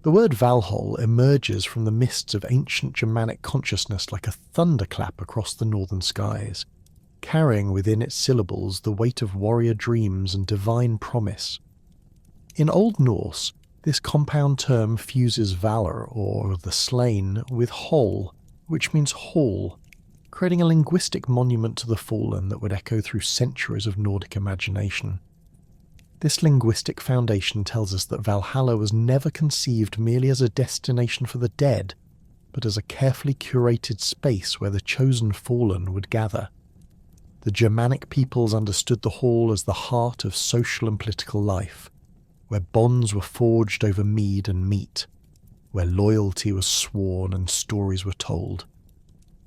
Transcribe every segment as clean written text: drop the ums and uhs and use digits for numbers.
The word Valhalla emerges from the mists of ancient Germanic consciousness like a thunderclap across the northern skies, carrying within its syllables the weight of warrior dreams and divine promise. In Old Norse, this compound term fuses valor, or the slain, with hol, which means hall, creating a linguistic monument to the fallen that would echo through centuries of Nordic imagination. This linguistic foundation tells us that Valhalla was never conceived merely as a destination for the dead, but as a carefully curated space where the chosen fallen would gather. The Germanic peoples understood the hall as the heart of social and political life, where bonds were forged over mead and meat, where loyalty was sworn and stories were told.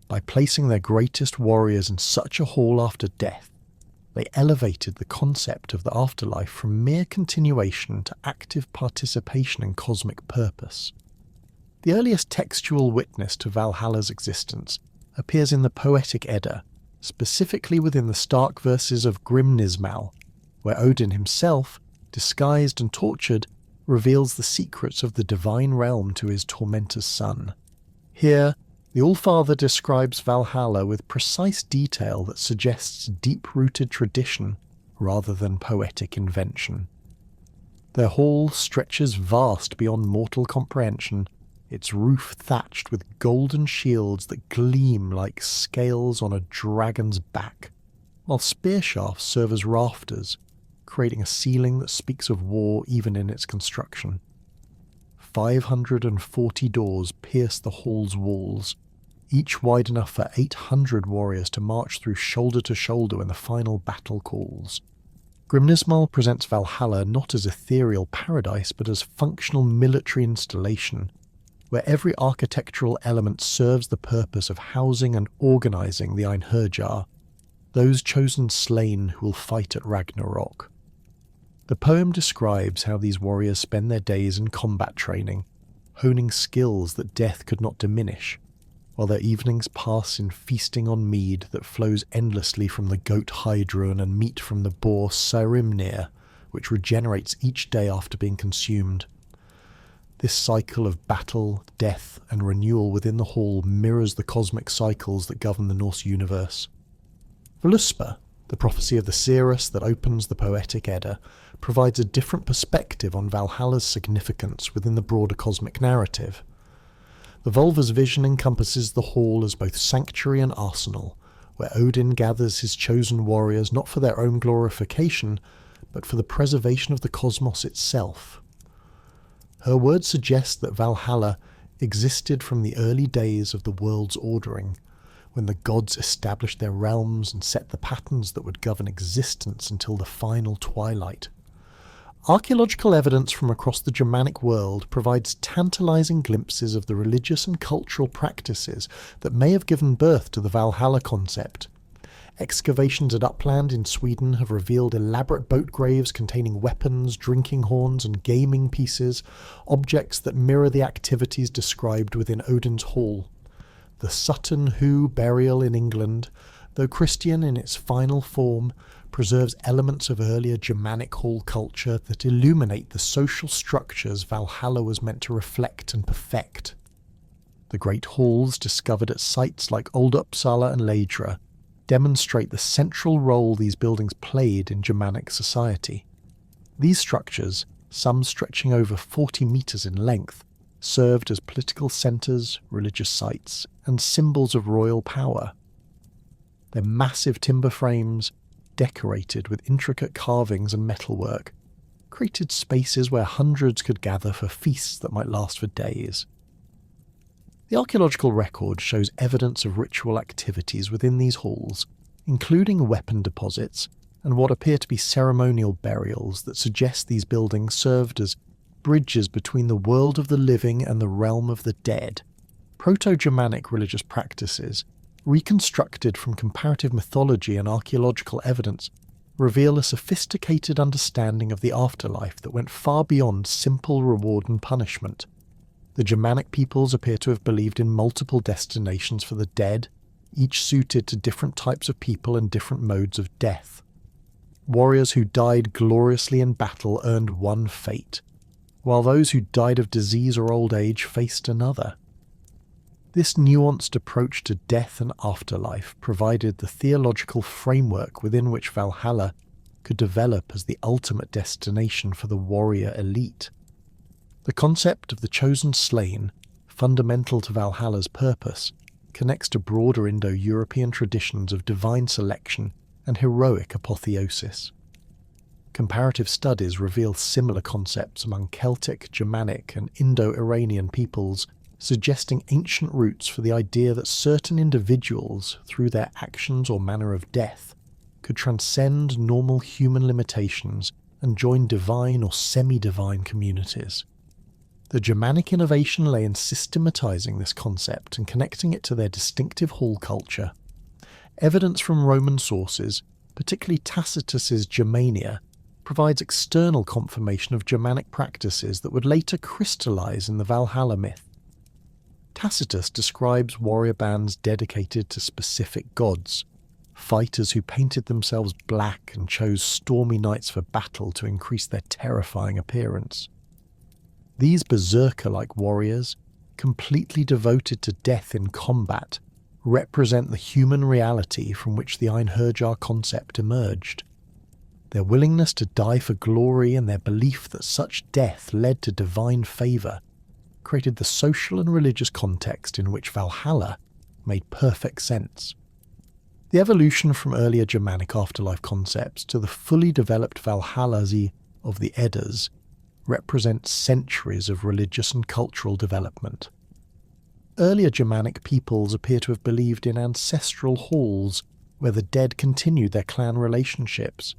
By placing their greatest warriors in such a hall after death, they elevated the concept of the afterlife from mere continuation to active participation in cosmic purpose. The earliest textual witness to Valhalla's existence appears in the Poetic Edda, specifically within the stark verses of Grimnismal, where Odin himself, disguised and tortured, reveals the secrets of the divine realm to his tormentor's son. Here, the Allfather describes Valhalla with precise detail that suggests deep-rooted tradition rather than poetic invention. Their hall stretches vast beyond mortal comprehension, its roof thatched with golden shields that gleam like scales on a dragon's back, while spear shafts serve as rafters, creating a ceiling that speaks of war even in its construction. 540 doors pierce the hall's walls, each wide enough for 800 warriors to march through shoulder to shoulder when the final battle calls. Grimnismal presents Valhalla not as ethereal paradise but as functional military installation, where every architectural element serves the purpose of housing and organising the Einherjar, those chosen slain who will fight at Ragnarok. The poem describes how these warriors spend their days in combat training, honing skills that death could not diminish, while their evenings pass in feasting on mead that flows endlessly from the goat Heiðrun and meat from the boar Sæhrimnir, which regenerates each day after being consumed. This cycle of battle, death, and renewal within the hall mirrors the cosmic cycles that govern the Norse universe. Völuspá, the prophecy of the seeress that opens the Poetic Edda, provides a different perspective on Valhalla's significance within the broader cosmic narrative. The Volva's vision encompasses the hall as both sanctuary and arsenal, where Odin gathers his chosen warriors not for their own glorification, but for the preservation of the cosmos itself. Her words suggest that Valhalla existed from the early days of the world's ordering, when the gods established their realms and set the patterns that would govern existence until the final twilight. Archaeological evidence from across the Germanic world provides tantalizing glimpses of the religious and cultural practices that may have given birth to the Valhalla concept. Excavations at Uppland in Sweden have revealed elaborate boat graves containing weapons, drinking horns, and gaming pieces, objects that mirror the activities described within Odin's hall. The Sutton Hoo burial in England, though Christian in its final form, preserves elements of earlier Germanic hall culture that illuminate the social structures Valhalla was meant to reflect and perfect. The great halls discovered at sites like Old Uppsala and Leidra demonstrate the central role these buildings played in Germanic society. These structures, some stretching over 40 metres in length, served as political centres, religious sites, and symbols of royal power. Their massive timber frames, decorated with intricate carvings and metalwork, created spaces where hundreds could gather for feasts that might last for days. The archaeological record shows evidence of ritual activities within these halls, including weapon deposits and what appear to be ceremonial burials that suggest these buildings served as bridges between the world of the living and the realm of the dead. Proto-Germanic religious practices, reconstructed from comparative mythology and archaeological evidence, reveal a sophisticated understanding of the afterlife that went far beyond simple reward and punishment. The Germanic peoples appear to have believed in multiple destinations for the dead, each suited to different types of people and different modes of death. Warriors who died gloriously in battle earned one fate, while those who died of disease or old age faced another. This nuanced approach to death and afterlife provided the theological framework within which Valhalla could develop as the ultimate destination for the warrior elite. The concept of the chosen slain, fundamental to Valhalla's purpose, connects to broader Indo-European traditions of divine selection and heroic apotheosis. Comparative studies reveal similar concepts among Celtic, Germanic, and Indo-Iranian peoples, suggesting ancient roots for the idea that certain individuals, through their actions or manner of death, could transcend normal human limitations and join divine or semi-divine communities. The Germanic innovation lay in systematizing this concept and connecting it to their distinctive hall culture. Evidence from Roman sources, particularly Tacitus's Germania, provides external confirmation of Germanic practices that would later crystallize in the Valhalla myth. Tacitus describes warrior bands dedicated to specific gods, fighters who painted themselves black and chose stormy nights for battle to increase their terrifying appearance. These berserker-like warriors, completely devoted to death in combat, represent the human reality from which the Einherjar concept emerged. Their willingness to die for glory and their belief that such death led to divine favour created the social and religious context in which Valhalla made perfect sense. The evolution from earlier Germanic afterlife concepts to the fully developed Valhallazi of the Eddas represents centuries of religious and cultural development. Earlier Germanic peoples appear to have believed in ancestral halls where the dead continued their clan relationships,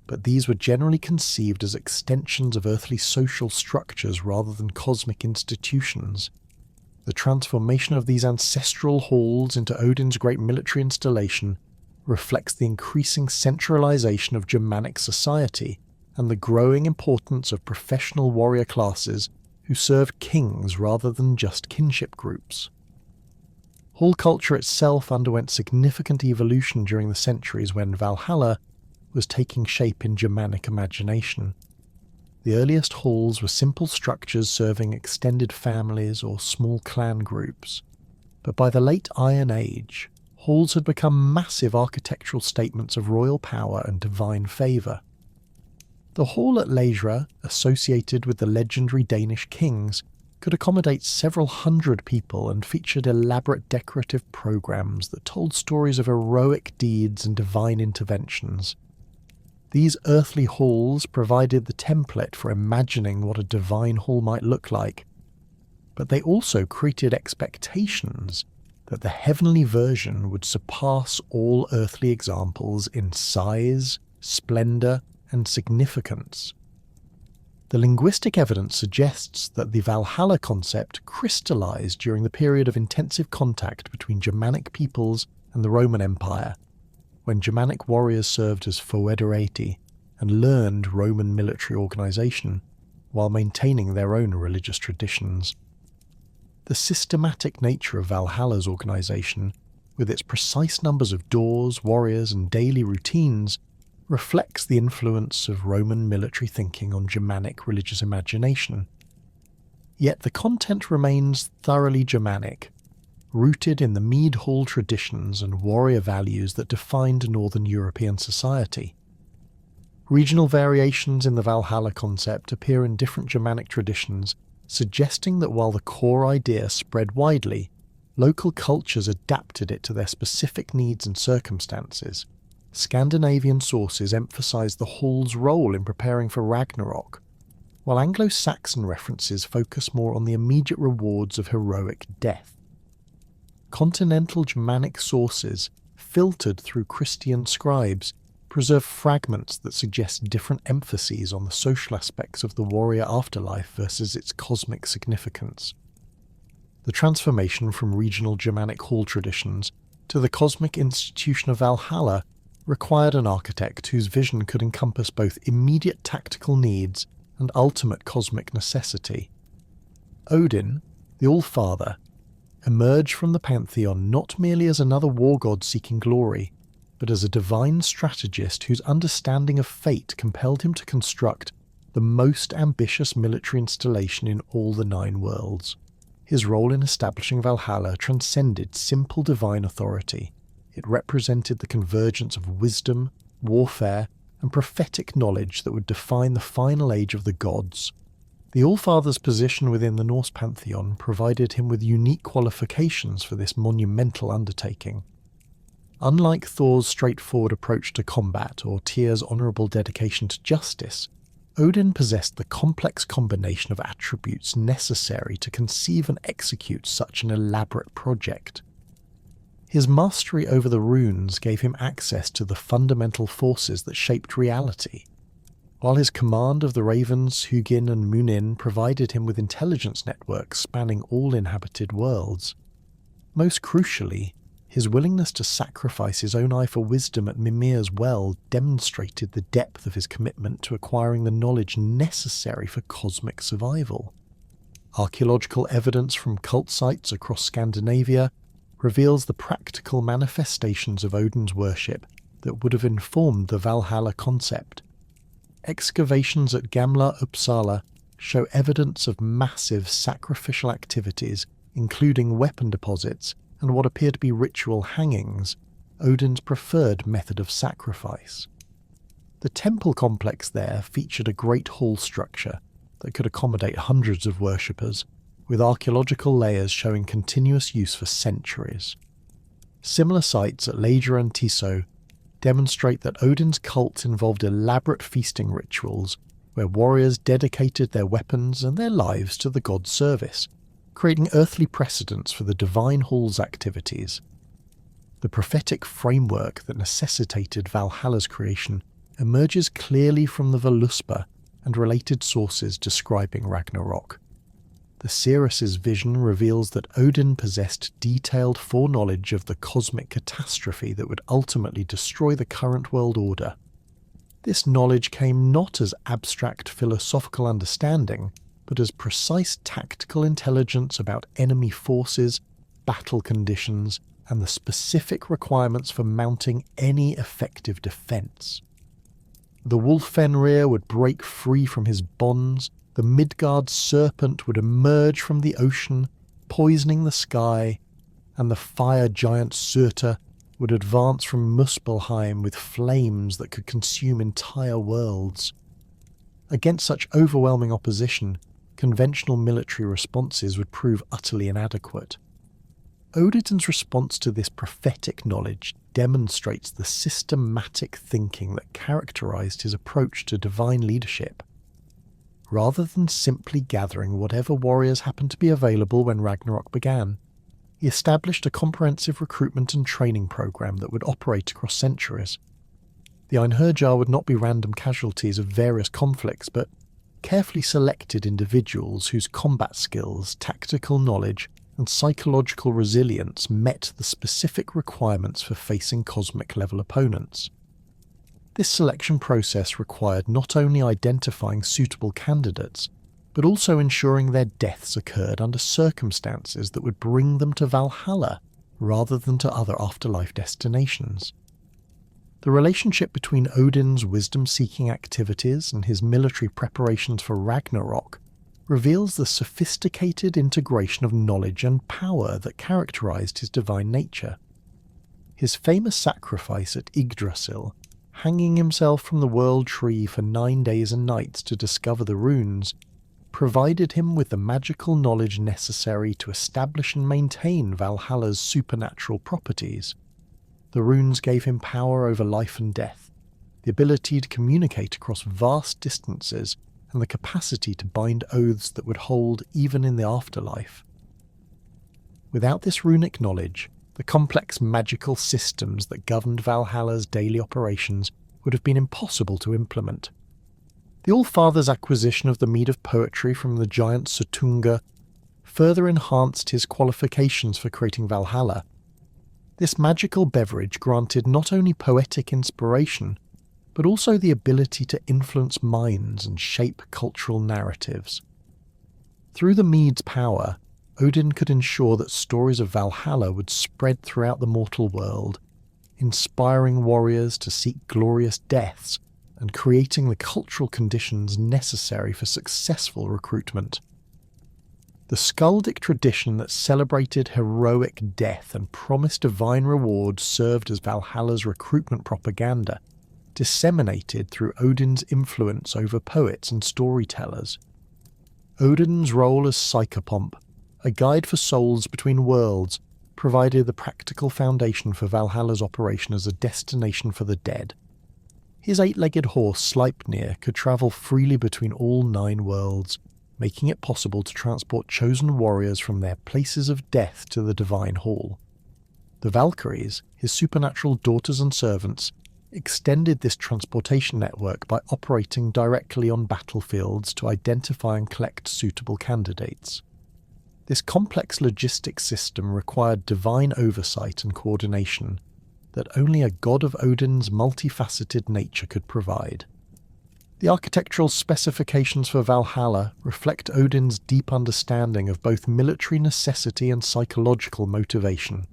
but these were generally conceived as extensions of earthly social structures rather than cosmic institutions. The transformation of these ancestral halls into Odin's great military installation reflects the increasing centralization of Germanic society and the growing importance of professional warrior classes who served kings rather than just kinship groups. Hall culture itself underwent significant evolution during the centuries when Valhalla was taking shape in Germanic imagination. The earliest halls were simple structures serving extended families or small clan groups, but by the late Iron Age, halls had become massive architectural statements of royal power and divine favour. The hall at Leisra, associated with the legendary Danish kings, could accommodate several hundred people and featured elaborate decorative programs that told stories of heroic deeds and divine interventions. These earthly halls provided the template for imagining what a divine hall might look like, but they also created expectations that the heavenly version would surpass all earthly examples in size, splendour, and significance. The linguistic evidence suggests that the Valhalla concept crystallized during the period of intensive contact between Germanic peoples and the Roman Empire, when Germanic warriors served as foederati and learned Roman military organisation while maintaining their own religious traditions. The systematic nature of Valhalla's organisation, with its precise numbers of doors, warriors, and daily routines, reflects the influence of Roman military thinking on Germanic religious imagination. Yet the content remains thoroughly Germanic, rooted in the mead hall traditions and warrior values that defined Northern European society. Regional variations in the Valhalla concept appear in different Germanic traditions, suggesting that while the core idea spread widely, local cultures adapted it to their specific needs and circumstances. Scandinavian sources emphasize the hall's role in preparing for Ragnarok, while Anglo-Saxon references focus more on the immediate rewards of heroic death. Continental Germanic sources, filtered through Christian scribes, preserve fragments that suggest different emphases on the social aspects of the warrior afterlife versus its cosmic significance. The transformation from regional Germanic hall traditions to the cosmic institution of Valhalla required an architect whose vision could encompass both immediate tactical needs and ultimate cosmic necessity. Odin, the All-Father, emerged from the pantheon not merely as another war god seeking glory, but as a divine strategist whose understanding of fate compelled him to construct the most ambitious military installation in all the 9 worlds. His role in establishing Valhalla transcended simple divine authority. It represented the convergence of wisdom, warfare, and prophetic knowledge that would define the final age of the gods. The Allfather's position within the Norse pantheon provided him with unique qualifications for this monumental undertaking. Unlike Thor's straightforward approach to combat or Tyr's honourable dedication to justice, Odin possessed the complex combination of attributes necessary to conceive and execute such an elaborate project. His mastery over the runes gave him access to the fundamental forces that shaped reality, while his command of the ravens Huginn and Muninn provided him with intelligence networks spanning all inhabited worlds. Most crucially, his willingness to sacrifice his own eye for wisdom at Mimir's well demonstrated the depth of his commitment to acquiring the knowledge necessary for cosmic survival. Archaeological evidence from cult sites across Scandinavia reveals the practical manifestations of Odin's worship that would have informed the Valhalla concept. Excavations at Gamla Uppsala show evidence of massive sacrificial activities, including weapon deposits and what appear to be ritual hangings, Odin's preferred method of sacrifice. The temple complex there featured a great hall structure that could accommodate hundreds of worshippers, with archaeological layers showing continuous use for centuries. Similar sites at Leidra and Tiso demonstrate that Odin's cult involved elaborate feasting rituals where warriors dedicated their weapons and their lives to the god's service, creating earthly precedents for the divine hall's activities. The prophetic framework that necessitated Valhalla's creation emerges clearly from the Völuspá and related sources describing Ragnarok. The seeress's vision reveals that Odin possessed detailed foreknowledge of the cosmic catastrophe that would ultimately destroy the current world order. This knowledge came not as abstract philosophical understanding, but as precise tactical intelligence about enemy forces, battle conditions, and the specific requirements for mounting any effective defence. The Wolf-Fenrir would break free from his bonds, the Midgard serpent would emerge from the ocean, poisoning the sky, and the fire giant Surtur would advance from Muspelheim with flames that could consume entire worlds. Against such overwhelming opposition, conventional military responses would prove utterly inadequate. Odin's response to this prophetic knowledge demonstrates the systematic thinking that characterized his approach to divine leadership. Rather than simply gathering whatever warriors happened to be available when Ragnarok began, he established a comprehensive recruitment and training program that would operate across centuries. The Einherjar would not be random casualties of various conflicts, but carefully selected individuals whose combat skills, tactical knowledge, and psychological resilience met the specific requirements for facing cosmic-level opponents. This selection process required not only identifying suitable candidates, but also ensuring their deaths occurred under circumstances that would bring them to Valhalla rather than to other afterlife destinations. The relationship between Odin's wisdom-seeking activities and his military preparations for Ragnarok reveals the sophisticated integration of knowledge and power that characterized his divine nature. His famous sacrifice at Yggdrasil, hanging himself from the world tree for 9 days and nights to discover the runes, provided him with the magical knowledge necessary to establish and maintain Valhalla's supernatural properties. The runes gave him power over life and death, the ability to communicate across vast distances, and the capacity to bind oaths that would hold even in the afterlife. Without this runic knowledge, the complex magical systems that governed Valhalla's daily operations would have been impossible to implement. The Allfather's acquisition of the mead of poetry from the giant Suttungr further enhanced his qualifications for creating Valhalla. This magical beverage granted not only poetic inspiration, but also the ability to influence minds and shape cultural narratives. Through the mead's power, Odin could ensure that stories of Valhalla would spread throughout the mortal world, inspiring warriors to seek glorious deaths and creating the cultural conditions necessary for successful recruitment. The skaldic tradition that celebrated heroic death and promised divine reward served as Valhalla's recruitment propaganda, disseminated through Odin's influence over poets and storytellers. Odin's role as psychopomp, a guide for souls between worlds, provided the practical foundation for Valhalla's operation as a destination for the dead. His 8-legged horse Sleipnir could travel freely between all 9 worlds, making it possible to transport chosen warriors from their places of death to the divine hall. The Valkyries, his supernatural daughters and servants, extended this transportation network by operating directly on battlefields to identify and collect suitable candidates. This complex logistics system required divine oversight and coordination that only a god of Odin's multifaceted nature could provide. The architectural specifications for Valhalla reflect Odin's deep understanding of both military necessity and psychological motivation.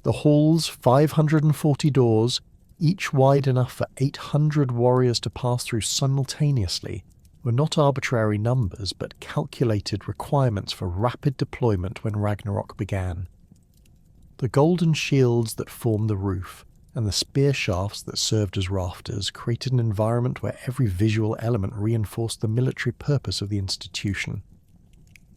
The hall's 540 doors, each wide enough for 800 warriors to pass through simultaneously, were not arbitrary numbers but calculated requirements for rapid deployment when Ragnarok began. The golden shields that formed the roof and the spear shafts that served as rafters created an environment where every visual element reinforced the military purpose of the institution.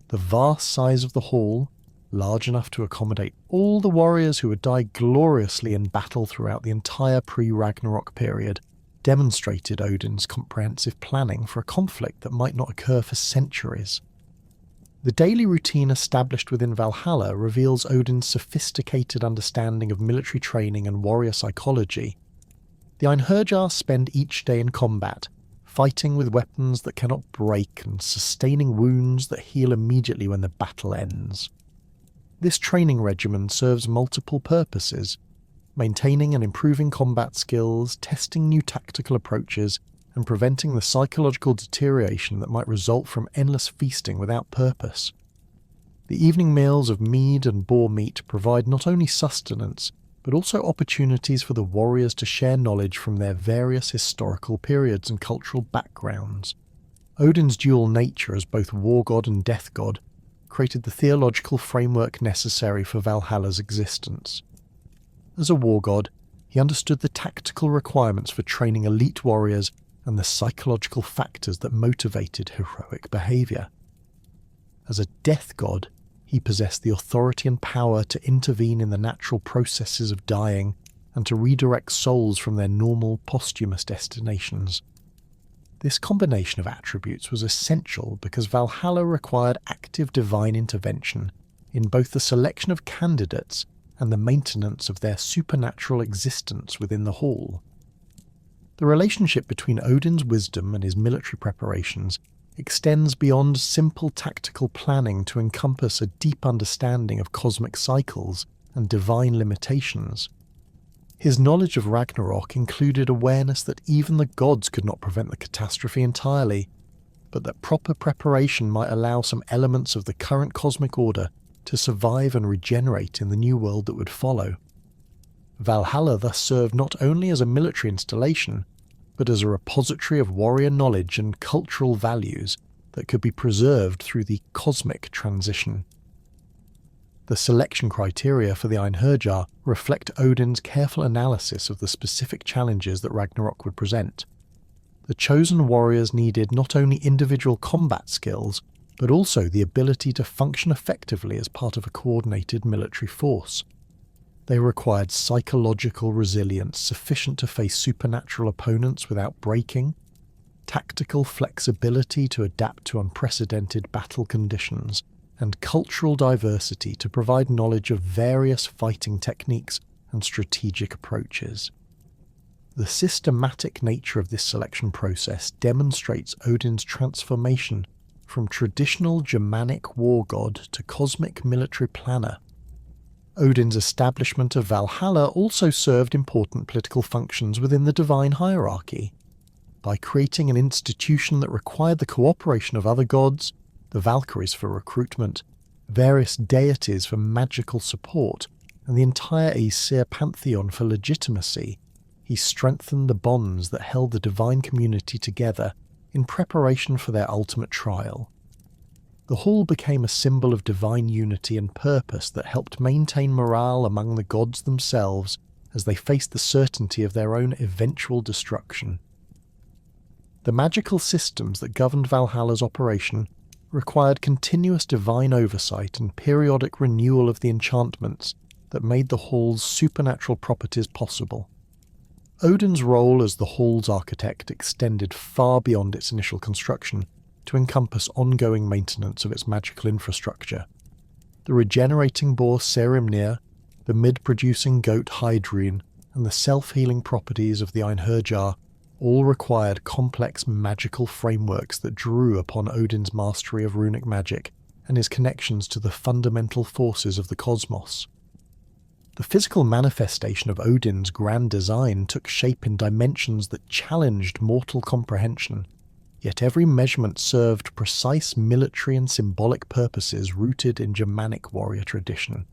The vast size of the hall, large enough to accommodate all the warriors who would die gloriously in battle throughout the entire pre-Ragnarok period, demonstrated Odin's comprehensive planning for a conflict that might not occur for centuries. The daily routine established within Valhalla reveals Odin's sophisticated understanding of military training and warrior psychology. The Einherjar spend each day in combat, fighting with weapons that cannot break and sustaining wounds that heal immediately when the battle ends. This training regimen serves multiple purposes: maintaining and improving combat skills, testing new tactical approaches, and preventing the psychological deterioration that might result from endless feasting without purpose. The evening meals of mead and boar meat provide not only sustenance, but also opportunities for the warriors to share knowledge from their various historical periods and cultural backgrounds. Odin's dual nature as both war god and death god created the theological framework necessary for Valhalla's existence. As a war god, he understood the tactical requirements for training elite warriors and the psychological factors that motivated heroic behaviour. As a death god, he possessed the authority and power to intervene in the natural processes of dying and to redirect souls from their normal posthumous destinations. This combination of attributes was essential because Valhalla required active divine intervention in both the selection of candidates and the maintenance of their supernatural existence within the hall. The relationship between Odin's wisdom and his military preparations extends beyond simple tactical planning to encompass a deep understanding of cosmic cycles and divine limitations. His knowledge of Ragnarok included awareness that even the gods could not prevent the catastrophe entirely, but that proper preparation might allow some elements of the current cosmic order to survive and regenerate in the new world that would follow. Valhalla thus served not only as a military installation, but as a repository of warrior knowledge and cultural values that could be preserved through the cosmic transition. The selection criteria for the Einherjar reflect Odin's careful analysis of the specific challenges that Ragnarok would present. The chosen warriors needed not only individual combat skills, but also the ability to function effectively as part of a coordinated military force. They required psychological resilience sufficient to face supernatural opponents without breaking, tactical flexibility to adapt to unprecedented battle conditions, and cultural diversity to provide knowledge of various fighting techniques and strategic approaches. The systematic nature of this selection process demonstrates Odin's transformation from traditional Germanic war god to cosmic military planner. Odin's establishment of Valhalla also served important political functions within the divine hierarchy. By creating an institution that required the cooperation of other gods, the Valkyries for recruitment, various deities for magical support, and the entire Aesir pantheon for legitimacy, he strengthened the bonds that held the divine community together in preparation for their ultimate trial. The hall became a symbol of divine unity and purpose that helped maintain morale among the gods themselves as they faced the certainty of their own eventual destruction. The magical systems that governed Valhalla's operation required continuous divine oversight and periodic renewal of the enchantments that made the hall's supernatural properties possible. Odin's role as the hall's architect extended far beyond its initial construction to encompass ongoing maintenance of its magical infrastructure. The regenerating boar Sæhrimnir, the mid-producing goat Heiðrun, and the self-healing properties of the Einherjar all required complex magical frameworks that drew upon Odin's mastery of runic magic and his connections to the fundamental forces of the cosmos. The physical manifestation of Odin's grand design took shape in dimensions that challenged mortal comprehension, yet every measurement served precise military and symbolic purposes rooted in Germanic warrior tradition.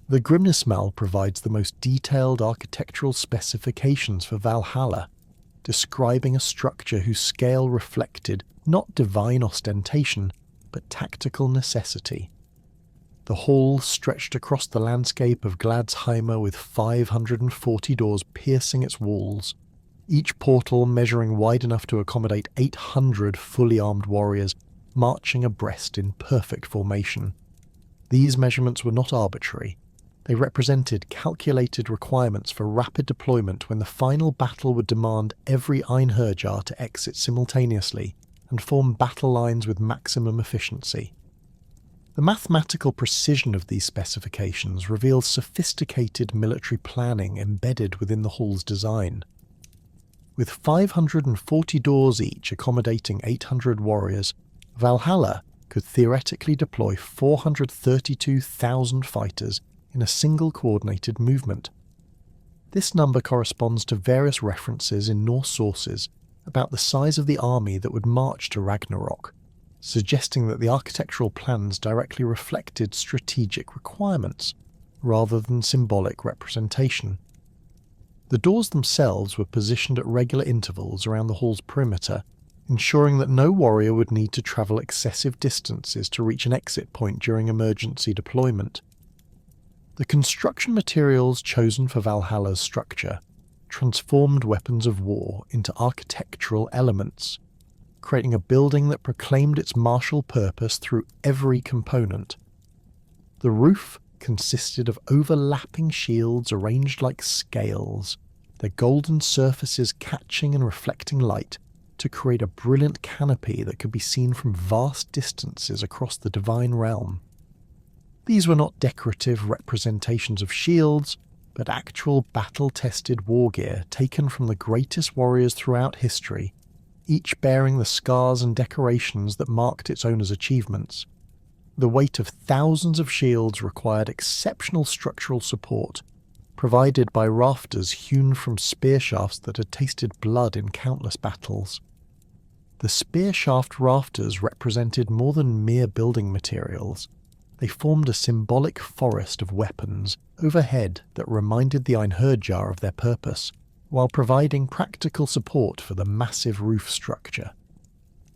The Grimnismal provides the most detailed architectural specifications for Valhalla, describing a structure whose scale reflected not divine ostentation, but tactical necessity. The hall stretched across the landscape of Gladsheimer with 540 doors piercing its walls, each portal measuring wide enough to accommodate 800 fully armed warriors marching abreast in perfect formation. These measurements were not arbitrary. They represented calculated requirements for rapid deployment when the final battle would demand every Einherjar to exit simultaneously and form battle lines with maximum efficiency. The mathematical precision of these specifications reveals sophisticated military planning embedded within the hall's design. With 540 doors each accommodating 800 warriors, Valhalla could theoretically deploy 432,000 fighters in a single coordinated movement. This number corresponds to various references in Norse sources about the size of the army that would march to Ragnarok, suggesting that the architectural plans directly reflected strategic requirements, rather than symbolic representation. The doors themselves were positioned at regular intervals around the hall's perimeter, ensuring that no warrior would need to travel excessive distances to reach an exit point during emergency deployment. The construction materials chosen for Valhalla's structure transformed weapons of war into architectural elements, creating a building that proclaimed its martial purpose through every component. The roof consisted of overlapping shields arranged like scales, their golden surfaces catching and reflecting light to create a brilliant canopy that could be seen from vast distances across the divine realm. These were not decorative representations of shields, but actual battle-tested war gear taken from the greatest warriors throughout history, each bearing the scars and decorations that marked its owner's achievements. The weight of thousands of shields required exceptional structural support, provided by rafters hewn from spear shafts that had tasted blood in countless battles. The spear shaft rafters represented more than mere building materials. They formed a symbolic forest of weapons overhead that reminded the Einherjar of their purpose, while providing practical support for the massive roof structure.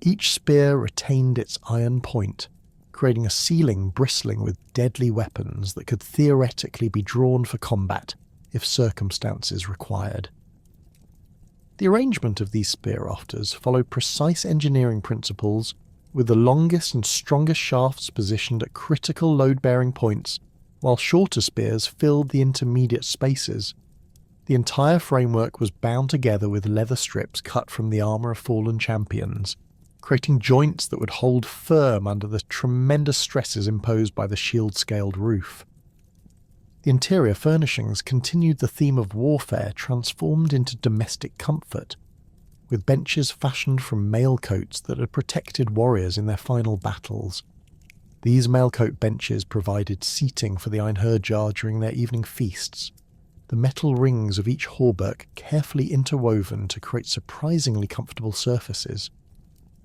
Each spear retained its iron point, creating a ceiling bristling with deadly weapons that could theoretically be drawn for combat if circumstances required. The arrangement of these spear rafters followed precise engineering principles, with the longest and strongest shafts positioned at critical load-bearing points, while shorter spears filled the intermediate spaces. The entire framework was bound together with leather strips cut from the armour of fallen champions, creating joints that would hold firm under the tremendous stresses imposed by the shield-scaled roof. The interior furnishings continued the theme of warfare transformed into domestic comfort, with benches fashioned from mailcoats that had protected warriors in their final battles. These mailcoat benches provided seating for the Einherjar during their evening feasts, the metal rings of each hauberk carefully interwoven to create surprisingly comfortable surfaces.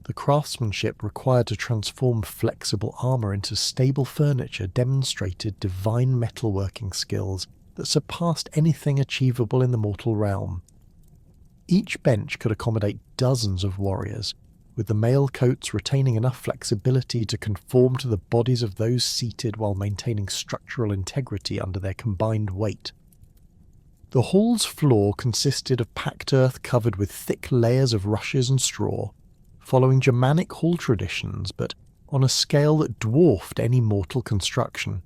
The craftsmanship required to transform flexible armour into stable furniture demonstrated divine metalworking skills that surpassed anything achievable in the mortal realm. Each bench could accommodate dozens of warriors, with the mail coats retaining enough flexibility to conform to the bodies of those seated while maintaining structural integrity under their combined weight. The hall's floor consisted of packed earth covered with thick layers of rushes and straw, following Germanic hall traditions but on a scale that dwarfed any mortal construction.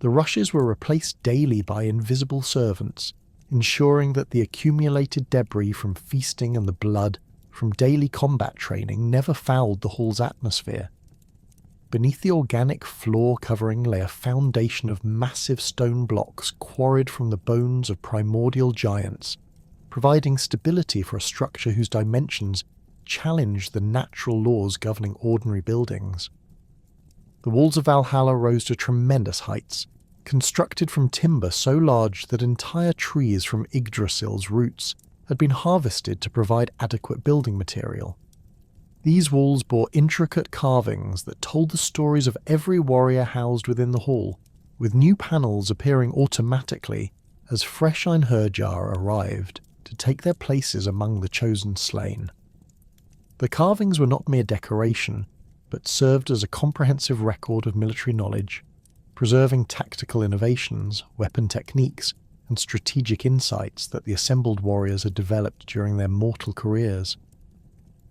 The rushes were replaced daily by invisible servants, ensuring that the accumulated debris from feasting and the blood from daily combat training never fouled the hall's atmosphere. Beneath the organic floor covering lay a foundation of massive stone blocks quarried from the bones of primordial giants, providing stability for a structure whose dimensions challenged the natural laws governing ordinary buildings. The walls of Valhalla rose to tremendous heights, constructed from timber so large that entire trees from Yggdrasil's roots had been harvested to provide adequate building material. These walls bore intricate carvings that told the stories of every warrior housed within the hall, with new panels appearing automatically as fresh Einherjar arrived to take their places among the chosen slain. The carvings were not mere decoration, but served as a comprehensive record of military knowledge, preserving tactical innovations, weapon techniques, and strategic insights that the assembled warriors had developed during their mortal careers.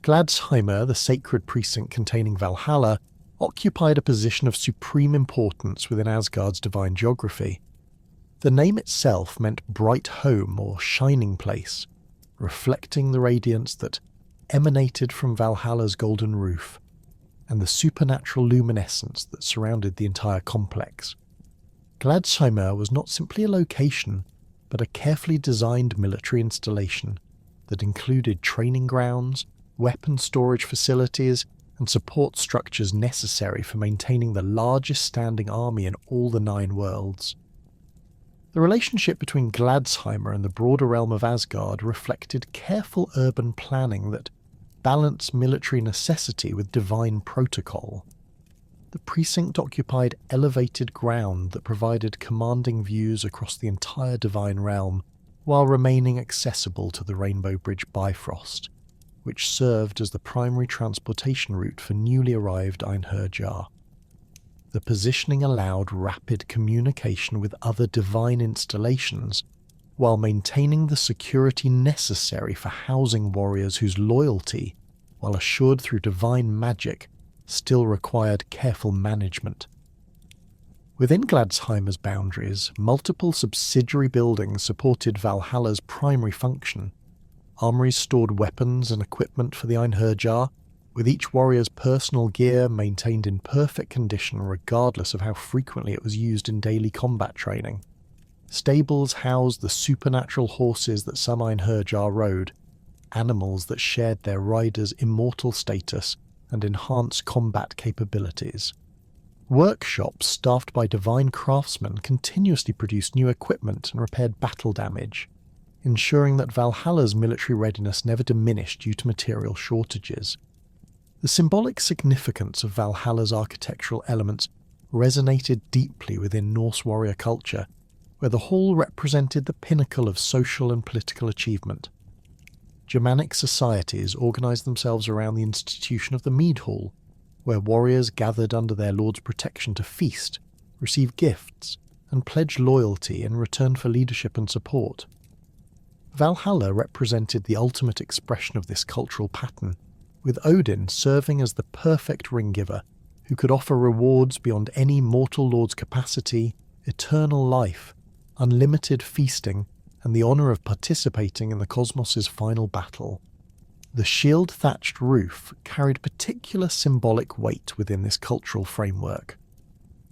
Gladsheimer, the sacred precinct containing Valhalla, occupied a position of supreme importance within Asgard's divine geography. The name itself meant bright home or shining place, reflecting the radiance that emanated from Valhalla's golden roof, and the supernatural luminescence that surrounded the entire complex. Gladsheimer was not simply a location, but a carefully designed military installation that included training grounds, weapon storage facilities, and support structures necessary for maintaining the largest standing army in all the 9 worlds. The relationship between Gladsheimer and the broader realm of Asgard reflected careful urban planning that balanced military necessity with divine protocol. The precinct occupied elevated ground that provided commanding views across the entire divine realm, while remaining accessible to the Rainbow Bridge Bifrost, which served as the primary transportation route for newly arrived Einherjar. The positioning allowed rapid communication with other divine installations, while maintaining the security necessary for housing warriors whose loyalty, while assured through divine magic, still required careful management. Within Gladsheimer's boundaries, multiple subsidiary buildings supported Valhalla's primary function. Armories stored weapons and equipment for the Einherjar, with each warrior's personal gear maintained in perfect condition regardless of how frequently it was used in daily combat training. Stables housed the supernatural horses that some Einherjar rode, animals that shared their riders' immortal status and enhanced combat capabilities. Workshops staffed by divine craftsmen continuously produced new equipment and repaired battle damage, ensuring that Valhalla's military readiness never diminished due to material shortages. The symbolic significance of Valhalla's architectural elements resonated deeply within Norse warrior culture, where the hall represented the pinnacle of social and political achievement. Germanic societies organised themselves around the institution of the Mead Hall, where warriors gathered under their lord's protection to feast, receive gifts, and pledge loyalty in return for leadership and support. Valhalla represented the ultimate expression of this cultural pattern, with Odin serving as the perfect ring-giver, who could offer rewards beyond any mortal lord's capacity, eternal life, unlimited feasting, and the honour of participating in the cosmos's final battle. The shield-thatched roof carried particular symbolic weight within this cultural framework.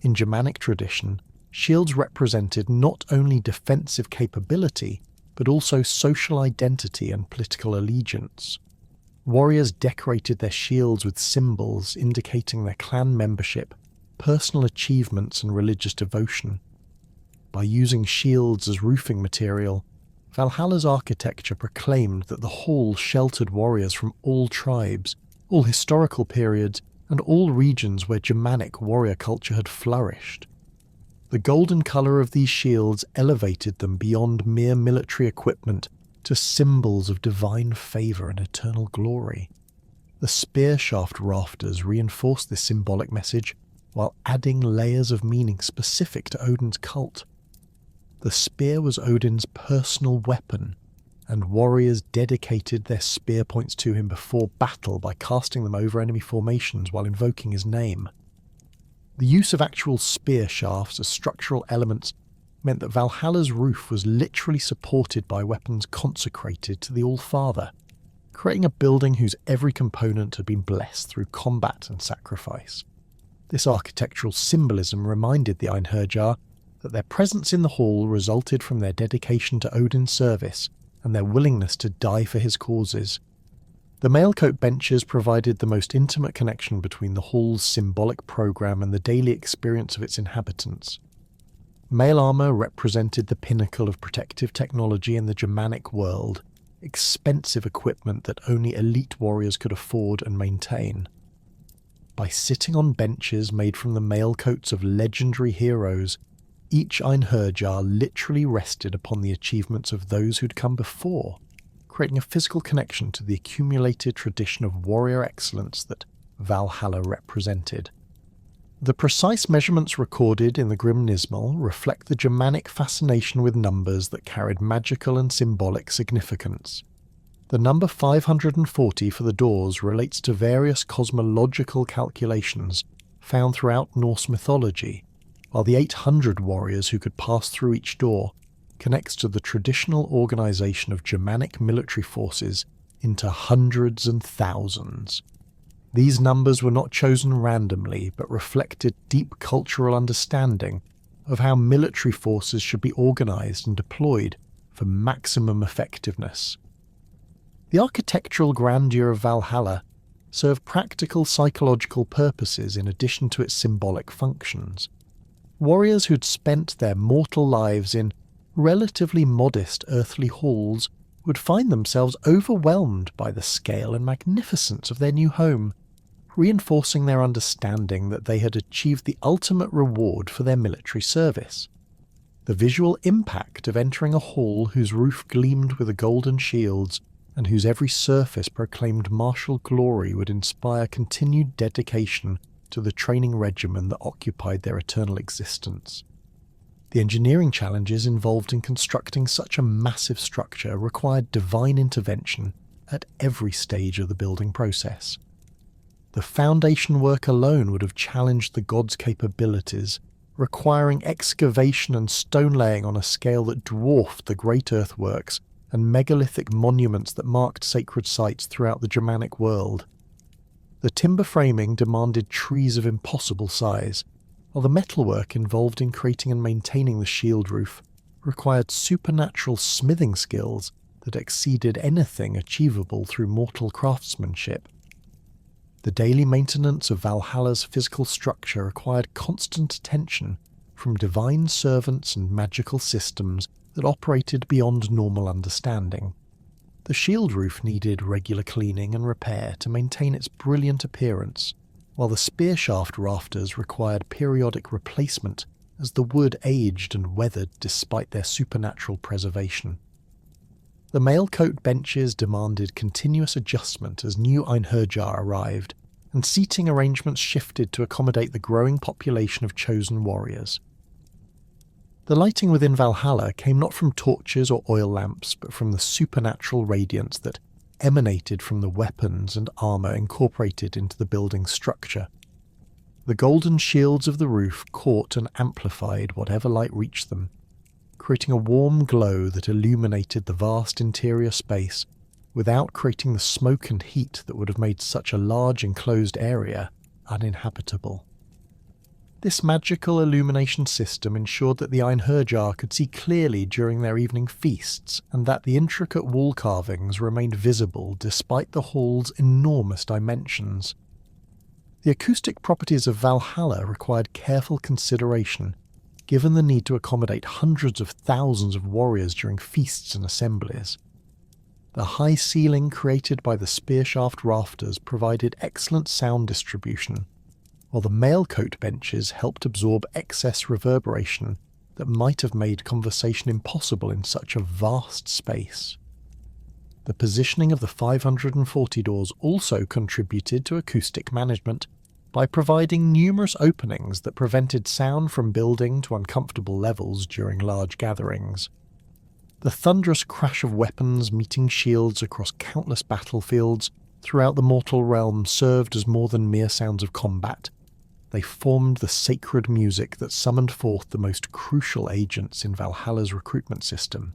In Germanic tradition, shields represented not only defensive capability, but also social identity and political allegiance. Warriors decorated their shields with symbols indicating their clan membership, personal achievements and religious devotion. By using shields as roofing material, Valhalla's architecture proclaimed that the hall sheltered warriors from all tribes, all historical periods, and all regions where Germanic warrior culture had flourished. The golden colour of these shields elevated them beyond mere military equipment to symbols of divine favour and eternal glory. The spear shaft rafters reinforced this symbolic message while adding layers of meaning specific to Odin's cult. The spear was Odin's personal weapon, and warriors dedicated their spear points to him before battle by casting them over enemy formations while invoking his name. The use of actual spear shafts as structural elements meant that Valhalla's roof was literally supported by weapons consecrated to the All-Father, creating a building whose every component had been blessed through combat and sacrifice. This architectural symbolism reminded the Einherjar that their presence in the hall resulted from their dedication to Odin's service and their willingness to die for his causes. The mailcoat benches provided the most intimate connection between the hall's symbolic program and the daily experience of its inhabitants. Mail armour represented the pinnacle of protective technology in the Germanic world, expensive equipment that only elite warriors could afford and maintain. By sitting on benches made from the mailcoats of legendary heroes, each Einherjar literally rested upon the achievements of those who'd come before, creating a physical connection to the accumulated tradition of warrior excellence that Valhalla represented. The precise measurements recorded in the Grimnismal reflect the Germanic fascination with numbers that carried magical and symbolic significance. The number 540 for the doors relates to various cosmological calculations found throughout Norse mythology, while the 800 warriors who could pass through each door connects to the traditional organisation of Germanic military forces into hundreds and thousands. These numbers were not chosen randomly, but reflected deep cultural understanding of how military forces should be organised and deployed for maximum effectiveness. The architectural grandeur of Valhalla served practical psychological purposes in addition to its symbolic functions. Warriors who'd spent their mortal lives in relatively modest earthly halls would find themselves overwhelmed by the scale and magnificence of their new home, reinforcing their understanding that they had achieved the ultimate reward for their military service. The visual impact of entering a hall whose roof gleamed with the golden shields and whose every surface proclaimed martial glory would inspire continued dedication to the training regimen that occupied their eternal existence. The engineering challenges involved in constructing such a massive structure required divine intervention at every stage of the building process. The foundation work alone would have challenged the gods' capabilities, requiring excavation and stone laying on a scale that dwarfed the great earthworks and megalithic monuments that marked sacred sites throughout the Germanic world. The timber framing demanded trees of impossible size, while the metalwork involved in creating and maintaining the shield roof required supernatural smithing skills that exceeded anything achievable through mortal craftsmanship. The daily maintenance of Valhalla's physical structure required constant attention from divine servants and magical systems that operated beyond normal understanding. The shield roof needed regular cleaning and repair to maintain its brilliant appearance, while the spear shaft rafters required periodic replacement as the wood aged and weathered despite their supernatural preservation. The mailcoat benches demanded continuous adjustment as new Einherjar arrived, and seating arrangements shifted to accommodate the growing population of chosen warriors. The lighting within Valhalla came not from torches or oil lamps, but from the supernatural radiance that emanated from the weapons and armour incorporated into the building's structure. The golden shields of the roof caught and amplified whatever light reached them, creating a warm glow that illuminated the vast interior space without creating the smoke and heat that would have made such a large enclosed area uninhabitable. This magical illumination system ensured that the Einherjar could see clearly during their evening feasts, and that the intricate wall carvings remained visible despite the hall's enormous dimensions. The acoustic properties of Valhalla required careful consideration, given the need to accommodate hundreds of thousands of warriors during feasts and assemblies. The high ceiling created by the spear shaft rafters provided excellent sound distribution, while the mailcoat benches helped absorb excess reverberation that might have made conversation impossible in such a vast space. The positioning of the 540 doors also contributed to acoustic management by providing numerous openings that prevented sound from building to uncomfortable levels during large gatherings. The thunderous crash of weapons meeting shields across countless battlefields throughout the mortal realm served as more than mere sounds of combat. They formed the sacred music that summoned forth the most crucial agents in Valhalla's recruitment system.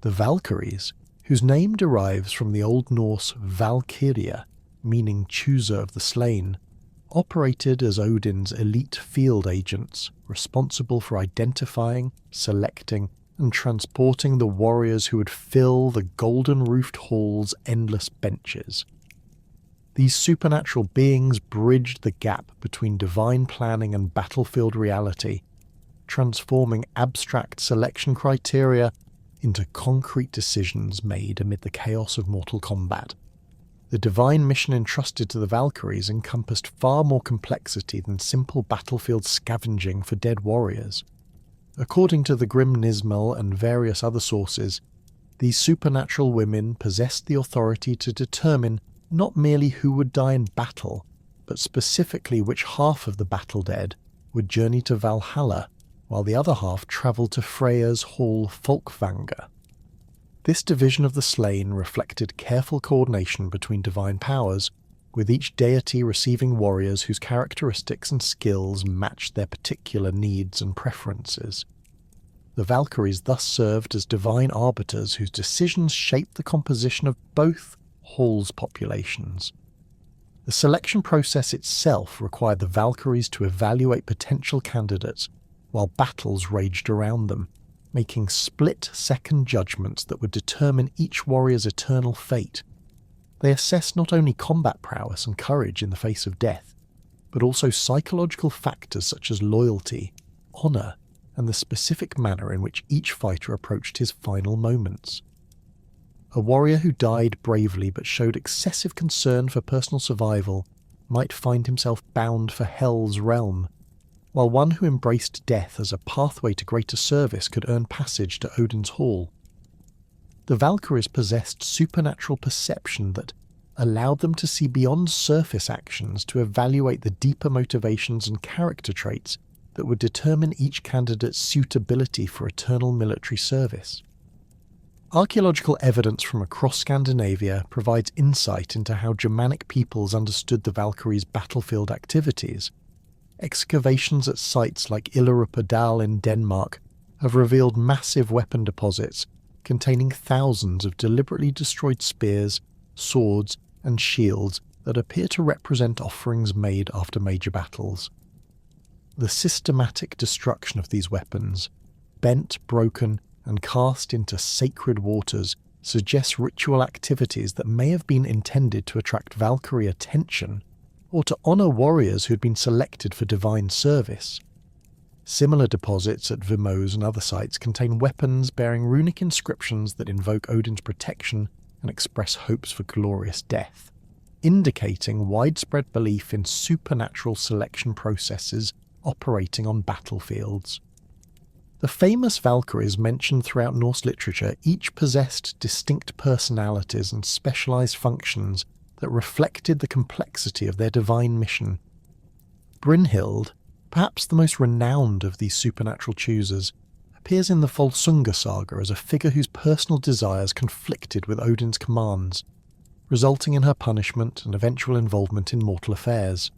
The Valkyries, whose name derives from the Old Norse Valkyria, meaning chooser of the slain, operated as Odin's elite field agents, responsible for identifying, selecting, and transporting the warriors who would fill the golden-roofed hall's endless benches. These supernatural beings bridged the gap between divine planning and battlefield reality, transforming abstract selection criteria into concrete decisions made amid the chaos of mortal combat. The divine mission entrusted to the Valkyries encompassed far more complexity than simple battlefield scavenging for dead warriors. According to the Grim Nismal and various other sources, these supernatural women possessed the authority to determine not merely who would die in battle, but specifically which half of the battle dead would journey to Valhalla, while the other half travelled to Freya's hall Folkvangr. This division of the slain reflected careful coordination between divine powers, with each deity receiving warriors whose characteristics and skills matched their particular needs and preferences. The Valkyries thus served as divine arbiters whose decisions shaped the composition of both halls' populations. The selection process itself required the Valkyries to evaluate potential candidates while battles raged around them, making split-second judgments that would determine each warrior's eternal fate. They assessed not only combat prowess and courage in the face of death, but also psychological factors such as loyalty, honour, and the specific manner in which each fighter approached his final moments. A warrior who died bravely but showed excessive concern for personal survival might find himself bound for Hell's realm, while one who embraced death as a pathway to greater service could earn passage to Odin's hall. The Valkyries possessed supernatural perception that allowed them to see beyond surface actions to evaluate the deeper motivations and character traits that would determine each candidate's suitability for eternal military service. Archaeological evidence from across Scandinavia provides insight into how Germanic peoples understood the Valkyries' battlefield activities. Excavations at sites like Illerupadal in Denmark have revealed massive weapon deposits containing thousands of deliberately destroyed spears, swords, and shields that appear to represent offerings made after major battles. The systematic destruction of these weapons, bent, broken, and cast into sacred waters, suggests ritual activities that may have been intended to attract Valkyrie attention or to honour warriors who had been selected for divine service. Similar deposits at Vimos and other sites contain weapons bearing runic inscriptions that invoke Odin's protection and express hopes for glorious death, indicating widespread belief in supernatural selection processes operating on battlefields. The famous Valkyries mentioned throughout Norse literature each possessed distinct personalities and specialised functions that reflected the complexity of their divine mission. Brynhild, perhaps the most renowned of these supernatural choosers, appears in the Volsunga saga as a figure whose personal desires conflicted with Odin's commands, resulting in her punishment and eventual involvement in mortal affairs.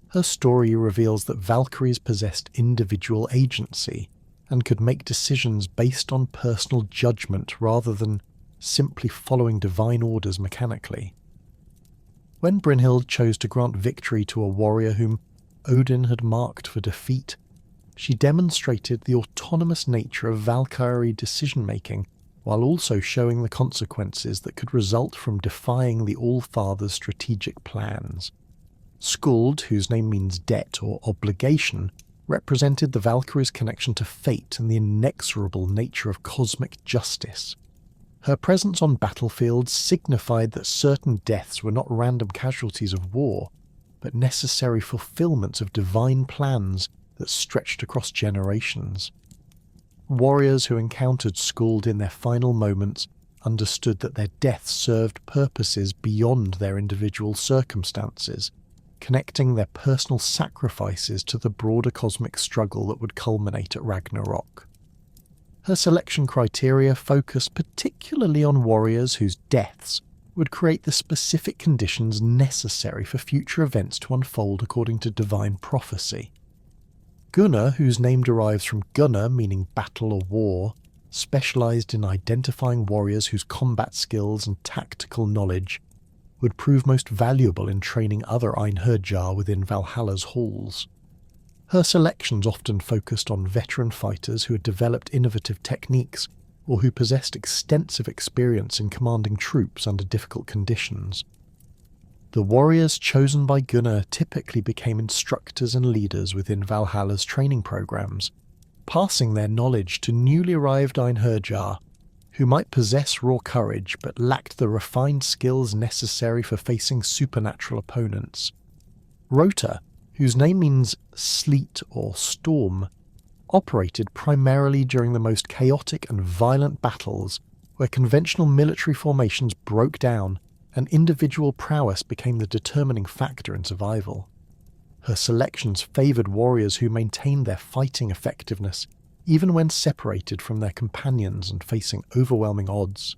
Her story reveals that Valkyries possessed individual agency and could make decisions based on personal judgment rather than simply following divine orders mechanically. When Brynhild chose to grant victory to a warrior whom Odin had marked for defeat, she demonstrated the autonomous nature of Valkyrie decision-making while also showing the consequences that could result from defying the All-Father's strategic plans. Skuld, whose name means debt or obligation, represented the Valkyrie's connection to fate and the inexorable nature of cosmic justice. Her presence on battlefields signified that certain deaths were not random casualties of war, but necessary fulfillment of divine plans that stretched across generations. Warriors who encountered Skuld in their final moments understood that their death served purposes beyond their individual circumstances, connecting their personal sacrifices to the broader cosmic struggle that would culminate at Ragnarok. Her selection criteria focused particularly on warriors whose deaths would create the specific conditions necessary for future events to unfold according to divine prophecy. Gunnar, whose name derives from Gunnar meaning battle or war, specialised in identifying warriors whose combat skills and tactical knowledge would prove most valuable in training other Einherjar within Valhalla's halls. Her selections often focused on veteran fighters who had developed innovative techniques or who possessed extensive experience in commanding troops under difficult conditions. The warriors chosen by Gunnar typically became instructors and leaders within Valhalla's training programs, passing their knowledge to newly arrived Einherjar, who might possess raw courage but lacked the refined skills necessary for facing supernatural opponents. Rota, whose name means sleet or storm, operated primarily during the most chaotic and violent battles where conventional military formations broke down and individual prowess became the determining factor in survival. Her selections favoured warriors who maintained their fighting effectiveness even when separated from their companions and facing overwhelming odds.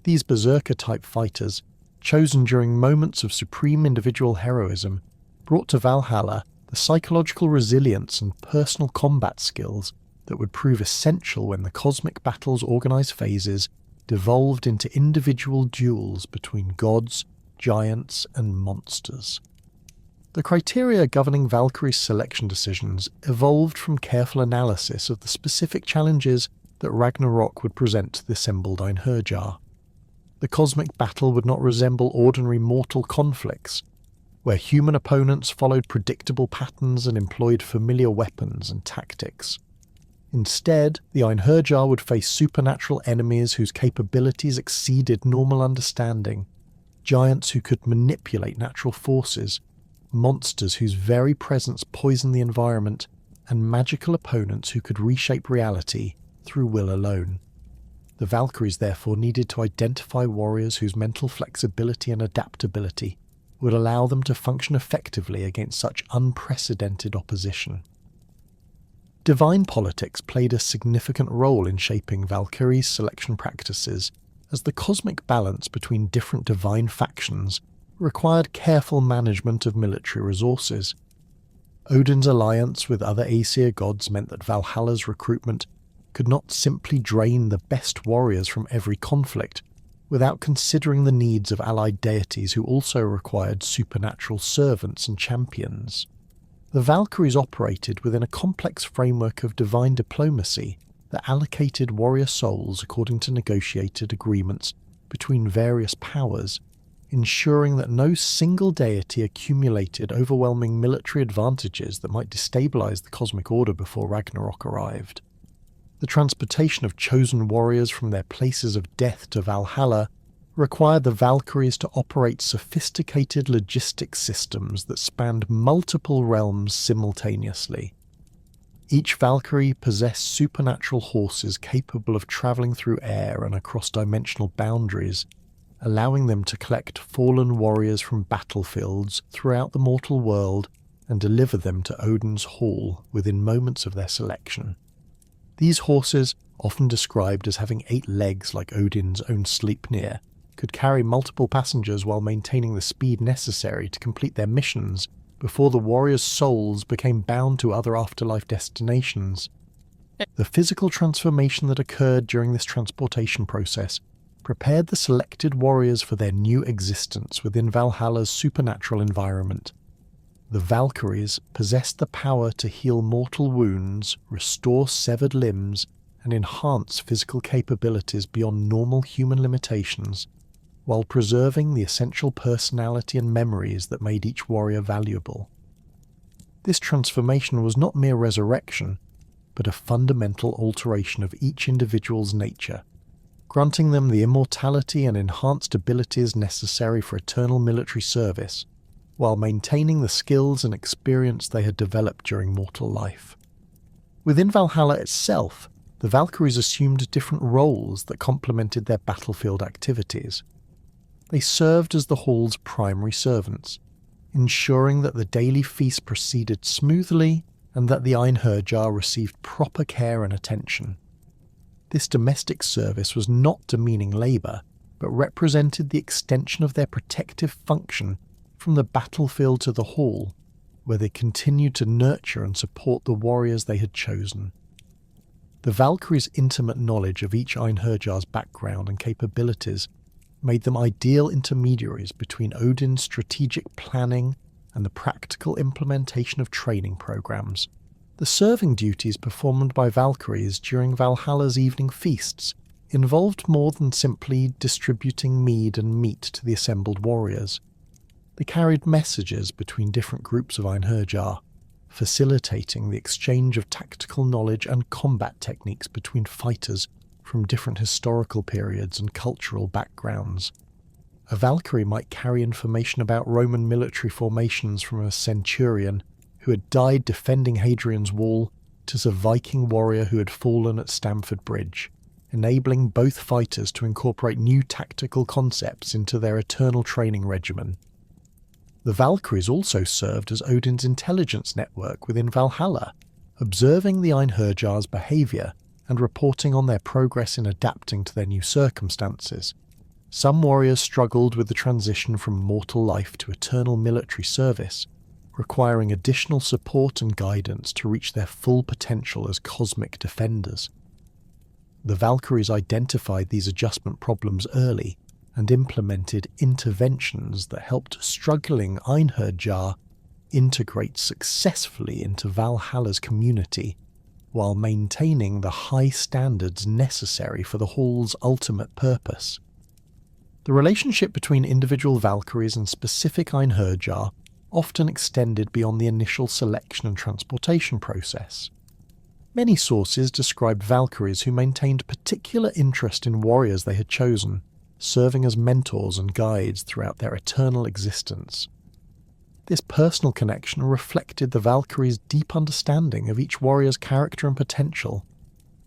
These berserker-type fighters, chosen during moments of supreme individual heroism, brought to Valhalla the psychological resilience and personal combat skills that would prove essential when the cosmic battle's organised phases devolved into individual duels between gods, giants, and monsters. The criteria governing Valkyries' selection decisions evolved from careful analysis of the specific challenges that Ragnarok would present to the assembled Einherjar. The cosmic battle would not resemble ordinary mortal conflicts, where human opponents followed predictable patterns and employed familiar weapons and tactics. Instead, the Einherjar would face supernatural enemies whose capabilities exceeded normal understanding, giants who could manipulate natural forces, monsters whose very presence poisoned the environment, and magical opponents who could reshape reality through will alone. The Valkyries therefore needed to identify warriors whose mental flexibility and adaptability would allow them to function effectively against such unprecedented opposition. Divine politics played a significant role in shaping Valkyries' selection practices, as the cosmic balance between different divine factions required careful management of military resources. Odin's alliance with other Aesir gods meant that Valhalla's recruitment could not simply drain the best warriors from every conflict without considering the needs of allied deities who also required supernatural servants and champions. The Valkyries operated within a complex framework of divine diplomacy that allocated warrior souls according to negotiated agreements between various powers, ensuring that no single deity accumulated overwhelming military advantages that might destabilize the cosmic order before Ragnarok arrived. The transportation of chosen warriors from their places of death to Valhalla required the Valkyries to operate sophisticated logistic systems that spanned multiple realms simultaneously. Each Valkyrie possessed supernatural horses capable of travelling through air and across dimensional boundaries, allowing them to collect fallen warriors from battlefields throughout the mortal world and deliver them to Odin's hall within moments of their selection. These horses, often described as having 8 legs like Odin's own Sleipnir, could carry multiple passengers while maintaining the speed necessary to complete their missions before the warriors' souls became bound to other afterlife destinations. The physical transformation that occurred during this transportation process prepared the selected warriors for their new existence within Valhalla's supernatural environment. The Valkyries possessed the power to heal mortal wounds, restore severed limbs, and enhance physical capabilities beyond normal human limitations, while preserving the essential personality and memories that made each warrior valuable. This transformation was not mere resurrection, but a fundamental alteration of each individual's nature, granting them the immortality and enhanced abilities necessary for eternal military service, while maintaining the skills and experience they had developed during mortal life. Within Valhalla itself, the Valkyries assumed different roles that complemented their battlefield activities. They served as the hall's primary servants, ensuring that the daily feast proceeded smoothly and that the Einherjar received proper care and attention. This domestic service was not demeaning labour, but represented the extension of their protective function from the battlefield to the hall, where they continued to nurture and support the warriors they had chosen. The Valkyries' intimate knowledge of each Einherjar's background and capabilities made them ideal intermediaries between Odin's strategic planning and the practical implementation of training programs. The serving duties performed by Valkyries during Valhalla's evening feasts involved more than simply distributing mead and meat to the assembled warriors. They carried messages between different groups of Einherjar, facilitating the exchange of tactical knowledge and combat techniques between fighters from different historical periods and cultural backgrounds. A Valkyrie might carry information about Roman military formations from a centurion who had died defending Hadrian's Wall to a Viking warrior who had fallen at Stamford Bridge, enabling both fighters to incorporate new tactical concepts into their eternal training regimen. The Valkyries also served as Odin's intelligence network within Valhalla, observing the Einherjar's behaviour and reporting on their progress in adapting to their new circumstances. Some warriors struggled with the transition from mortal life to eternal military service, requiring additional support and guidance to reach their full potential as cosmic defenders. The Valkyries identified these adjustment problems early and implemented interventions that helped struggling Einherjar integrate successfully into Valhalla's community, while maintaining the high standards necessary for the hall's ultimate purpose. The relationship between individual Valkyries and specific Einherjar often extended beyond the initial selection and transportation process. Many sources described Valkyries who maintained particular interest in warriors they had chosen, serving as mentors and guides throughout their eternal existence. This personal connection reflected the Valkyries' deep understanding of each warrior's character and potential,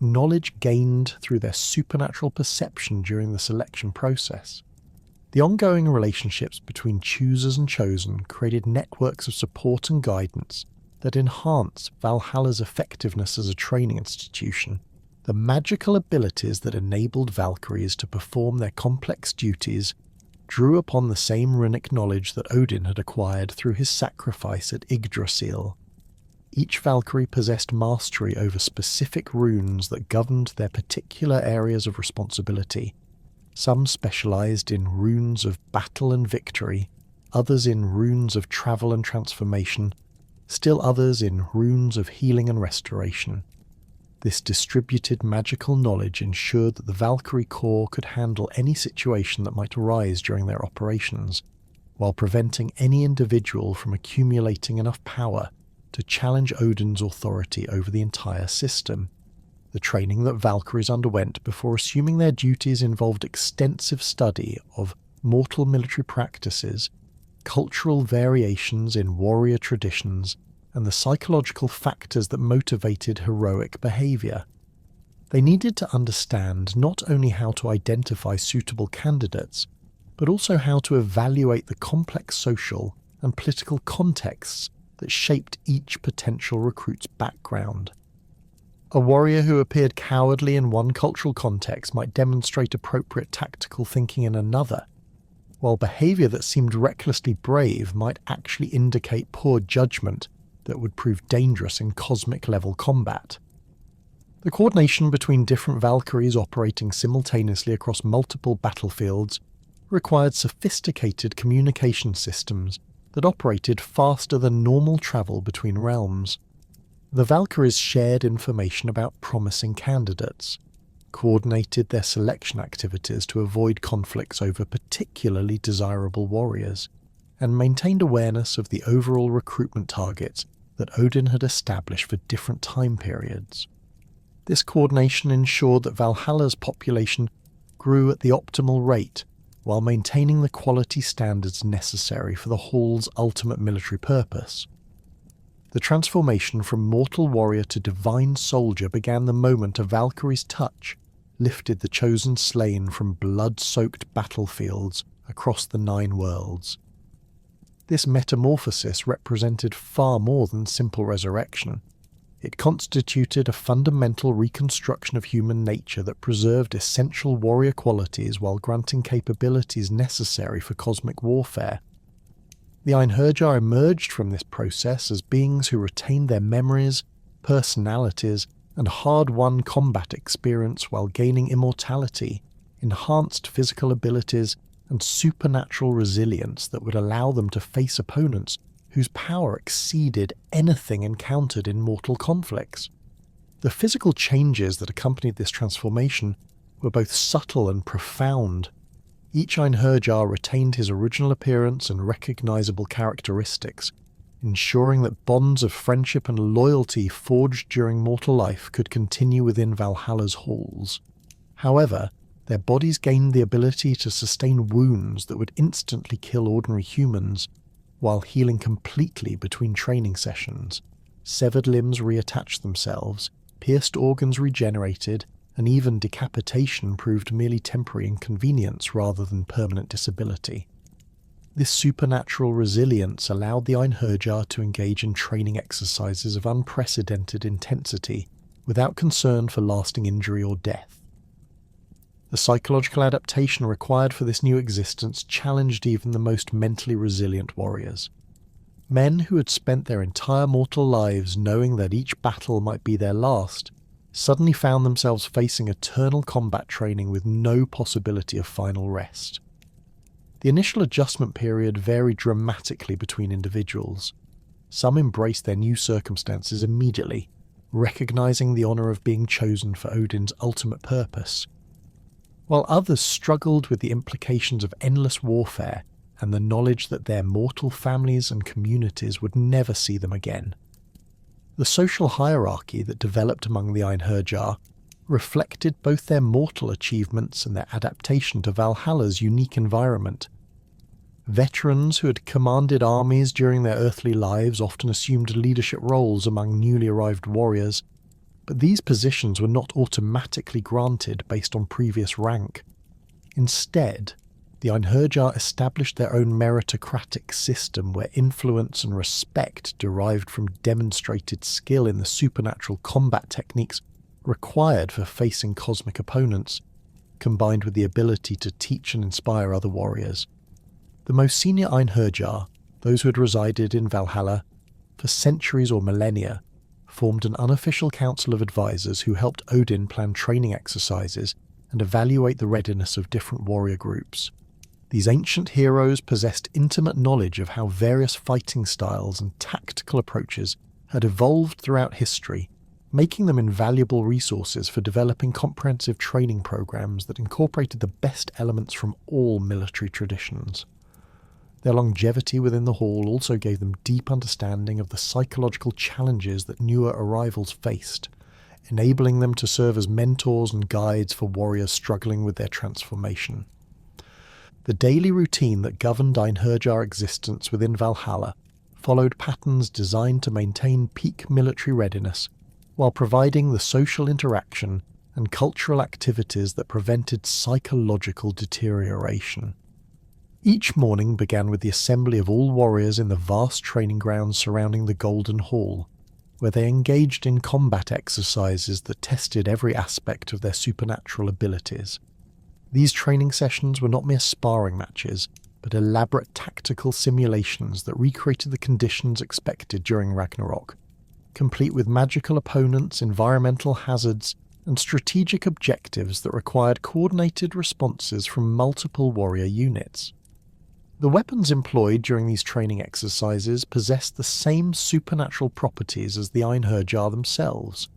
knowledge gained through their supernatural perception during the selection process. The ongoing relationships between choosers and chosen created networks of support and guidance that enhance Valhalla's effectiveness as a training institution. The magical abilities that enabled Valkyries to perform their complex duties drew upon the same runic knowledge that Odin had acquired through his sacrifice at Yggdrasil. Each Valkyrie possessed mastery over specific runes that governed their particular areas of responsibility. Some specialized in runes of battle and victory, others in runes of travel and transformation, still others in runes of healing and restoration. This distributed magical knowledge ensured that the Valkyrie Corps could handle any situation that might arise during their operations, while preventing any individual from accumulating enough power to challenge Odin's authority over the entire system. The training that Valkyries underwent before assuming their duties involved extensive study of mortal military practices, cultural variations in warrior traditions, and the psychological factors that motivated heroic behaviour. They needed to understand not only how to identify suitable candidates, but also how to evaluate the complex social and political contexts that shaped each potential recruit's background. A warrior who appeared cowardly in one cultural context might demonstrate appropriate tactical thinking in another, while behaviour that seemed recklessly brave might actually indicate poor judgment that would prove dangerous in cosmic-level combat. The coordination between different Valkyries operating simultaneously across multiple battlefields required sophisticated communication systems that operated faster than normal travel between realms. The Valkyries shared information about promising candidates, coordinated their selection activities to avoid conflicts over particularly desirable warriors, and maintained awareness of the overall recruitment targets that Odin had established for different time periods. This coordination ensured that Valhalla's population grew at the optimal rate, while maintaining the quality standards necessary for the Hall's ultimate military purpose. The transformation from mortal warrior to divine soldier began the moment a Valkyrie's touch lifted the chosen slain from blood-soaked battlefields across the 9 worlds. This metamorphosis represented far more than simple resurrection. It constituted a fundamental reconstruction of human nature that preserved essential warrior qualities while granting capabilities necessary for cosmic warfare. The Einherjar emerged from this process as beings who retained their memories, personalities, and hard-won combat experience while gaining immortality, enhanced physical abilities, and supernatural resilience that would allow them to face opponents whose power exceeded anything encountered in mortal conflicts. The physical changes that accompanied this transformation were both subtle and profound. Each Einherjar retained his original appearance and recognizable characteristics, ensuring that bonds of friendship and loyalty forged during mortal life could continue within Valhalla's halls. However, their bodies gained the ability to sustain wounds that would instantly kill ordinary humans, while healing completely between training sessions. Severed limbs reattached themselves, pierced organs regenerated, and even decapitation proved merely temporary inconvenience rather than permanent disability. This supernatural resilience allowed the Einherjar to engage in training exercises of unprecedented intensity, without concern for lasting injury or death. The psychological adaptation required for this new existence challenged even the most mentally resilient warriors. Men who had spent their entire mortal lives knowing that each battle might be their last, suddenly found themselves facing eternal combat training with no possibility of final rest. The initial adjustment period varied dramatically between individuals. Some embraced their new circumstances immediately, recognizing the honor of being chosen for Odin's ultimate purpose, while others struggled with the implications of endless warfare and the knowledge that their mortal families and communities would never see them again. The social hierarchy that developed among the Einherjar reflected both their mortal achievements and their adaptation to Valhalla's unique environment. Veterans who had commanded armies during their earthly lives often assumed leadership roles among newly arrived warriors, but these positions were not automatically granted based on previous rank. Instead, the Einherjar established their own meritocratic system where influence and respect derived from demonstrated skill in the supernatural combat techniques required for facing cosmic opponents, combined with the ability to teach and inspire other warriors. The most senior Einherjar, those who had resided in Valhalla for centuries or millennia, formed an unofficial council of advisors who helped Odin plan training exercises and evaluate the readiness of different warrior groups. These ancient heroes possessed intimate knowledge of how various fighting styles and tactical approaches had evolved throughout history, making them invaluable resources for developing comprehensive training programs that incorporated the best elements from all military traditions. Their longevity within the Hall also gave them deep understanding of the psychological challenges that newer arrivals faced, enabling them to serve as mentors and guides for warriors struggling with their transformation. The daily routine that governed Einherjar existence within Valhalla followed patterns designed to maintain peak military readiness, while providing the social interaction and cultural activities that prevented psychological deterioration. Each morning began with the assembly of all warriors in the vast training grounds surrounding the Golden Hall, where they engaged in combat exercises that tested every aspect of their supernatural abilities. These training sessions were not mere sparring matches, but elaborate tactical simulations that recreated the conditions expected during Ragnarok, complete with magical opponents, environmental hazards, and strategic objectives that required coordinated responses from multiple warrior units. The weapons employed during these training exercises possessed the same supernatural properties as the Einherjar themselves.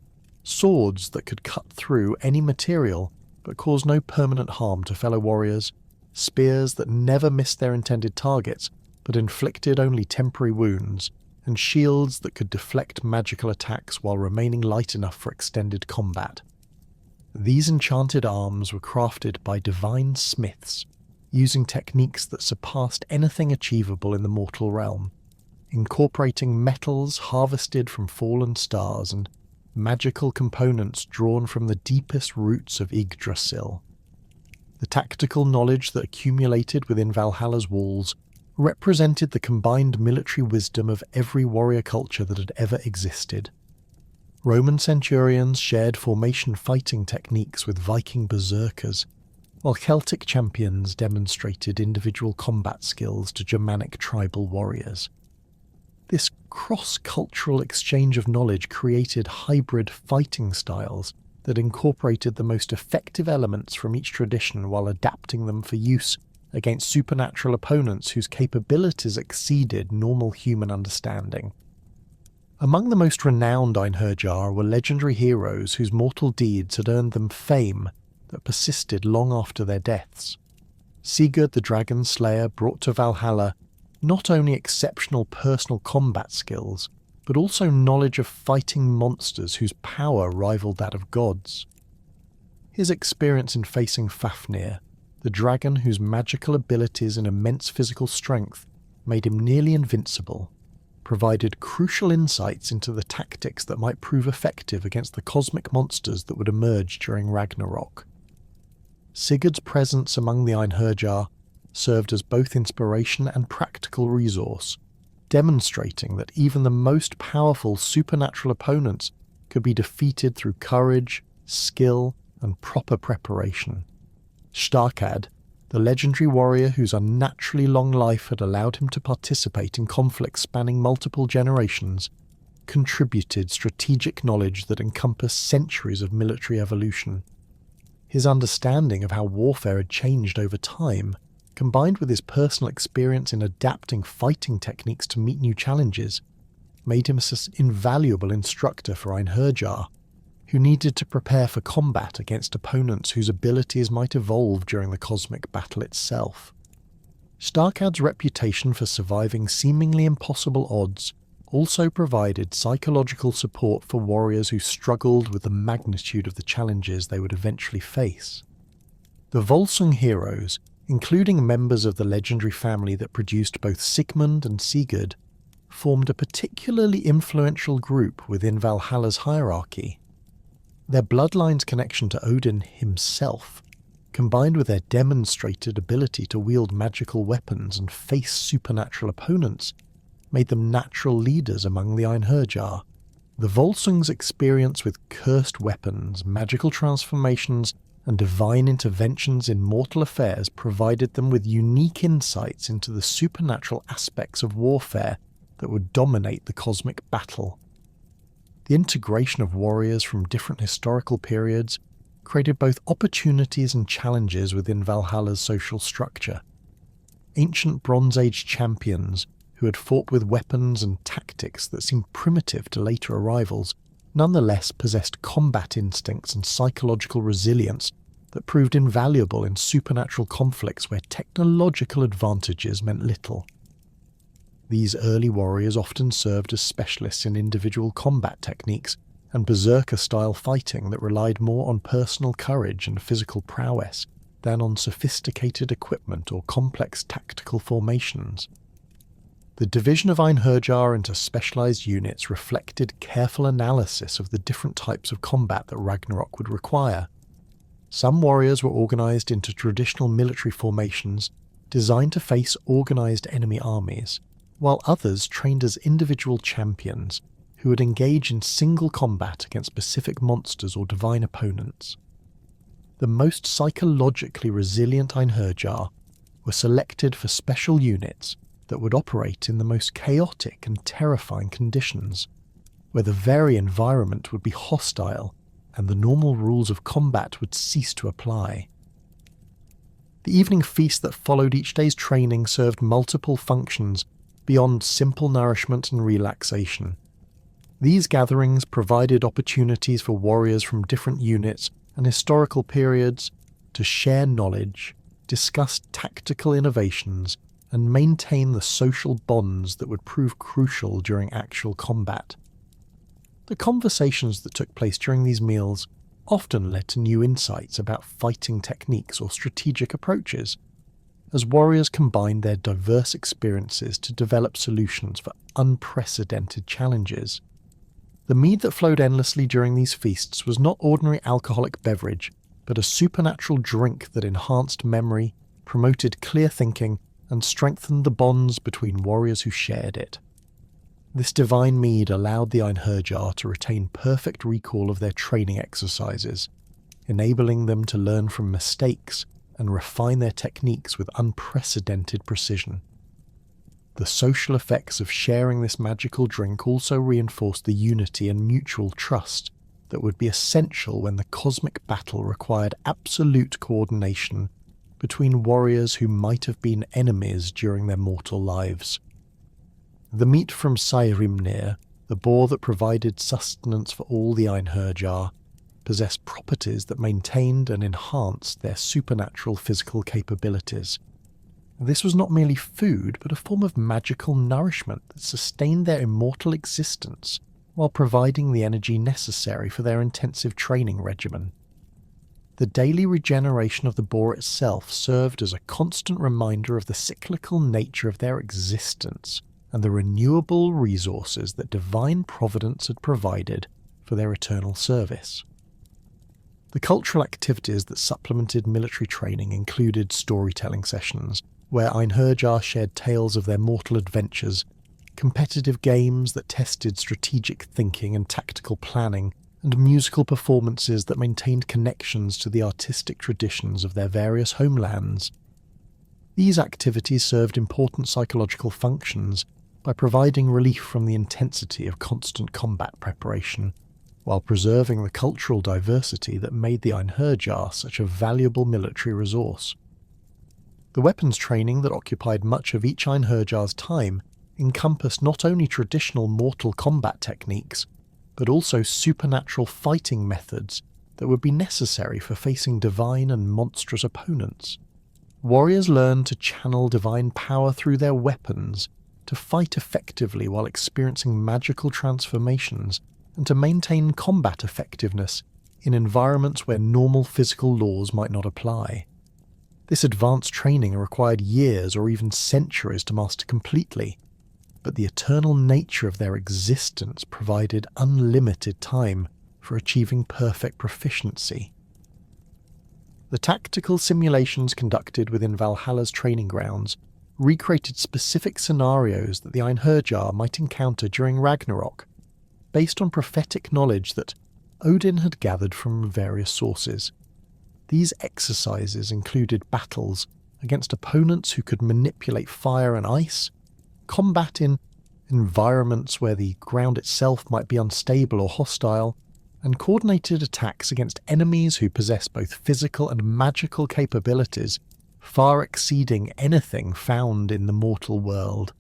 Swords that could cut through any material but cause no permanent harm to fellow warriors, spears that never missed their intended targets but inflicted only temporary wounds, and shields that could deflect magical attacks while remaining light enough for extended combat. These enchanted arms were crafted by divine smiths, using techniques that surpassed anything achievable in the mortal realm, incorporating metals harvested from fallen stars and magical components drawn from the deepest roots of Yggdrasil. The tactical knowledge that accumulated within Valhalla's walls represented the combined military wisdom of every warrior culture that had ever existed. Roman centurions shared formation fighting techniques with Viking berserkers, while Celtic champions demonstrated individual combat skills to Germanic tribal warriors. This cross-cultural exchange of knowledge created hybrid fighting styles that incorporated the most effective elements from each tradition while adapting them for use against supernatural opponents whose capabilities exceeded normal human understanding. Among the most renowned Einherjar were legendary heroes whose mortal deeds had earned them fame that persisted long after their deaths. Sigurd the Dragon Slayer brought to Valhalla not only exceptional personal combat skills, but also knowledge of fighting monsters whose power rivaled that of gods. His experience in facing Fafnir, the dragon whose magical abilities and immense physical strength made him nearly invincible, provided crucial insights into the tactics that might prove effective against the cosmic monsters that would emerge during Ragnarok. Sigurd's presence among the Einherjar served as both inspiration and practical resource, demonstrating that even the most powerful supernatural opponents could be defeated through courage, skill, and proper preparation. Starkad, the legendary warrior whose unnaturally long life had allowed him to participate in conflicts spanning multiple generations, contributed strategic knowledge that encompassed centuries of military evolution. His understanding of how warfare had changed over time, combined with his personal experience in adapting fighting techniques to meet new challenges, made him an invaluable instructor for Einherjar, who needed to prepare for combat against opponents whose abilities might evolve during the cosmic battle itself. Starkad's reputation for surviving seemingly impossible odds also provided psychological support for warriors who struggled with the magnitude of the challenges they would eventually face. The Volsung heroes, including members of the legendary family that produced both Sigmund and Sigurd, formed a particularly influential group within Valhalla's hierarchy. Their bloodline's connection to Odin himself, combined with their demonstrated ability to wield magical weapons and face supernatural opponents, made them natural leaders among the Einherjar. The Volsung's experience with cursed weapons, magical transformations, and divine interventions in mortal affairs provided them with unique insights into the supernatural aspects of warfare that would dominate the cosmic battle. The integration of warriors from different historical periods created both opportunities and challenges within Valhalla's social structure. Ancient Bronze Age champions who had fought with weapons and tactics that seemed primitive to later arrivals nonetheless possessed combat instincts and psychological resilience that proved invaluable in supernatural conflicts where technological advantages meant little. These early warriors often served as specialists in individual combat techniques and berserker-style fighting that relied more on personal courage and physical prowess than on sophisticated equipment or complex tactical formations. The division of Einherjar into specialized units reflected careful analysis of the different types of combat that Ragnarok would require. Some warriors were organized into traditional military formations designed to face organized enemy armies, while others trained as individual champions who would engage in single combat against specific monsters or divine opponents. The most psychologically resilient Einherjar were selected for special units that would operate in the most chaotic and terrifying conditions, where the very environment would be hostile and the normal rules of combat would cease to apply. The evening feast that followed each day's training served multiple functions beyond simple nourishment and relaxation. These gatherings provided opportunities for warriors from different units and historical periods to share knowledge, discuss tactical innovations, and maintain the social bonds that would prove crucial during actual combat. The conversations that took place during these meals often led to new insights about fighting techniques or strategic approaches. as warriors combined their diverse experiences to develop solutions for unprecedented challenges. The mead that flowed endlessly during these feasts was not ordinary alcoholic beverage, but a supernatural drink that enhanced memory, promoted clear thinking, and strengthened the bonds between warriors who shared it. This divine mead allowed the Einherjar to retain perfect recall of their training exercises, enabling them to learn from mistakes and refine their techniques with unprecedented precision. The social effects of sharing this magical drink also reinforced the unity and mutual trust that would be essential when the cosmic battle required absolute coordination between warriors who might have been enemies during their mortal lives. The meat from Sæhrimnir, the boar that provided sustenance for all the Einherjar, possessed properties that maintained and enhanced their supernatural physical capabilities. This was not merely food, but a form of magical nourishment that sustained their immortal existence while providing the energy necessary for their intensive training regimen. The daily regeneration of the boar itself served as a constant reminder of the cyclical nature of their existence and the renewable resources that divine providence had provided for their eternal service. The cultural activities that supplemented military training included storytelling sessions, where Einherjar shared tales of their mortal adventures, competitive games that tested strategic thinking and tactical planning, and musical performances that maintained connections to the artistic traditions of their various homelands. These activities served important psychological functions by providing relief from the intensity of constant combat preparation, while preserving the cultural diversity that made the Einherjar such a valuable military resource. The weapons training that occupied much of each Einherjar's time encompassed not only traditional mortal combat techniques, but also supernatural fighting methods that would be necessary for facing divine and monstrous opponents. Warriors learned to channel divine power through their weapons, to fight effectively while experiencing magical transformations, and to maintain combat effectiveness in environments where normal physical laws might not apply. This advanced training required years or even centuries to master completely, but the eternal nature of their existence provided unlimited time for achieving perfect proficiency. The tactical simulations conducted within Valhalla's training grounds recreated specific scenarios that the Einherjar might encounter during Ragnarok, based on prophetic knowledge that Odin had gathered from various sources. These exercises included battles against opponents who could manipulate fire and ice, combat in environments where the ground itself might be unstable or hostile, and coordinated attacks against enemies who possess both physical and magical capabilities far exceeding anything found in the mortal world.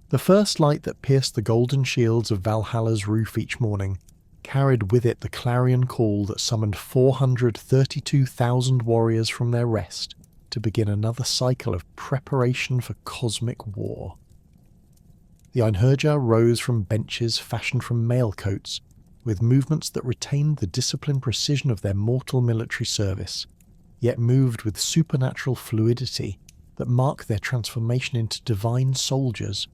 The first light that pierced the golden shields of Valhalla's roof each morning carried with it the clarion call that summoned 432,000 warriors from their rest to begin another cycle of preparation for cosmic war. The Einherjar rose from benches fashioned from mail coats, with movements that retained the disciplined precision of their mortal military service, yet moved with supernatural fluidity that marked their transformation into divine soldiers.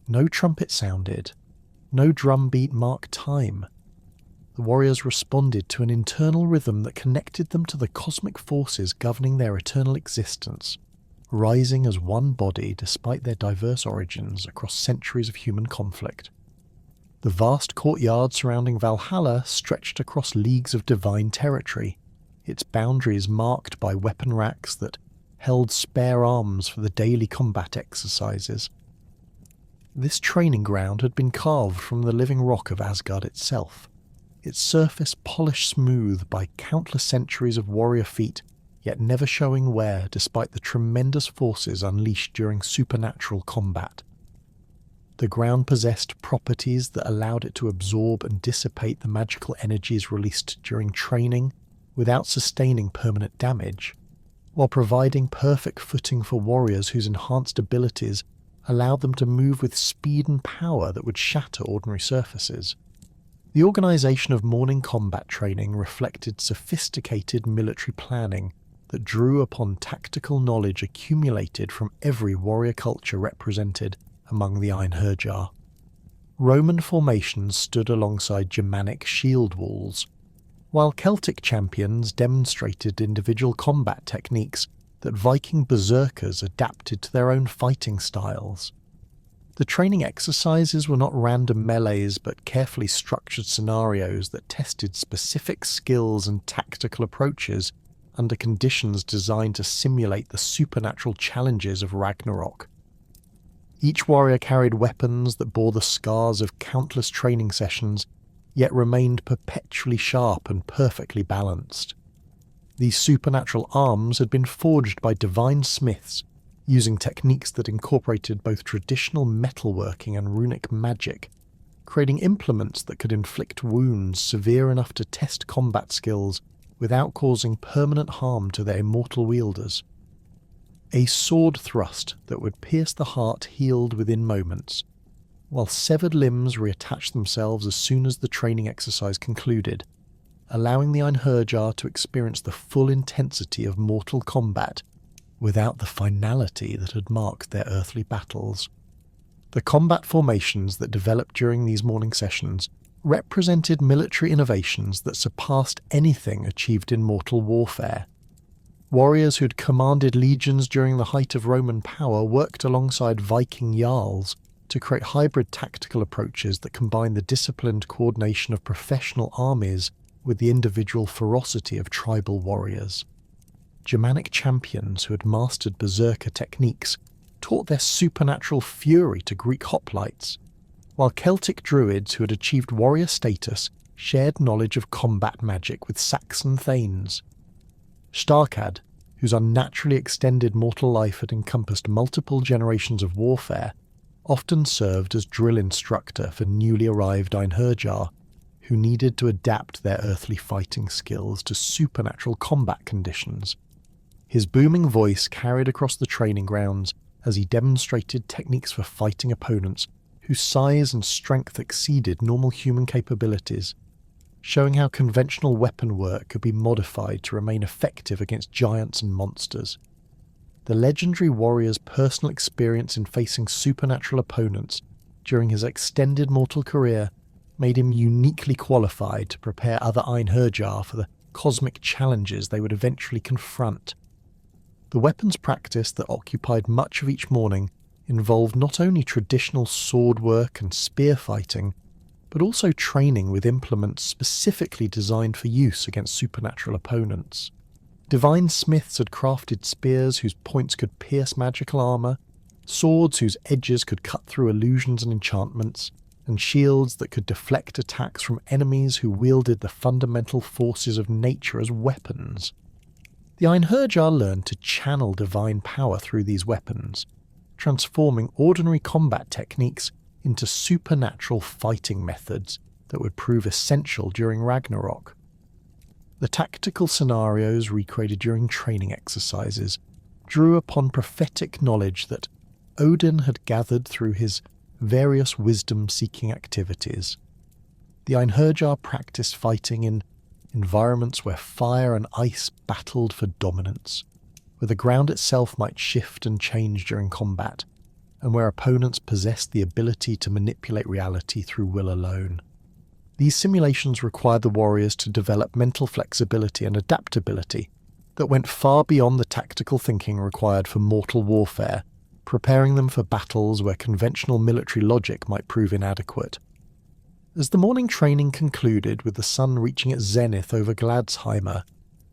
No trumpet sounded, no drumbeat marked time. The warriors responded to an internal rhythm that connected them to the cosmic forces governing their eternal existence, rising as one body despite their diverse origins across centuries of human conflict. The vast courtyard surrounding Valhalla stretched across leagues of divine territory, its boundaries marked by weapon racks that held spare arms for the daily combat exercises. This training ground had been carved from the living rock of Asgard itself, its surface polished smooth by countless centuries of warrior feet, yet never showing wear despite the tremendous forces unleashed during supernatural combat. The ground possessed properties that allowed it to absorb and dissipate the magical energies released during training without sustaining permanent damage, while providing perfect footing for warriors whose enhanced abilities allowed them to move with speed and power that would shatter ordinary surfaces. The organisation of morning combat training reflected sophisticated military planning that drew upon tactical knowledge accumulated from every warrior culture represented among the Einherjar. Roman formations stood alongside Germanic shield walls, while Celtic champions demonstrated individual combat techniques that Viking berserkers adapted to their own fighting styles. The training exercises were not random melees but carefully structured scenarios that tested specific skills and tactical approaches under conditions designed to simulate the supernatural challenges of Ragnarok. Each warrior carried weapons that bore the scars of countless training sessions, yet remained perpetually sharp and perfectly balanced. These supernatural arms had been forged by divine smiths, using techniques that incorporated both traditional metalworking and runic magic, creating implements that could inflict wounds severe enough to test combat skills without causing permanent harm to their immortal wielders. A sword thrust that would pierce the heart healed within moments, while severed limbs reattached themselves as soon as the training exercise concluded, allowing the Einherjar to experience the full intensity of mortal combat without the finality that had marked their earthly battles. The combat formations that developed during these morning sessions represented military innovations that surpassed anything achieved in mortal warfare. Warriors who'd commanded legions during the height of Roman power worked alongside Viking jarls to create hybrid tactical approaches that combine the disciplined coordination of professional armies with the individual ferocity of tribal warriors. Germanic champions who had mastered berserker techniques taught their supernatural fury to Greek hoplites, while Celtic druids who had achieved warrior status shared knowledge of combat magic with Saxon thanes. Starkad, whose unnaturally extended mortal life had encompassed multiple generations of warfare, often served as drill instructor for newly arrived Einherjar, who needed to adapt their earthly fighting skills to supernatural combat conditions. His booming voice carried across the training grounds as he demonstrated techniques for fighting opponents whose size and strength exceeded normal human capabilities, showing how conventional weapon work could be modified to remain effective against giants and monsters. The legendary warrior's personal experience in facing supernatural opponents during his extended mortal career made him uniquely qualified to prepare other Einherjar for the cosmic challenges they would eventually confront. The weapons practice that occupied much of each morning involved not only traditional sword work and spear fighting, but also training with implements specifically designed for use against supernatural opponents. Divine smiths had crafted spears whose points could pierce magical armour, swords whose edges could cut through illusions and enchantments, and shields that could deflect attacks from enemies who wielded the fundamental forces of nature as weapons. The Einherjar learned to channel divine power through these weapons, transforming ordinary combat techniques into supernatural fighting methods that would prove essential during Ragnarok. The tactical scenarios recreated during training exercises drew upon prophetic knowledge that Odin had gathered through his various wisdom-seeking activities. The Einherjar practiced fighting in environments where fire and ice battled for dominance, where the ground itself might shift and change during combat, and where opponents possessed the ability to manipulate reality through will alone. These simulations required the warriors to develop mental flexibility and adaptability that went far beyond the tactical thinking required for mortal warfare, preparing them for battles where conventional military logic might prove inadequate. As the morning training concluded with the sun reaching its zenith over Gladsheimer,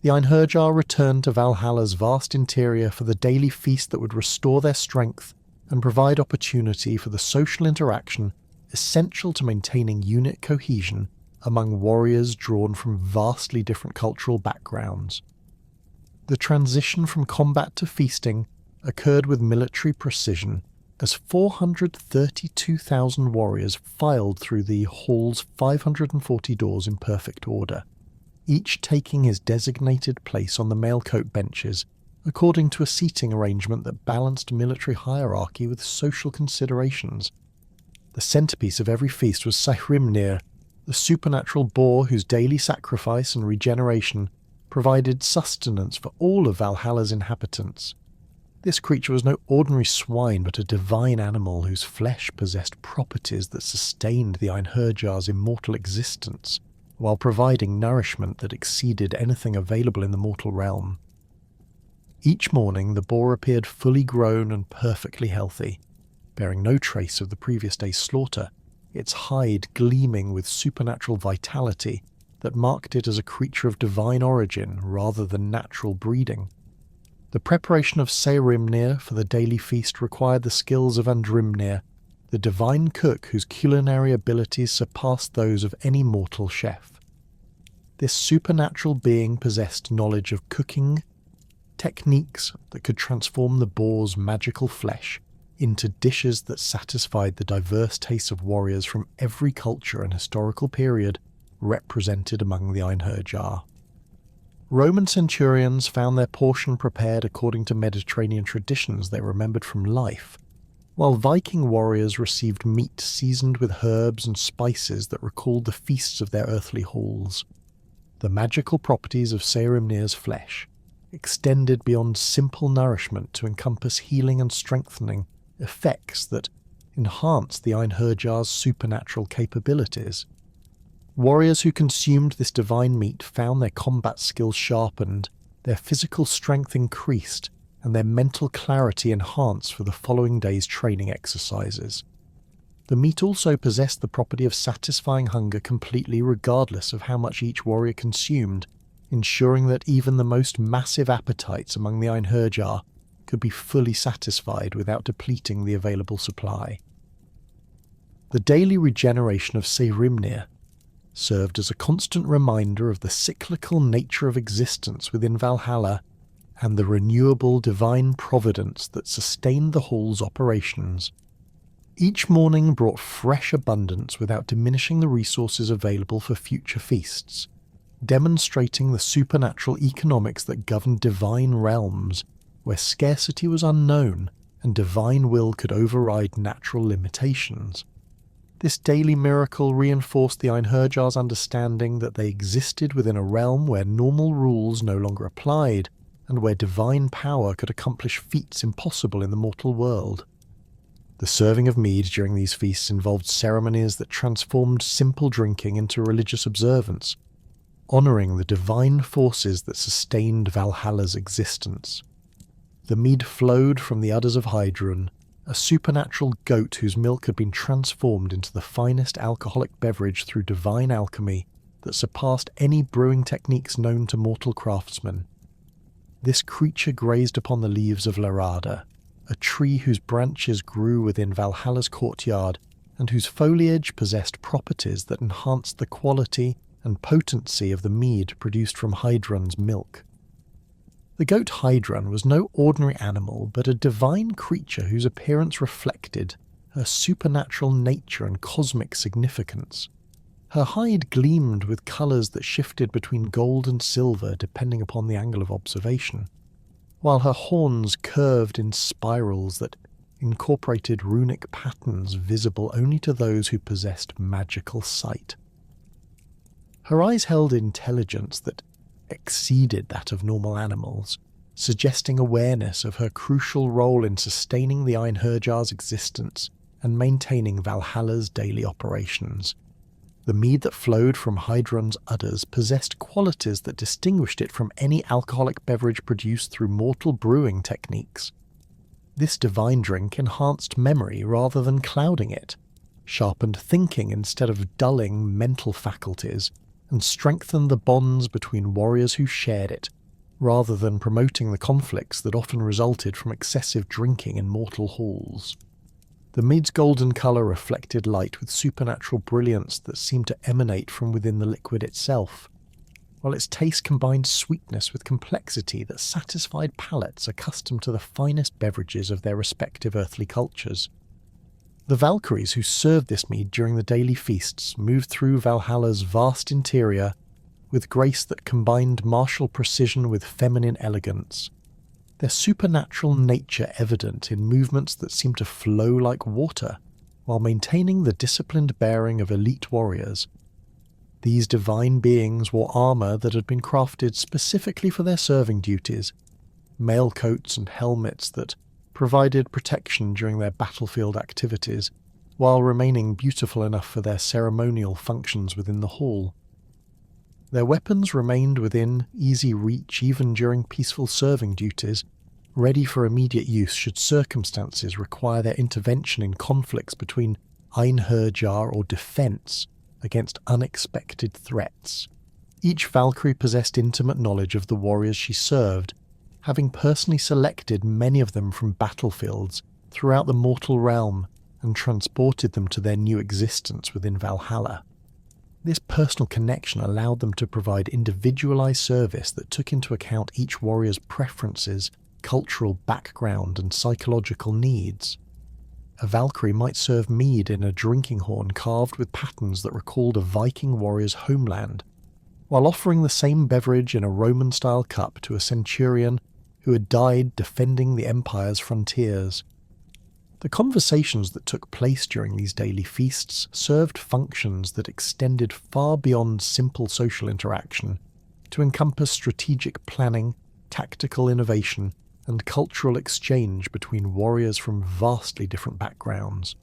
the Einherjar returned to Valhalla's vast interior for the daily feast that would restore their strength and provide opportunity for the social interaction essential to maintaining unit cohesion among warriors drawn from vastly different cultural backgrounds. The transition from combat to feasting occurred with military precision as 432,000 warriors filed through the hall's 540 doors in perfect order, each taking his designated place on the mailcoat benches according to a seating arrangement that balanced military hierarchy with social considerations. The centerpiece of every feast was Sæhrimnir, the supernatural boar whose daily sacrifice and regeneration provided sustenance for all of Valhalla's inhabitants. This creature was no ordinary swine, but a divine animal whose flesh possessed properties that sustained the Einherjar's immortal existence, while providing nourishment that exceeded anything available in the mortal realm. Each morning the boar appeared fully grown and perfectly healthy, bearing no trace of the previous day's slaughter, its hide gleaming with supernatural vitality that marked it as a creature of divine origin rather than natural breeding. The preparation of Sæhrimnir for the daily feast required the skills of Andrimnir, the divine cook whose culinary abilities surpassed those of any mortal chef. This supernatural being possessed knowledge of cooking, techniques that could transform the boar's magical flesh into dishes that satisfied the diverse tastes of warriors from every culture and historical period represented among the Einherjar. Roman centurions found their portion prepared according to Mediterranean traditions they remembered from life, while Viking warriors received meat seasoned with herbs and spices that recalled the feasts of their earthly halls. The magical properties of Sæhrimnir's flesh extended beyond simple nourishment to encompass healing and strengthening effects that enhanced the Einherjar's supernatural capabilities. Warriors who consumed this divine meat found their combat skills sharpened, their physical strength increased, and their mental clarity enhanced for the following day's training exercises. The meat also possessed the property of satisfying hunger completely regardless of how much each warrior consumed, ensuring that even the most massive appetites among the Einherjar could be fully satisfied without depleting the available supply. The daily regeneration of Sæhrimnir served as a constant reminder of the cyclical nature of existence within Valhalla and the renewable divine providence that sustained the hall's operations. Each morning brought fresh abundance without diminishing the resources available for future feasts, demonstrating the supernatural economics that governed divine realms, where scarcity was unknown and divine will could override natural limitations. This daily miracle reinforced the Einherjar's understanding that they existed within a realm where normal rules no longer applied, and where divine power could accomplish feats impossible in the mortal world. The serving of mead during these feasts involved ceremonies that transformed simple drinking into religious observance, honouring the divine forces that sustained Valhalla's existence. The mead flowed from the udders of Heiðrun, a supernatural goat whose milk had been transformed into the finest alcoholic beverage through divine alchemy that surpassed any brewing techniques known to mortal craftsmen. This creature grazed upon the leaves of Larada, a tree whose branches grew within Valhalla's courtyard and whose foliage possessed properties that enhanced the quality and potency of the mead produced from Heiðrun's milk. The goat Heiðrun was no ordinary animal, but a divine creature whose appearance reflected her supernatural nature and cosmic significance. Her hide gleamed with colours that shifted between gold and silver depending upon the angle of observation, while her horns curved in spirals that incorporated runic patterns visible only to those who possessed magical sight. Her eyes held intelligence that exceeded that of normal animals, suggesting awareness of her crucial role in sustaining the Einherjar's existence and maintaining Valhalla's daily operations. The mead that flowed from Heiðrun's udders possessed qualities that distinguished it from any alcoholic beverage produced through mortal brewing techniques. This divine drink enhanced memory rather than clouding it, sharpened thinking instead of dulling mental faculties, and strengthened the bonds between warriors who shared it, rather than promoting the conflicts that often resulted from excessive drinking in mortal halls. The mead's golden colour reflected light with supernatural brilliance that seemed to emanate from within the liquid itself, while its taste combined sweetness with complexity that satisfied palates accustomed to the finest beverages of their respective earthly cultures. The Valkyries who served this mead during the daily feasts moved through Valhalla's vast interior with grace that combined martial precision with feminine elegance, their supernatural nature evident in movements that seemed to flow like water, while maintaining the disciplined bearing of elite warriors. These divine beings wore armour that had been crafted specifically for their serving duties, mail coats and helmets that provided protection during their battlefield activities, while remaining beautiful enough for their ceremonial functions within the hall. Their weapons remained within easy reach even during peaceful serving duties, ready for immediate use should circumstances require their intervention in conflicts between Einherjar or defence against unexpected threats. Each Valkyrie possessed intimate knowledge of the warriors she served, having personally selected many of them from battlefields throughout the mortal realm and transported them to their new existence within Valhalla. This personal connection allowed them to provide individualized service that took into account each warrior's preferences, cultural background, and psychological needs. A Valkyrie might serve mead in a drinking horn carved with patterns that recalled a Viking warrior's homeland, while offering the same beverage in a Roman-style cup to a centurion who had died defending the empire's frontiers. The conversations that took place during these daily feasts served functions that extended far beyond simple social interaction to encompass strategic planning, tactical innovation, and cultural exchange between warriors from vastly different backgrounds.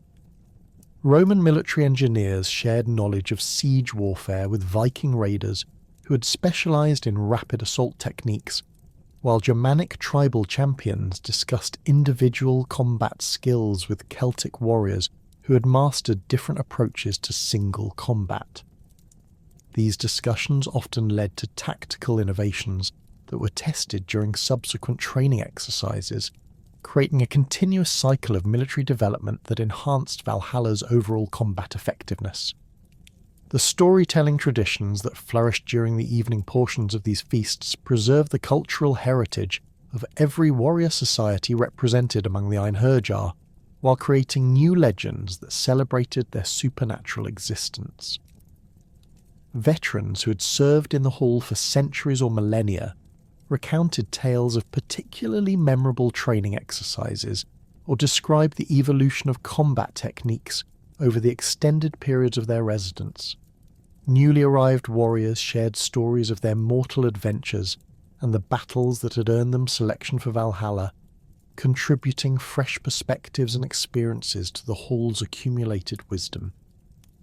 Roman military engineers shared knowledge of siege warfare with Viking raiders who had specialized in rapid assault techniques, while Germanic tribal champions discussed individual combat skills with Celtic warriors who had mastered different approaches to single combat. These discussions often led to tactical innovations that were tested during subsequent training exercises, creating a continuous cycle of military development that enhanced Valhalla's overall combat effectiveness. The storytelling traditions that flourished during the evening portions of these feasts preserve the cultural heritage of every warrior society represented among the Einherjar, while creating new legends that celebrated their supernatural existence. Veterans who had served in the hall for centuries or millennia recounted tales of particularly memorable training exercises or described the evolution of combat techniques over the extended periods of their residence. Newly arrived warriors shared stories of their mortal adventures and the battles that had earned them selection for Valhalla, contributing fresh perspectives and experiences to the hall's accumulated wisdom.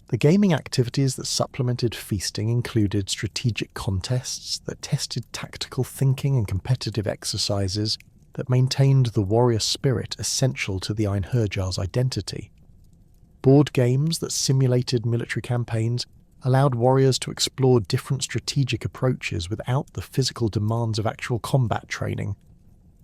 The gaming activities that supplemented feasting included strategic contests that tested tactical thinking and competitive exercises that maintained the warrior spirit essential to the Einherjar's identity. Board games that simulated military campaigns allowed warriors to explore different strategic approaches without the physical demands of actual combat training,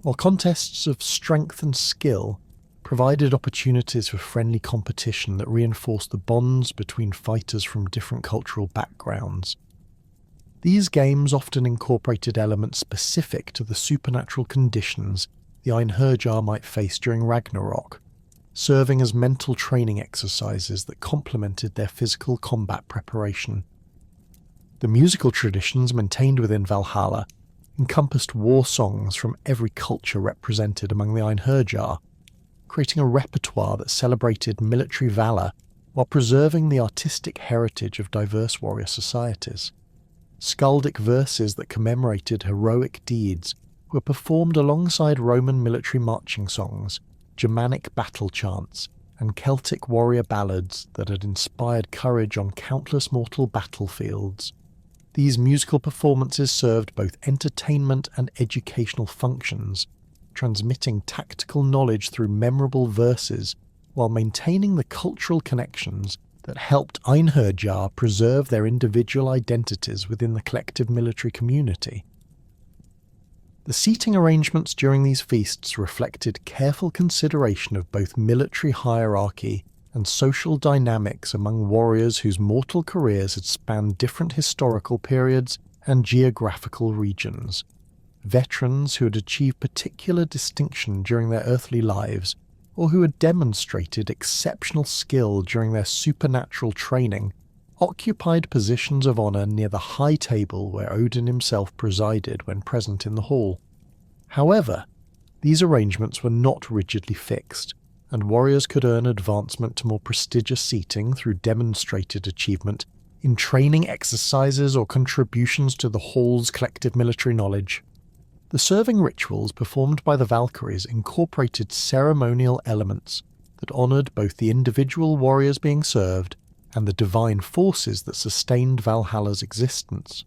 while contests of strength and skill provided opportunities for friendly competition that reinforced the bonds between fighters from different cultural backgrounds. These games often incorporated elements specific to the supernatural conditions the Einherjar might face during Ragnarok, serving as mental training exercises that complemented their physical combat preparation. The musical traditions maintained within Valhalla encompassed war songs from every culture represented among the Einherjar, creating a repertoire that celebrated military valour while preserving the artistic heritage of diverse warrior societies. Skaldic verses that commemorated heroic deeds were performed alongside Roman military marching songs, Germanic battle chants, and Celtic warrior ballads that had inspired courage on countless mortal battlefields. These musical performances served both entertainment and educational functions, transmitting tactical knowledge through memorable verses while maintaining the cultural connections that helped Einherjar preserve their individual identities within the collective military community. The seating arrangements during these feasts reflected careful consideration of both military hierarchy and social dynamics among warriors whose mortal careers had spanned different historical periods and geographical regions. Veterans who had achieved particular distinction during their earthly lives, or who had demonstrated exceptional skill during their supernatural training, occupied positions of honour near the high table where Odin himself presided when present in the hall. However, these arrangements were not rigidly fixed, and warriors could earn advancement to more prestigious seating through demonstrated achievement in training exercises or contributions to the hall's collective military knowledge. The serving rituals performed by the Valkyries incorporated ceremonial elements that honoured both the individual warriors being served and the divine forces that sustained Valhalla's existence.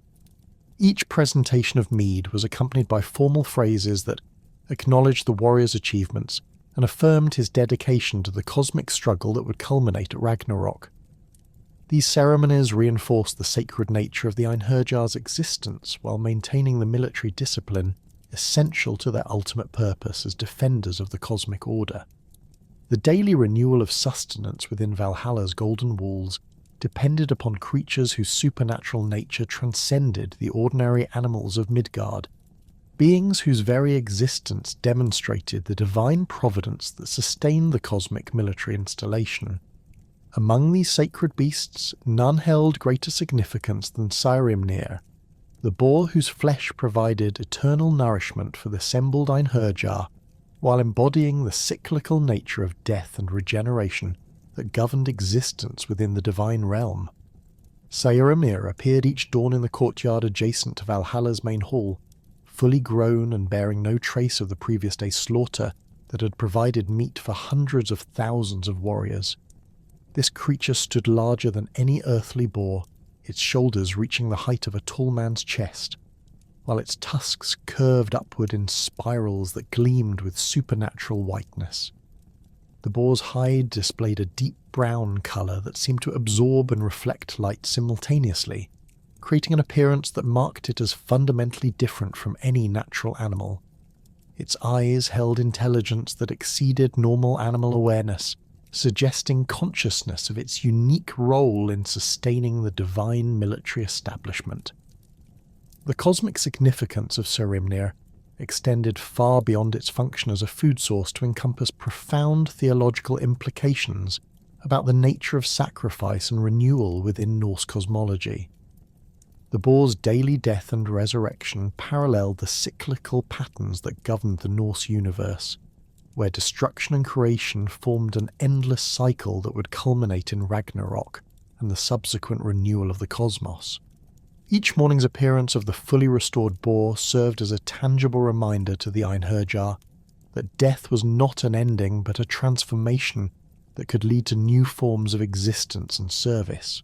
Each presentation of mead was accompanied by formal phrases that acknowledged the warrior's achievements and affirmed his dedication to the cosmic struggle that would culminate at Ragnarok. These ceremonies reinforced the sacred nature of the Einherjar's existence while maintaining the military discipline essential to their ultimate purpose as defenders of the cosmic order. The daily renewal of sustenance within Valhalla's golden walls depended upon creatures whose supernatural nature transcended the ordinary animals of Midgard, beings whose very existence demonstrated the divine providence that sustained the cosmic military installation. Among these sacred beasts, none held greater significance than Sæhrimnir, the boar whose flesh provided eternal nourishment for the assembled Einherjar, while embodying the cyclical nature of death and regeneration that governed existence within the divine realm. Sæhrimnir appeared each dawn in the courtyard adjacent to Valhalla's main hall, fully grown and bearing no trace of the previous day's slaughter that had provided meat for hundreds of thousands of warriors. This creature stood larger than any earthly boar, its shoulders reaching the height of a tall man's chest, while its tusks curved upward in spirals that gleamed with supernatural whiteness. The boar's hide displayed a deep brown colour that seemed to absorb and reflect light simultaneously, creating an appearance that marked it as fundamentally different from any natural animal. Its eyes held intelligence that exceeded normal animal awareness, suggesting consciousness of its unique role in sustaining the divine military establishment. The cosmic significance of Sæhrimnir extended far beyond its function as a food source to encompass profound theological implications about the nature of sacrifice and renewal within Norse cosmology. The boar's daily death and resurrection paralleled the cyclical patterns that governed the Norse universe, where destruction and creation formed an endless cycle that would culminate in Ragnarok and the subsequent renewal of the cosmos. Each morning's appearance of the fully restored boar served as a tangible reminder to the Einherjar that death was not an ending but a transformation that could lead to new forms of existence and service.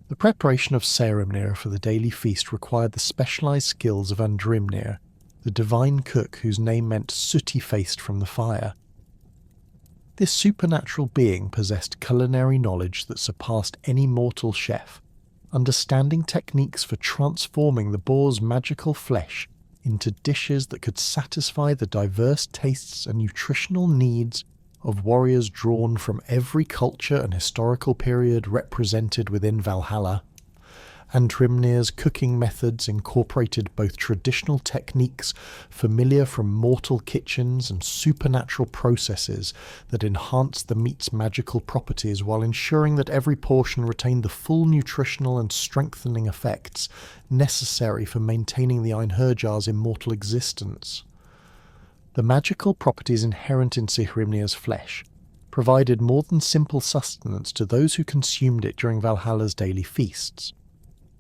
The preparation of Sæhrimnir for the daily feast required the specialized skills of Andrimnir, the divine cook whose name meant sooty-faced from the fire. This supernatural being possessed culinary knowledge that surpassed any mortal chef, understanding techniques for transforming the boar's magical flesh into dishes that could satisfy the diverse tastes and nutritional needs of warriors drawn from every culture and historical period represented within Valhalla. Andrimnir's cooking methods incorporated both traditional techniques familiar from mortal kitchens and supernatural processes that enhanced the meat's magical properties while ensuring that every portion retained the full nutritional and strengthening effects necessary for maintaining the Einherjar's immortal existence. The magical properties inherent in Sæhrimnir's flesh provided more than simple sustenance to those who consumed it during Valhalla's daily feasts.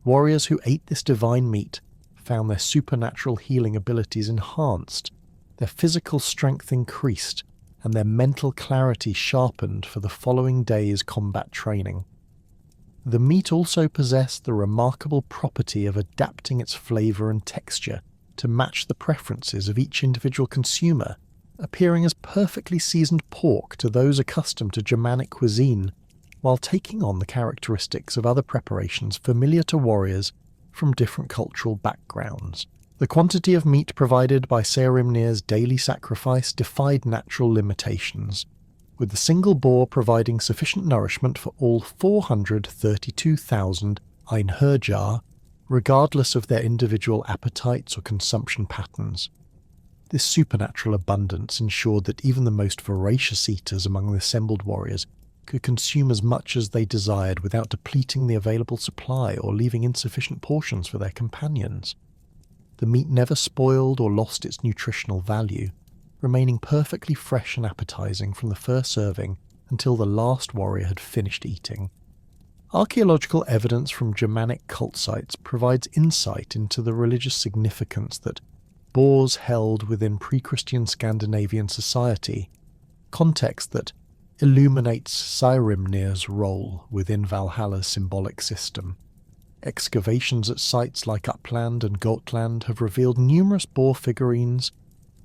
Warriors who ate this divine meat found their supernatural healing abilities enhanced, their physical strength increased, and their mental clarity sharpened for the following day's combat training. The meat also possessed the remarkable property of adapting its flavour and texture to match the preferences of each individual consumer, appearing as perfectly seasoned pork to those accustomed to Germanic cuisine, while taking on the characteristics of other preparations familiar to warriors from different cultural backgrounds. The quantity of meat provided by Sæhrimnir's daily sacrifice defied natural limitations, with the single boar providing sufficient nourishment for all 432,000 Einherjar, regardless of their individual appetites or consumption patterns. This supernatural abundance ensured that even the most voracious eaters among the assembled warriors could consume as much as they desired without depleting the available supply or leaving insufficient portions for their companions. The meat never spoiled or lost its nutritional value, remaining perfectly fresh and appetizing from the first serving until the last warrior had finished eating. Archaeological evidence from Germanic cult sites provides insight into the religious significance that boars held within pre-Christian Scandinavian society, context that illuminates Sæhrimnir's role within Valhalla's symbolic system. Excavations at sites like Uppland and Gotland have revealed numerous boar figurines,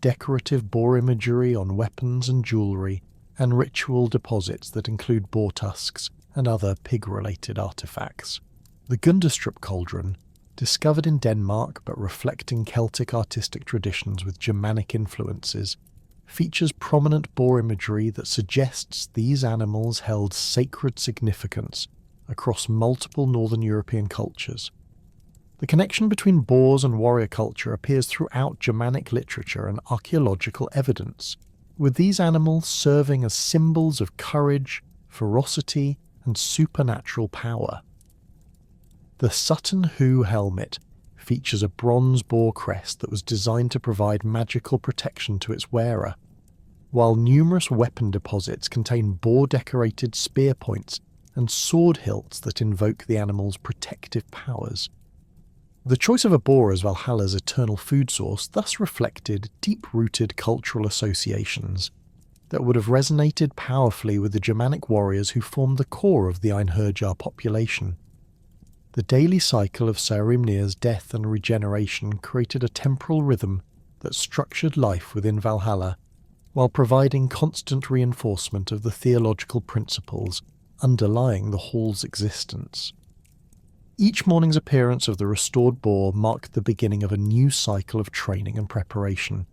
decorative boar imagery on weapons and jewellery, and ritual deposits that include boar tusks and other pig-related artefacts. The Gundestrup cauldron, discovered in Denmark but reflecting Celtic artistic traditions with Germanic influences, features prominent boar imagery that suggests these animals held sacred significance across multiple Northern European cultures. The connection between boars and warrior culture appears throughout Germanic literature and archaeological evidence, with these animals serving as symbols of courage, ferocity, and supernatural power. The Sutton Hoo helmet features a bronze boar crest that was designed to provide magical protection to its wearer, while numerous weapon deposits contain boar-decorated spear points and sword hilts that invoke the animal's protective powers. The choice of a boar as Valhalla's eternal food source thus reflected deep-rooted cultural associations that would have resonated powerfully with the Germanic warriors who formed the core of the Einherjar population. The daily cycle of Sæhrimnir's death and regeneration created a temporal rhythm that structured life within Valhalla, while providing constant reinforcement of the theological principles underlying the hall's existence. Each morning's appearance of the restored boar marked the beginning of a new cycle of training and preparation,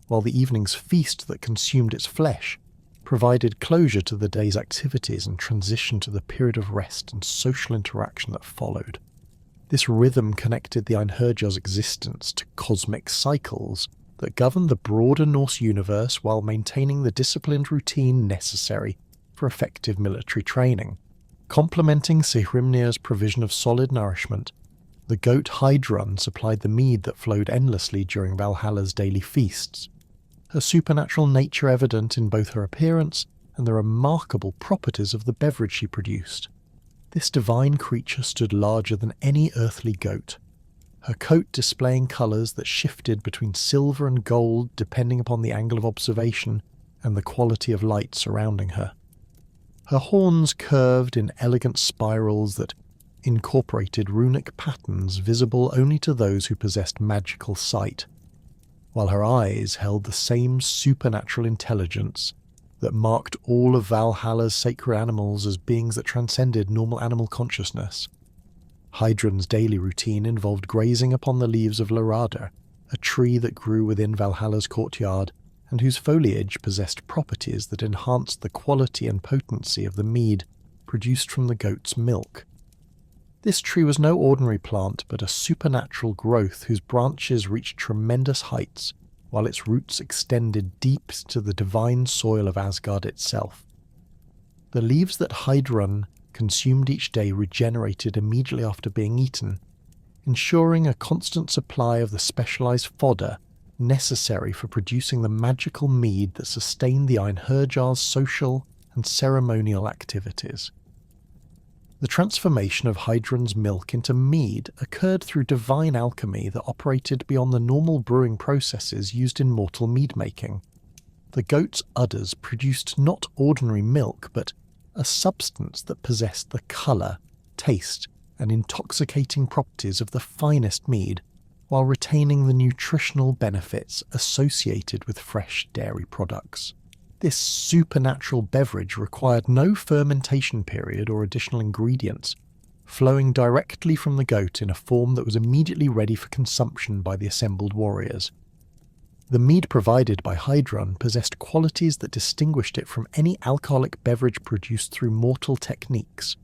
while the evening's feast that consumed its flesh provided closure to the day's activities and transition to the period of rest and social interaction that followed. This rhythm connected the Einherjar's existence to cosmic cycles that governed the broader Norse universe while maintaining the disciplined routine necessary for effective military training. Complementing Sæhrimnir's provision of solid nourishment, the goat Heiðrun supplied the mead that flowed endlessly during Valhalla's daily feasts, her supernatural nature evident in both her appearance and the remarkable properties of the beverage she produced. This divine creature stood larger than any earthly goat, her coat displaying colours that shifted between silver and gold depending upon the angle of observation and the quality of light surrounding her. Her horns curved in elegant spirals that incorporated runic patterns visible only to those who possessed magical sight, while her eyes held the same supernatural intelligence that marked all of Valhalla's sacred animals as beings that transcended normal animal consciousness. Heiðrun's daily routine involved grazing upon the leaves of Larader, a tree that grew within Valhalla's courtyard and whose foliage possessed properties that enhanced the quality and potency of the mead produced from the goat's milk. This tree was no ordinary plant, but a supernatural growth whose branches reached tremendous heights, while its roots extended deep to the divine soil of Asgard itself. The leaves that Heiðrun consumed each day regenerated immediately after being eaten, ensuring a constant supply of the specialized fodder necessary for producing the magical mead that sustained the Einherjar's social and ceremonial activities. The transformation of Heiðrun's milk into mead occurred through divine alchemy that operated beyond the normal brewing processes used in mortal mead making. The goat's udders produced not ordinary milk, but a substance that possessed the colour, taste, and intoxicating properties of the finest mead, while retaining the nutritional benefits associated with fresh dairy products. This supernatural beverage required no fermentation period or additional ingredients, flowing directly from the goat in a form that was immediately ready for consumption by the assembled warriors. The mead provided by Heiðrun possessed qualities that distinguished it from any alcoholic beverage produced through mortal techniques,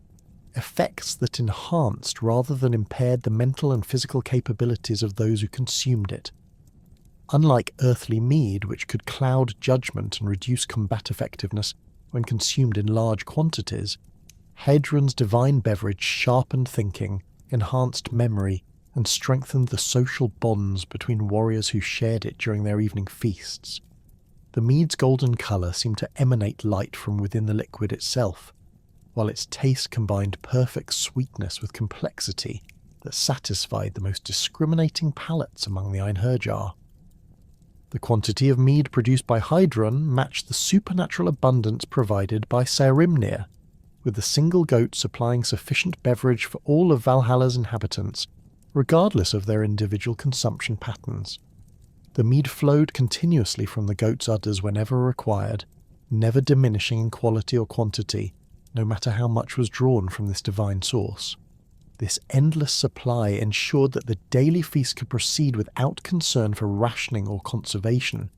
effects that enhanced rather than impaired the mental and physical capabilities of those who consumed it. Unlike earthly mead, which could cloud judgment and reduce combat effectiveness when consumed in large quantities, Heiðrun's divine beverage sharpened thinking, enhanced memory, and strengthened the social bonds between warriors who shared it during their evening feasts. The mead's golden colour seemed to emanate light from within the liquid itself, while its taste combined perfect sweetness with complexity that satisfied the most discriminating palates among the Einherjar. The quantity of mead produced by Heiðrun matched the supernatural abundance provided by Sæhrimnir, with the single goat supplying sufficient beverage for all of Valhalla's inhabitants, regardless of their individual consumption patterns. The mead flowed continuously from the goat's udders whenever required, never diminishing in quality or quantity, no matter how much was drawn from this divine source. This endless supply ensured that the daily feast could proceed without concern for rationing or conservation,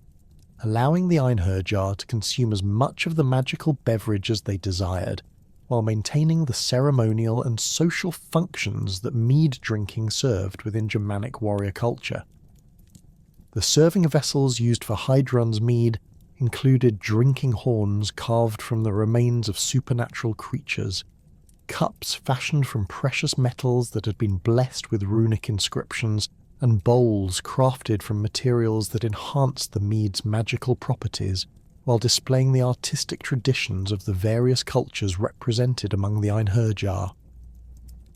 allowing the Einherjar to consume as much of the magical beverage as they desired, while maintaining the ceremonial and social functions that mead drinking served within Germanic warrior culture. The serving vessels used for Heiðrun's mead included drinking horns carved from the remains of supernatural creatures, cups fashioned from precious metals that had been blessed with runic inscriptions, and bowls crafted from materials that enhanced the mead's magical properties, while displaying the artistic traditions of the various cultures represented among the Einherjar.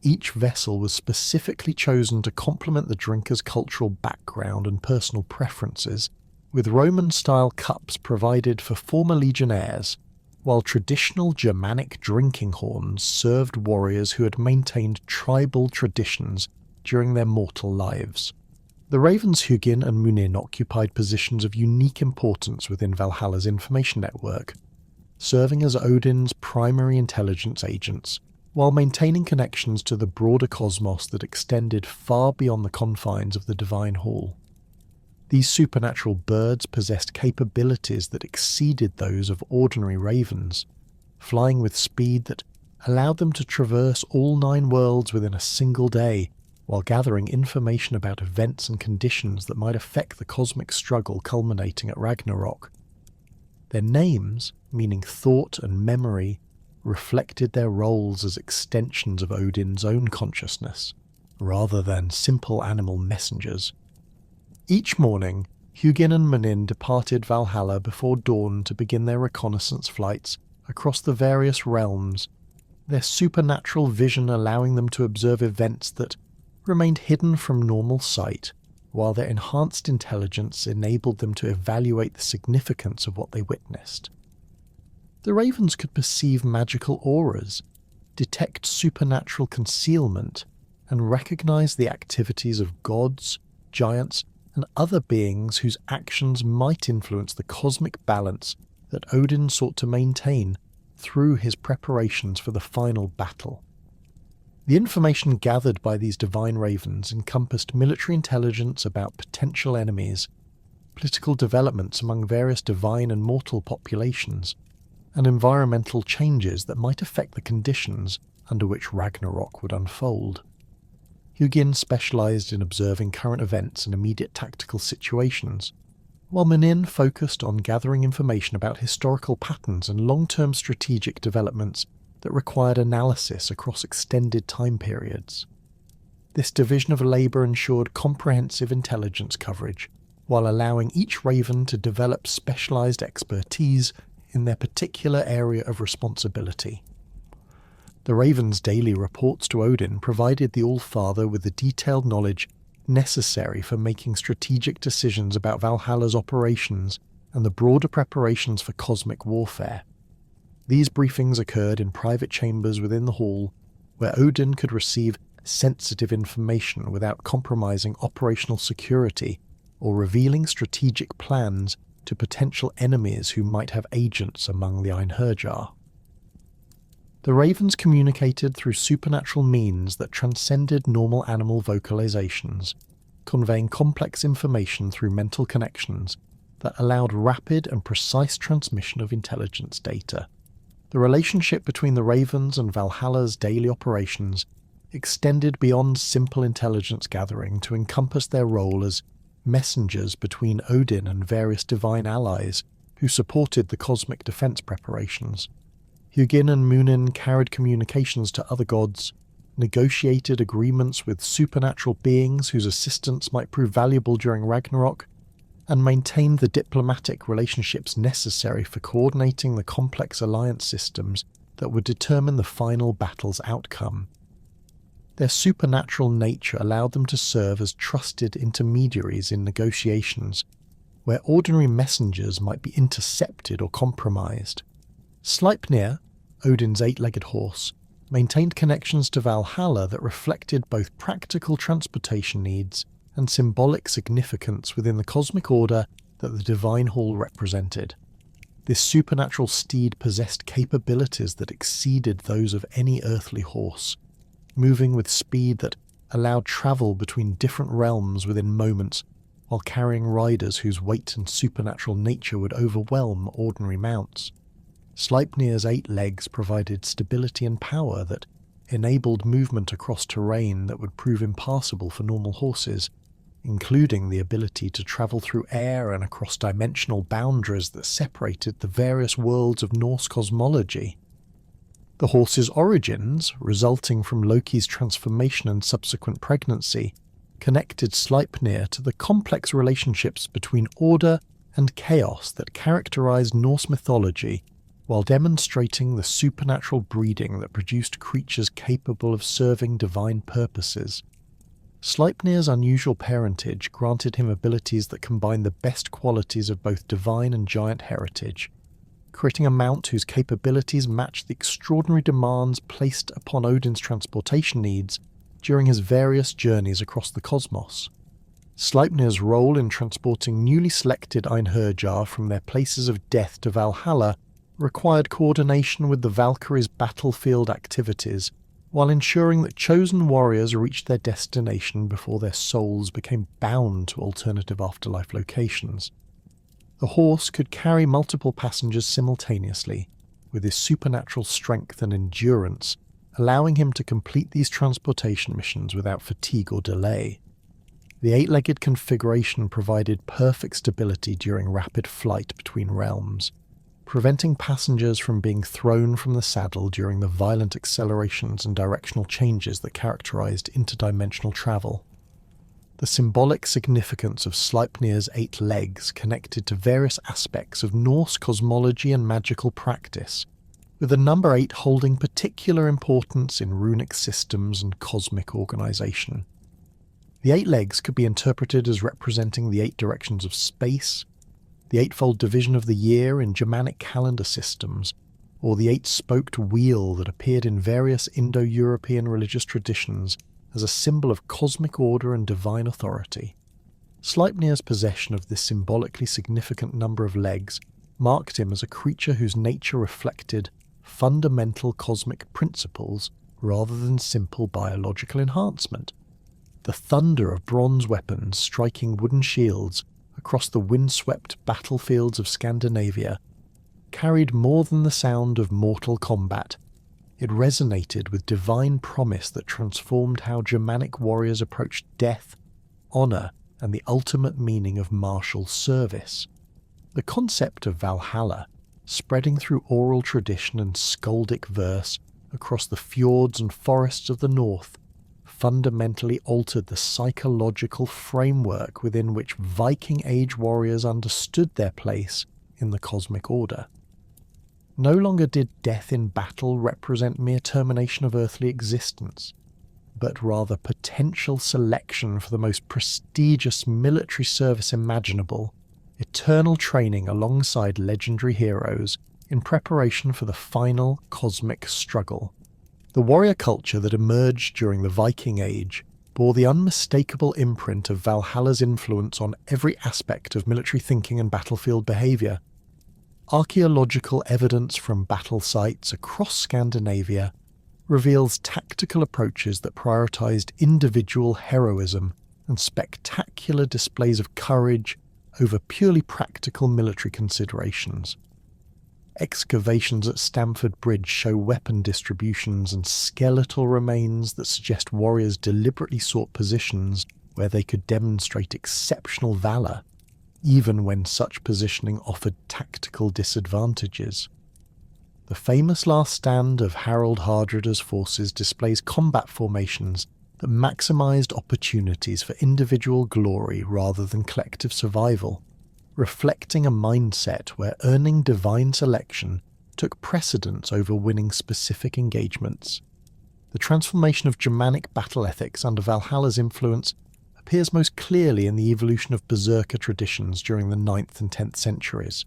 Each vessel was specifically chosen to complement the drinker's cultural background and personal preferences, with Roman-style cups provided for former legionnaires, while traditional Germanic drinking horns served warriors who had maintained tribal traditions during their mortal lives. The ravens Huginn and Muninn occupied positions of unique importance within Valhalla's information network, serving as Odin's primary intelligence agents, while maintaining connections to the broader cosmos that extended far beyond the confines of the Divine Hall. These supernatural birds possessed capabilities that exceeded those of ordinary ravens, flying with speed that allowed them to traverse all 9 worlds within a single day, while gathering information about events and conditions that might affect the cosmic struggle culminating at Ragnarok. Their names, meaning thought and memory, reflected their roles as extensions of Odin's own consciousness, rather than simple animal messengers. Each morning, Huginn and Muninn departed Valhalla before dawn to begin their reconnaissance flights across the various realms, their supernatural vision allowing them to observe events that remained hidden from normal sight, while their enhanced intelligence enabled them to evaluate the significance of what they witnessed. The ravens could perceive magical auras, detect supernatural concealment, and recognize the activities of gods, giants, and other beings whose actions might influence the cosmic balance that Odin sought to maintain through his preparations for the final battle. The information gathered by these divine ravens encompassed military intelligence about potential enemies, political developments among various divine and mortal populations, and environmental changes that might affect the conditions under which Ragnarok would unfold. Huginn specialised in observing current events and immediate tactical situations, while Muninn focused on gathering information about historical patterns and long-term strategic developments that required analysis across extended time periods. This division of labour ensured comprehensive intelligence coverage, while allowing each raven to develop specialised expertise in their particular area of responsibility. The raven's daily reports to Odin provided the All-Father with the detailed knowledge necessary for making strategic decisions about Valhalla's operations and the broader preparations for cosmic warfare. These briefings occurred in private chambers within the hall, where Odin could receive sensitive information without compromising operational security or revealing strategic plans to potential enemies who might have agents among the Einherjar. The ravens communicated through supernatural means that transcended normal animal vocalizations, conveying complex information through mental connections that allowed rapid and precise transmission of intelligence data. The relationship between the ravens and Valhalla's daily operations extended beyond simple intelligence gathering to encompass their role as messengers between Odin and various divine allies who supported the cosmic defense preparations. Huginn and Muninn carried communications to other gods, negotiated agreements with supernatural beings whose assistance might prove valuable during Ragnarok, and maintained the diplomatic relationships necessary for coordinating the complex alliance systems that would determine the final battle's outcome. Their supernatural nature allowed them to serve as trusted intermediaries in negotiations, where ordinary messengers might be intercepted or compromised. Sleipnir, Odin's eight-legged horse, maintained connections to Valhalla that reflected both practical transportation needs and symbolic significance within the cosmic order that the Divine Hall represented. This supernatural steed possessed capabilities that exceeded those of any earthly horse, moving with speed that allowed travel between different realms within moments, while carrying riders whose weight and supernatural nature would overwhelm ordinary mounts. Sleipnir's 8 legs provided stability and power that enabled movement across terrain that would prove impassable for normal horses, including the ability to travel through air and across dimensional boundaries that separated the various worlds of Norse cosmology. The horse's origins, resulting from Loki's transformation and subsequent pregnancy, connected Sleipnir to the complex relationships between order and chaos that characterized Norse mythology, while demonstrating the supernatural breeding that produced creatures capable of serving divine purposes. Sleipnir's unusual parentage granted him abilities that combined the best qualities of both divine and giant heritage, creating a mount whose capabilities matched the extraordinary demands placed upon Odin's transportation needs during his various journeys across the cosmos. Sleipnir's role in transporting newly selected Einherjar from their places of death to Valhalla required coordination with the Valkyries' battlefield activities, while ensuring that chosen warriors reached their destination before their souls became bound to alternative afterlife locations. The horse could carry multiple passengers simultaneously, with his supernatural strength and endurance allowing him to complete these transportation missions without fatigue or delay. The 8-legged configuration provided perfect stability during rapid flight between realms, preventing passengers from being thrown from the saddle during the violent accelerations and directional changes that characterized interdimensional travel. The symbolic significance of Sleipnir's 8 legs connected to various aspects of Norse cosmology and magical practice, with the number 8 holding particular importance in runic systems and cosmic organization. The 8 legs could be interpreted as representing the 8 directions of space, the 8-fold division of the year in Germanic calendar systems, or the 8-spoked wheel that appeared in various Indo-European religious traditions as a symbol of cosmic order and divine authority. Sleipnir's possession of this symbolically significant number of legs marked him as a creature whose nature reflected fundamental cosmic principles rather than simple biological enhancement. The thunder of bronze weapons striking wooden shields across the windswept battlefields of Scandinavia carried more than the sound of mortal combat. It resonated with divine promise that transformed how Germanic warriors approached death, honor, and the ultimate meaning of martial service. The concept of Valhalla, spreading through oral tradition and skaldic verse across the fjords and forests of the north, fundamentally altered the psychological framework within which Viking Age warriors understood their place in the cosmic order. No longer did death in battle represent mere termination of earthly existence, but rather potential selection for the most prestigious military service imaginable, eternal training alongside legendary heroes in preparation for the final cosmic struggle. The warrior culture that emerged during the Viking Age bore the unmistakable imprint of Valhalla's influence on every aspect of military thinking and battlefield behaviour. Archaeological evidence from battle sites across Scandinavia reveals tactical approaches that prioritized individual heroism and spectacular displays of courage over purely practical military considerations. Excavations at Stamford Bridge show weapon distributions and skeletal remains that suggest warriors deliberately sought positions where they could demonstrate exceptional valour, even when such positioning offered tactical disadvantages. The famous last stand of Harald Hardrada's forces displays combat formations that maximised opportunities for individual glory rather than collective survival, reflecting a mindset where earning divine selection took precedence over winning specific engagements. The transformation of Germanic battle ethics under Valhalla's influence appears most clearly in the evolution of berserker traditions during the 9th and 10th centuries.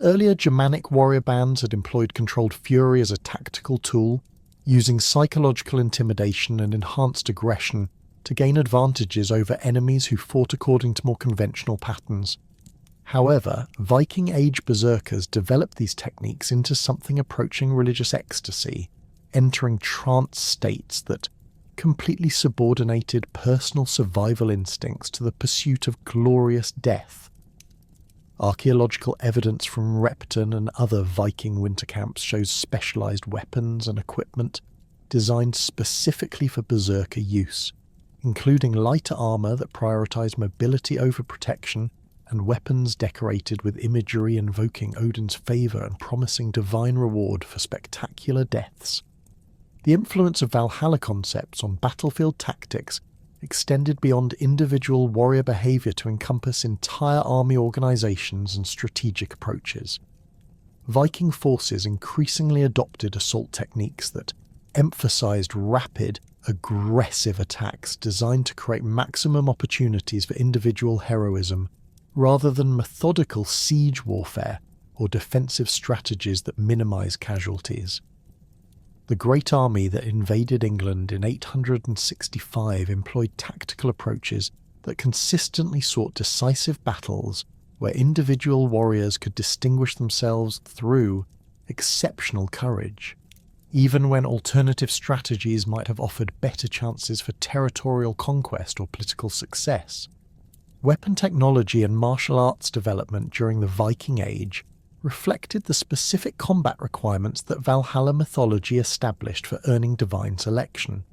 Earlier Germanic warrior bands had employed controlled fury as a tactical tool, using psychological intimidation and enhanced aggression to gain advantages over enemies who fought according to more conventional patterns. However, Viking Age berserkers developed these techniques into something approaching religious ecstasy, entering trance states that completely subordinated personal survival instincts to the pursuit of glorious death. Archaeological evidence from Repton and other Viking winter camps shows specialised weapons and equipment designed specifically for berserker use, including lighter armour that prioritised mobility over protection and weapons decorated with imagery invoking Odin's favour and promising divine reward for spectacular deaths. The influence of Valhalla concepts on battlefield tactics extended beyond individual warrior behaviour to encompass entire army organisations and strategic approaches. Viking forces increasingly adopted assault techniques that emphasised rapid, aggressive attacks designed to create maximum opportunities for individual heroism, rather than methodical siege warfare or defensive strategies that minimise casualties. The Great Army that invaded England in 865 employed tactical approaches that consistently sought decisive battles where individual warriors could distinguish themselves through exceptional courage, even when alternative strategies might have offered better chances for territorial conquest or political success. Weapon technology and martial arts development during the Viking Age reflected the specific combat requirements that Valhalla mythology established for earning divine selection.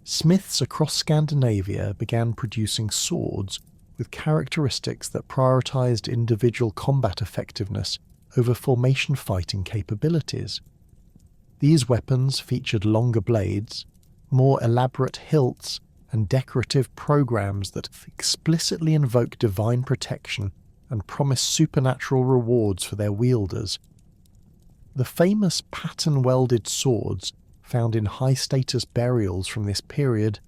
Smiths across Scandinavia began producing swords with characteristics that prioritised individual combat effectiveness over formation fighting capabilities. These weapons featured longer blades, more elaborate hilts, and decorative programs that explicitly invoke divine protection and promise supernatural rewards for their wielders. The famous pattern-welded swords found in high-status burials from this period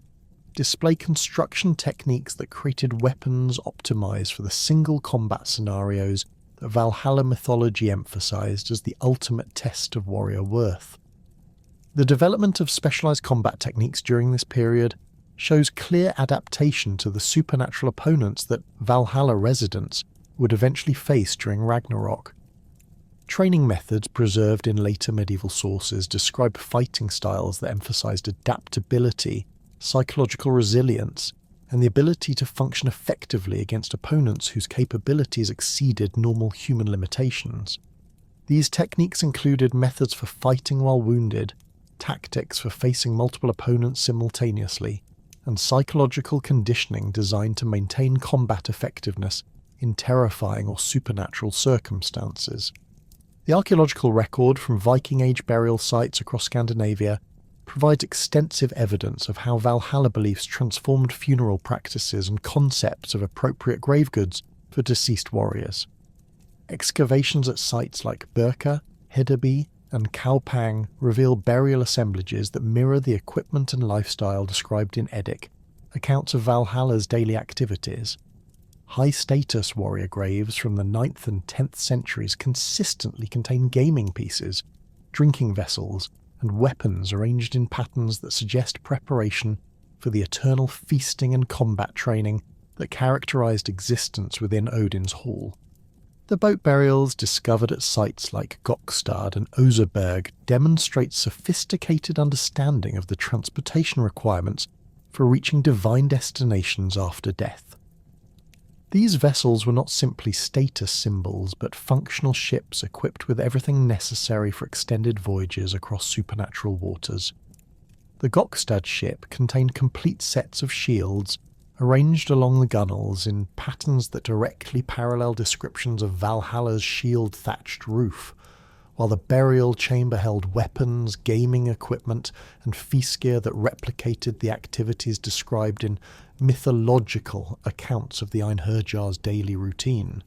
display construction techniques that created weapons optimized for the single combat scenarios that Valhalla mythology emphasized as the ultimate test of warrior worth. The development of specialized combat techniques during this period shows clear adaptation to the supernatural opponents that Valhalla residents would eventually face during Ragnarok. Training methods preserved in later medieval sources describe fighting styles that emphasized adaptability, psychological resilience, and the ability to function effectively against opponents whose capabilities exceeded normal human limitations. These techniques included methods for fighting while wounded, tactics for facing multiple opponents simultaneously, and psychological conditioning designed to maintain combat effectiveness in terrifying or supernatural circumstances. The archaeological record from Viking Age burial sites across Scandinavia provides extensive evidence of how Valhalla beliefs transformed funeral practices and concepts of appropriate grave goods for deceased warriors. Excavations at sites like Birka, Hedeby, and Kaupang reveal burial assemblages that mirror the equipment and lifestyle described in Eddic, accounts of Valhalla's daily activities. High-status warrior graves from the 9th and 10th centuries consistently contain gaming pieces, drinking vessels, and weapons arranged in patterns that suggest preparation for the eternal feasting and combat training that characterized existence within Odin's hall. The boat burials discovered at sites like Gokstad and Oseberg demonstrate sophisticated understanding of the transportation requirements for reaching divine destinations after death. These vessels were not simply status symbols, but functional ships equipped with everything necessary for extended voyages across supernatural waters. The Gokstad ship contained complete sets of shields, arranged along the gunwales in patterns that directly parallel descriptions of Valhalla's shield-thatched roof, while the burial chamber held weapons, gaming equipment, and feast gear that replicated the activities described in mythological accounts of the Einherjar's daily routine.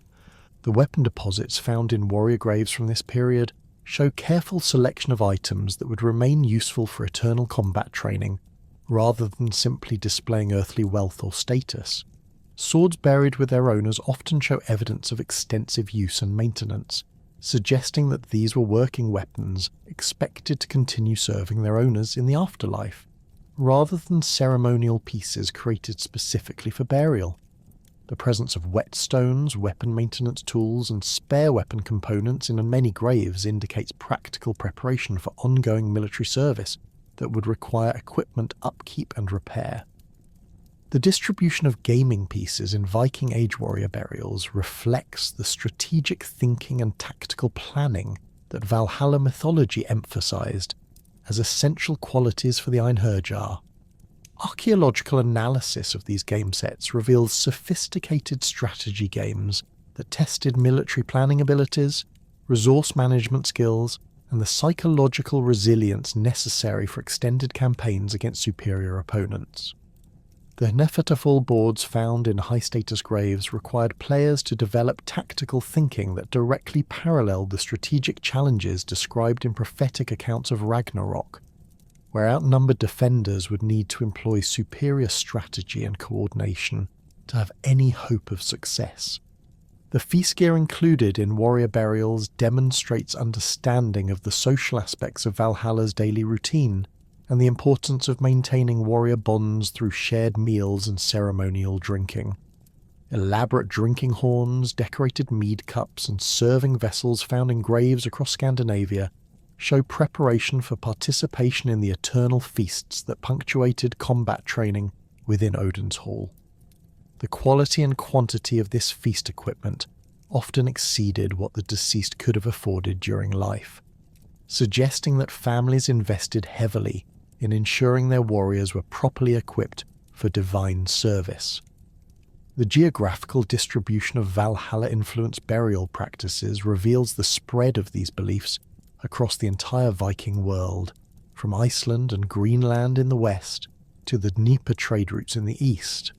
The weapon deposits found in warrior graves from this period show careful selection of items that would remain useful for eternal combat training, rather than simply displaying earthly wealth or status. Swords buried with their owners often show evidence of extensive use and maintenance, suggesting that these were working weapons expected to continue serving their owners in the afterlife, rather than ceremonial pieces created specifically for burial. The presence of whetstones, weapon maintenance tools, and spare weapon components in many graves indicates practical preparation for ongoing military service that would require equipment upkeep and repair. The distribution of gaming pieces in Viking Age warrior burials reflects the strategic thinking and tactical planning that Valhalla mythology emphasized as essential qualities for the Einherjar. Archaeological analysis of these game sets reveals sophisticated strategy games that tested military planning abilities, resource management skills, and the psychological resilience necessary for extended campaigns against superior opponents. The Nefertafall boards found in high-status graves required players to develop tactical thinking that directly paralleled the strategic challenges described in prophetic accounts of Ragnarok, where outnumbered defenders would need to employ superior strategy and coordination to have any hope of success. The feast gear included in warrior burials demonstrates understanding of the social aspects of Valhalla's daily routine, and the importance of maintaining warrior bonds through shared meals and ceremonial drinking. Elaborate drinking horns, decorated mead cups, and serving vessels found in graves across Scandinavia show preparation for participation in the eternal feasts that punctuated combat training within Odin's Hall. The quality and quantity of this feast equipment often exceeded what the deceased could have afforded during life, suggesting that families invested heavily in ensuring their warriors were properly equipped for divine service. The geographical distribution of Valhalla-influenced burial practices reveals the spread of these beliefs across the entire Viking world, from Iceland and Greenland in the west to the Dnieper trade routes in the east.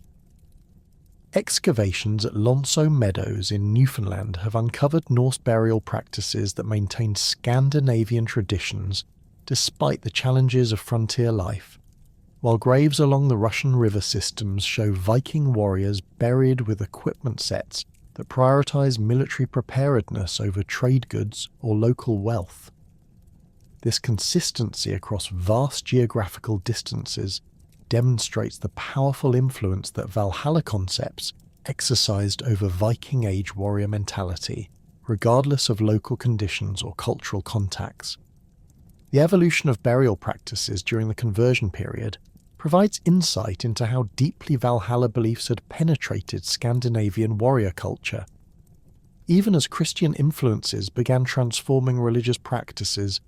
Excavations at Lonso Meadows in Newfoundland have uncovered Norse burial practices that maintain Scandinavian traditions despite the challenges of frontier life, while graves along the Russian river systems show Viking warriors buried with equipment sets that prioritize military preparedness over trade goods or local wealth. This consistency across vast geographical distances demonstrates the powerful influence that Valhalla concepts exercised over Viking Age warrior mentality, regardless of local conditions or cultural contacts. The evolution of burial practices during the conversion period provides insight into how deeply Valhalla beliefs had penetrated Scandinavian warrior culture. Even as Christian influences began transforming religious practices,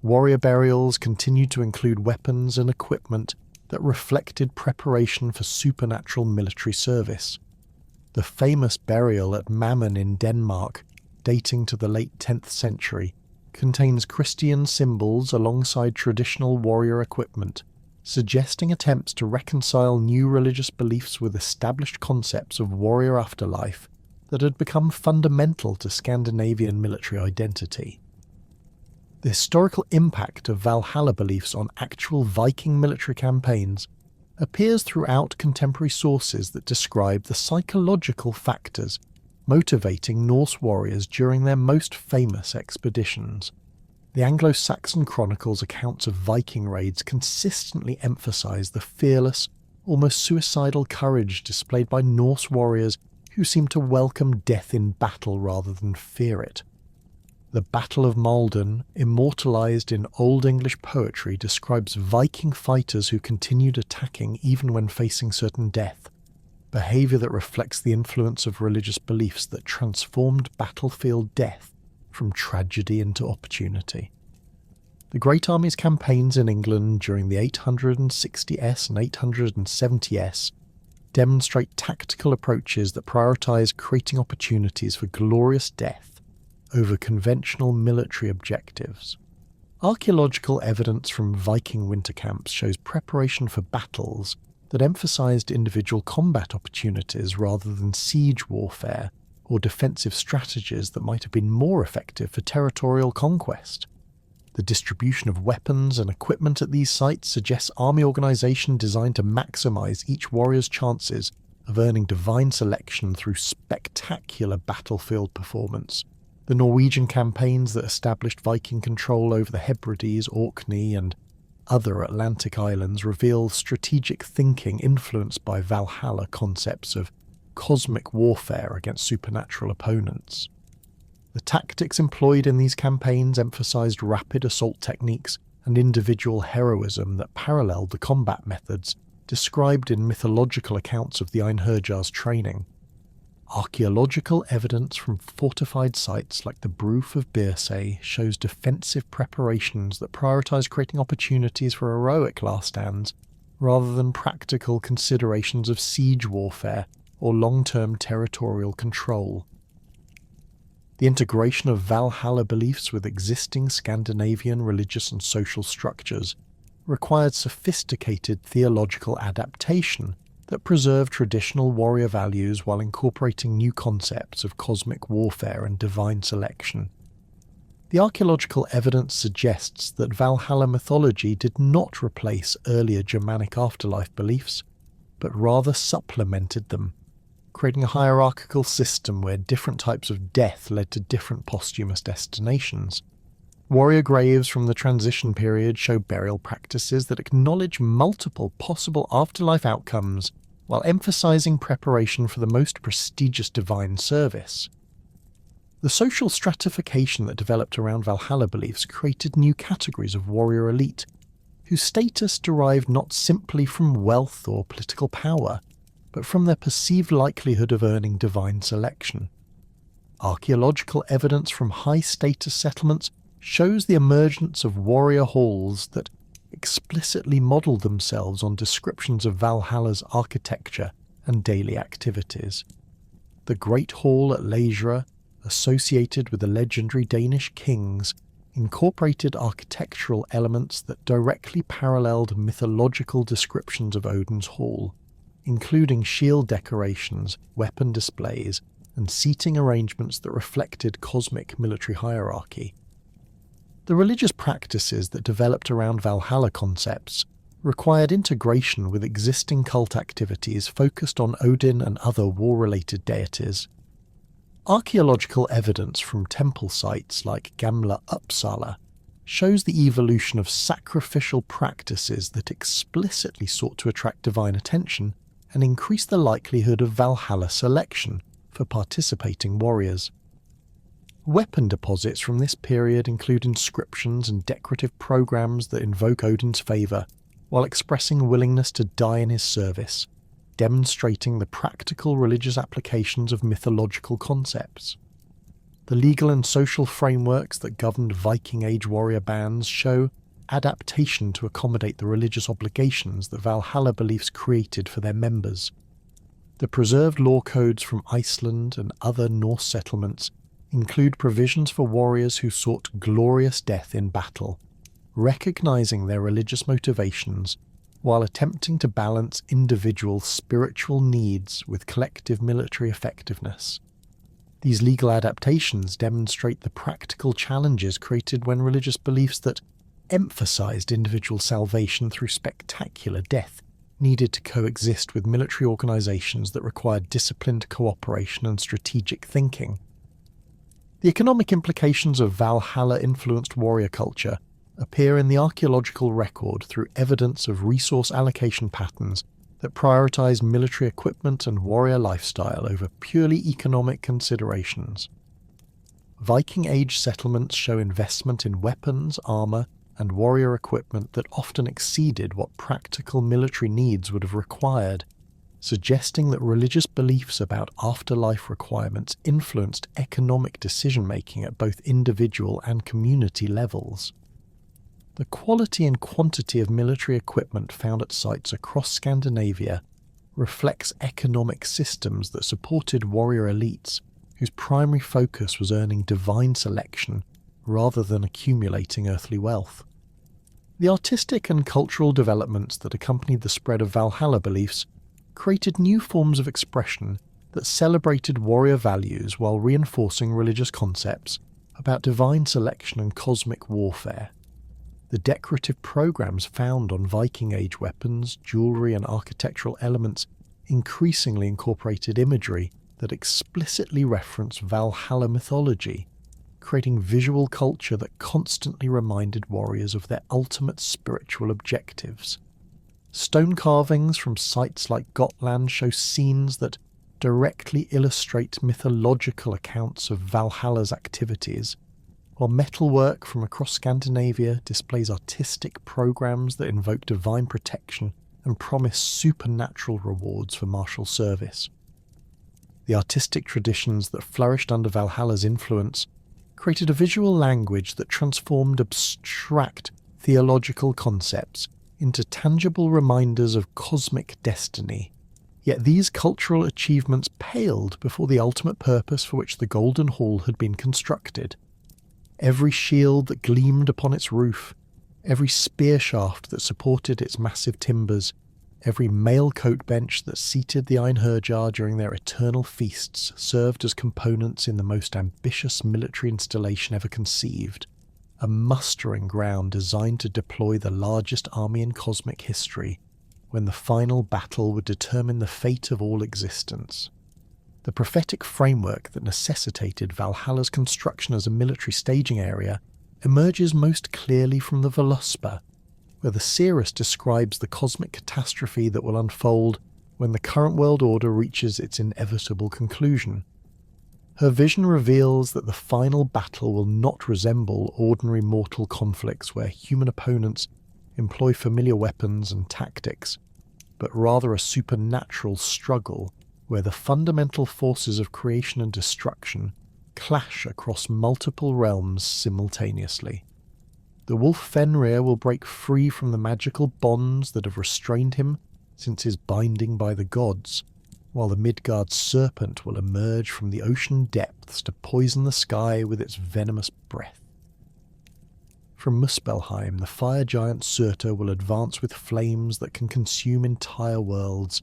warrior burials continued to include weapons and equipment that reflected preparation for supernatural military service. The famous burial at Mammon in Denmark, dating to the late 10th century, contains Christian symbols alongside traditional warrior equipment, suggesting attempts to reconcile new religious beliefs with established concepts of warrior afterlife that had become fundamental to Scandinavian military identity. The historical impact of Valhalla beliefs on actual Viking military campaigns appears throughout contemporary sources that describe the psychological factors motivating Norse warriors during their most famous expeditions. The Anglo-Saxon Chronicles' accounts of Viking raids consistently emphasize the fearless, almost suicidal courage displayed by Norse warriors who seem to welcome death in battle rather than fear it. The Battle of Maldon, immortalized in Old English poetry, describes Viking fighters who continued attacking even when facing certain death, behavior that reflects the influence of religious beliefs that transformed battlefield death from tragedy into opportunity. The Great Army's campaigns in England during the 860s and 870s demonstrate tactical approaches that prioritize creating opportunities for glorious death over conventional military objectives. Archaeological evidence from Viking winter camps shows preparation for battles that emphasized individual combat opportunities rather than siege warfare or defensive strategies that might have been more effective for territorial conquest. The distribution of weapons and equipment at these sites suggests army organisation designed to maximise each warrior's chances of earning divine selection through spectacular battlefield performance. The Norwegian campaigns that established Viking control over the Hebrides, Orkney, and other Atlantic islands reveal strategic thinking influenced by Valhalla concepts of cosmic warfare against supernatural opponents. The tactics employed in these campaigns emphasized rapid assault techniques and individual heroism that paralleled the combat methods described in mythological accounts of the Einherjar's training. Archaeological evidence from fortified sites like the Broof of Birsay shows defensive preparations that prioritize creating opportunities for heroic last stands rather than practical considerations of siege warfare or long-term territorial control. The integration of Valhalla beliefs with existing Scandinavian religious and social structures required sophisticated theological adaptation that preserved traditional warrior values while incorporating new concepts of cosmic warfare and divine selection. The archaeological evidence suggests that Valhalla mythology did not replace earlier Germanic afterlife beliefs, but rather supplemented them, creating a hierarchical system where different types of death led to different posthumous destinations. Warrior graves from the transition period show burial practices that acknowledge multiple possible afterlife outcomes while emphasizing preparation for the most prestigious divine service. The social stratification that developed around Valhalla beliefs created new categories of warrior elite, whose status derived not simply from wealth or political power, but from their perceived likelihood of earning divine selection. Archaeological evidence from high-status settlements shows the emergence of warrior halls that explicitly modelled themselves on descriptions of Valhalla's architecture and daily activities. The Great Hall at Leisure, associated with the legendary Danish kings, incorporated architectural elements that directly paralleled mythological descriptions of Odin's hall, including shield decorations, weapon displays, and seating arrangements that reflected cosmic military hierarchy. The religious practices that developed around Valhalla concepts required integration with existing cult activities focused on Odin and other war-related deities. Archaeological evidence from temple sites like Gamla Uppsala shows the evolution of sacrificial practices that explicitly sought to attract divine attention and increase the likelihood of Valhalla selection for participating warriors. Weapon deposits from this period include inscriptions and decorative programs that invoke Odin's favour, while expressing willingness to die in his service, demonstrating the practical religious applications of mythological concepts. The legal and social frameworks that governed Viking Age warrior bands show adaptation to accommodate the religious obligations that Valhalla beliefs created for their members. The preserved law codes from Iceland and other Norse settlements include provisions for warriors who sought glorious death in battle, recognizing their religious motivations while attempting to balance individual spiritual needs with collective military effectiveness. These legal adaptations demonstrate the practical challenges created when religious beliefs that emphasized individual salvation through spectacular death needed to coexist with military organizations that required disciplined cooperation and strategic thinking. The economic implications of Valhalla-influenced warrior culture appear in the archaeological record through evidence of resource allocation patterns that prioritize military equipment and warrior lifestyle over purely economic considerations. Viking Age settlements show investment in weapons, armor, and warrior equipment that often exceeded what practical military needs would have required, suggesting that religious beliefs about afterlife requirements influenced economic decision-making at both individual and community levels. The quality and quantity of military equipment found at sites across Scandinavia reflects economic systems that supported warrior elites whose primary focus was earning divine selection rather than accumulating earthly wealth. The artistic and cultural developments that accompanied the spread of Valhalla beliefs created new forms of expression that celebrated warrior values while reinforcing religious concepts about divine selection and cosmic warfare. The decorative programs found on Viking Age weapons, jewellery and architectural elements increasingly incorporated imagery that explicitly referenced Valhalla mythology, creating visual culture that constantly reminded warriors of their ultimate spiritual objectives. Stone carvings from sites like Gotland show scenes that directly illustrate mythological accounts of Valhalla's activities, while metalwork from across Scandinavia displays artistic programs that invoke divine protection and promise supernatural rewards for martial service. The artistic traditions that flourished under Valhalla's influence created a visual language that transformed abstract theological concepts into tangible reminders of cosmic destiny. Yet these cultural achievements paled before the ultimate purpose for which the Golden Hall had been constructed. Every shield that gleamed upon its roof, every spear shaft that supported its massive timbers, every mail coat bench that seated the Einherjar during their eternal feasts served as components in the most ambitious military installation ever conceived, a mustering ground designed to deploy the largest army in cosmic history when the final battle would determine the fate of all existence. The prophetic framework that necessitated Valhalla's construction as a military staging area emerges most clearly from the Völuspá, where the seeress describes the cosmic catastrophe that will unfold when the current world order reaches its inevitable conclusion. Her vision reveals that the final battle will not resemble ordinary mortal conflicts where human opponents employ familiar weapons and tactics, but rather a supernatural struggle where the fundamental forces of creation and destruction clash across multiple realms simultaneously. The wolf Fenrir will break free from the magical bonds that have restrained him since his binding by the gods, while the Midgard serpent will emerge from the ocean depths to poison the sky with its venomous breath. From Muspelheim, the fire giant Surtur will advance with flames that can consume entire worlds,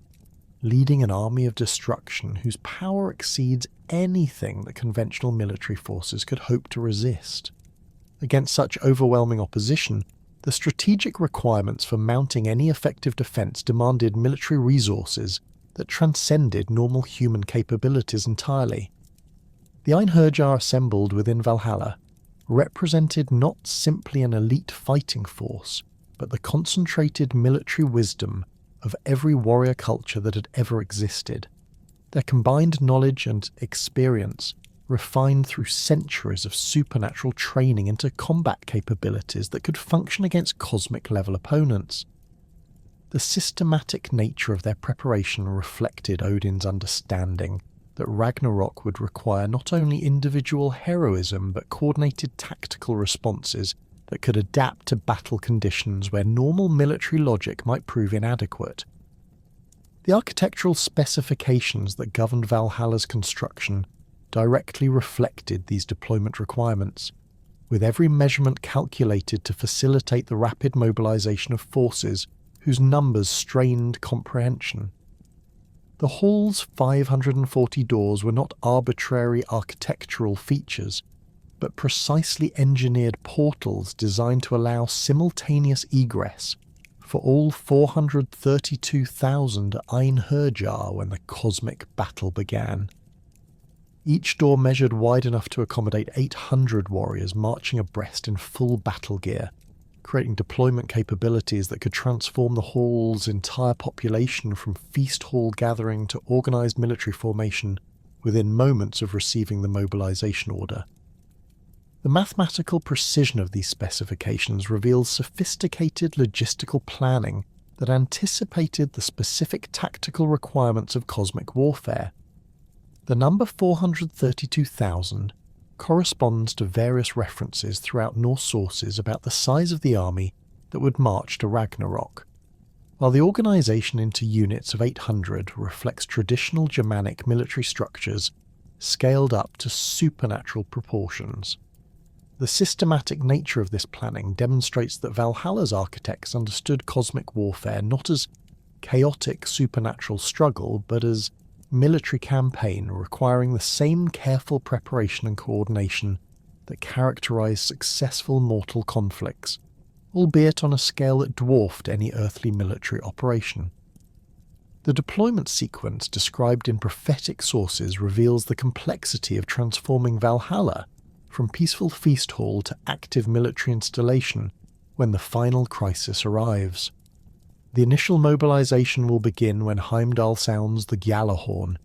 leading an army of destruction whose power exceeds anything that conventional military forces could hope to resist. Against such overwhelming opposition, the strategic requirements for mounting any effective defence demanded military resources that transcended normal human capabilities entirely. The Einherjar assembled within Valhalla represented not simply an elite fighting force, but the concentrated military wisdom of every warrior culture that had ever existed. Their combined knowledge and experience, refined through centuries of supernatural training into combat capabilities that could function against cosmic-level opponents. The systematic nature of their preparation reflected Odin's understanding that Ragnarok would require not only individual heroism but coordinated tactical responses that could adapt to battle conditions where normal military logic might prove inadequate. The architectural specifications that governed Valhalla's construction directly reflected these deployment requirements, with every measurement calculated to facilitate the rapid mobilization of forces whose numbers strained comprehension. The hall's 540 doors were not arbitrary architectural features, but precisely engineered portals designed to allow simultaneous egress for all 432,000 Einherjar when the cosmic battle began. Each door measured wide enough to accommodate 800 warriors marching abreast in full battle gear, creating deployment capabilities that could transform the hall's entire population from feast hall gathering to organised military formation within moments of receiving the mobilization order. The mathematical precision of these specifications reveals sophisticated logistical planning that anticipated the specific tactical requirements of cosmic warfare. The number 432,000 corresponds to various references throughout Norse sources about the size of the army that would march to Ragnarok, while the organisation into units of 800 reflects traditional Germanic military structures scaled up to supernatural proportions. The systematic nature of this planning demonstrates that Valhalla's architects understood cosmic warfare not as chaotic supernatural struggle, but as military campaign requiring the same careful preparation and coordination that characterised successful mortal conflicts, albeit on a scale that dwarfed any earthly military operation. The deployment sequence described in prophetic sources reveals the complexity of transforming Valhalla from peaceful feast hall to active military installation when the final crisis arrives. The initial mobilization will begin when Heimdall sounds the Gjallarhorn,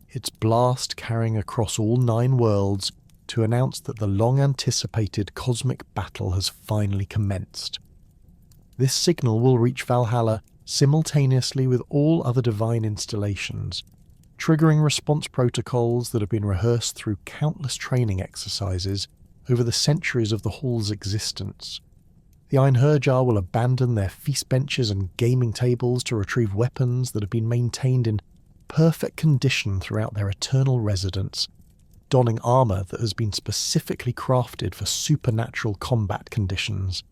its blast carrying across all 9 worlds to announce that the long-anticipated cosmic battle has finally commenced. This signal will reach Valhalla simultaneously with all other divine installations, triggering response protocols that have been rehearsed through countless training exercises over the centuries of the hall's existence. The Einherjar will abandon their feast benches and gaming tables to retrieve weapons that have been maintained in perfect condition throughout their eternal residence, donning armour that has been specifically crafted for supernatural combat conditions.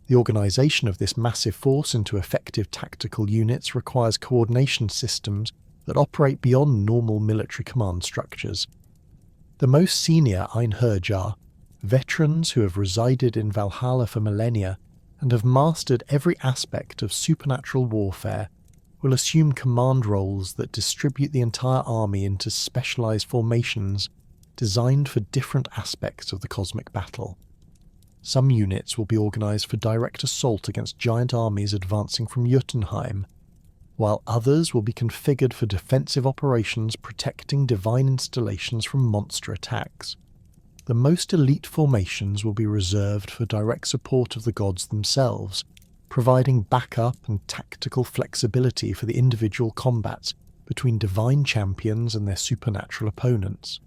The organisation of this massive force into effective tactical units requires coordination systems that operate beyond normal military command structures. The most senior Einherjar, veterans who have resided in Valhalla for millennia and have mastered every aspect of supernatural warfare, will assume command roles that distribute the entire army into specialised formations designed for different aspects of the cosmic battle. Some units will be organised for direct assault against giant armies advancing from Jotunheim, while others will be configured for defensive operations protecting divine installations from monster attacks. The most elite formations will be reserved for direct support of the gods themselves, providing backup and tactical flexibility for the individual combats between divine champions and their supernatural opponents.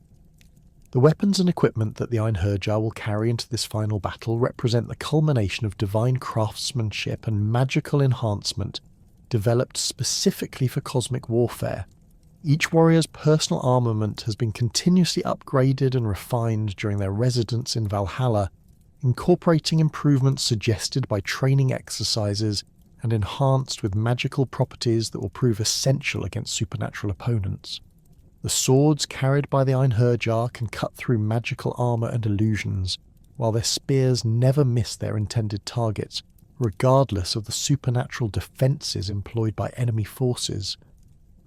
The weapons and equipment that the Einherjar will carry into this final battle represent the culmination of divine craftsmanship and magical enhancement developed specifically for cosmic warfare. Each warrior's personal armament has been continuously upgraded and refined during their residence in Valhalla, incorporating improvements suggested by training exercises and enhanced with magical properties that will prove essential against supernatural opponents. The swords carried by the Einherjar can cut through magical armour and illusions, while their spears never miss their intended targets, regardless of the supernatural defences employed by enemy forces.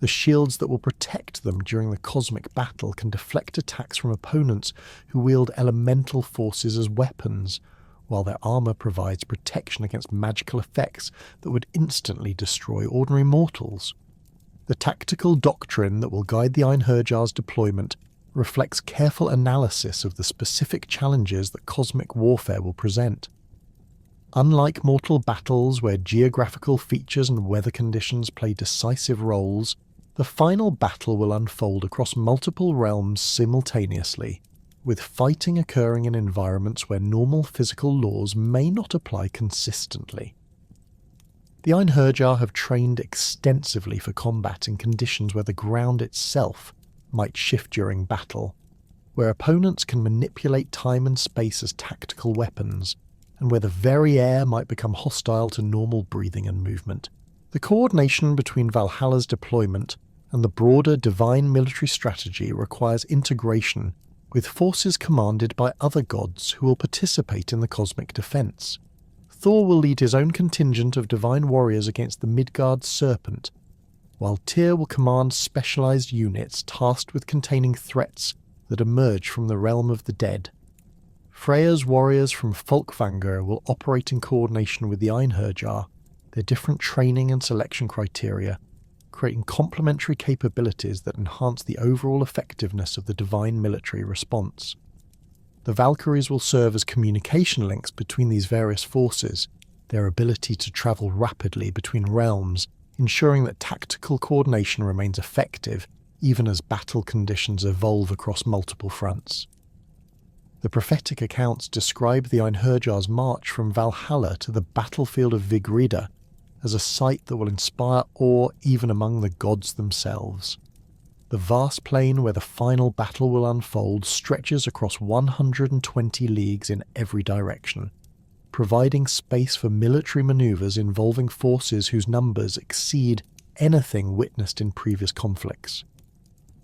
The shields that will protect them during the cosmic battle can deflect attacks from opponents who wield elemental forces as weapons, while their armour provides protection against magical effects that would instantly destroy ordinary mortals. The tactical doctrine that will guide the Einherjar's deployment reflects careful analysis of the specific challenges that cosmic warfare will present. Unlike mortal battles where geographical features and weather conditions play decisive roles, the final battle will unfold across multiple realms simultaneously, with fighting occurring in environments where normal physical laws may not apply consistently. The Einherjar have trained extensively for combat in conditions where the ground itself might shift during battle, where opponents can manipulate time and space as tactical weapons, and where the very air might become hostile to normal breathing and movement. The coordination between Valhalla's deployment and the broader divine military strategy requires integration with forces commanded by other gods who will participate in the cosmic defence. Thor will lead his own contingent of divine warriors against the Midgard serpent, while Tyr will command specialised units tasked with containing threats that emerge from the realm of the dead. Freya's warriors from Folkvangr will operate in coordination with the Einherjar, their different training and selection criteria, creating complementary capabilities that enhance the overall effectiveness of the divine military response. The Valkyries will serve as communication links between these various forces, their ability to travel rapidly between realms, ensuring that tactical coordination remains effective even as battle conditions evolve across multiple fronts. The prophetic accounts describe the Einherjar's march from Valhalla to the battlefield of Vigrid as a sight that will inspire awe even among the gods themselves. The vast plain where the final battle will unfold stretches across 120 leagues in every direction, providing space for military manoeuvres involving forces whose numbers exceed anything witnessed in previous conflicts.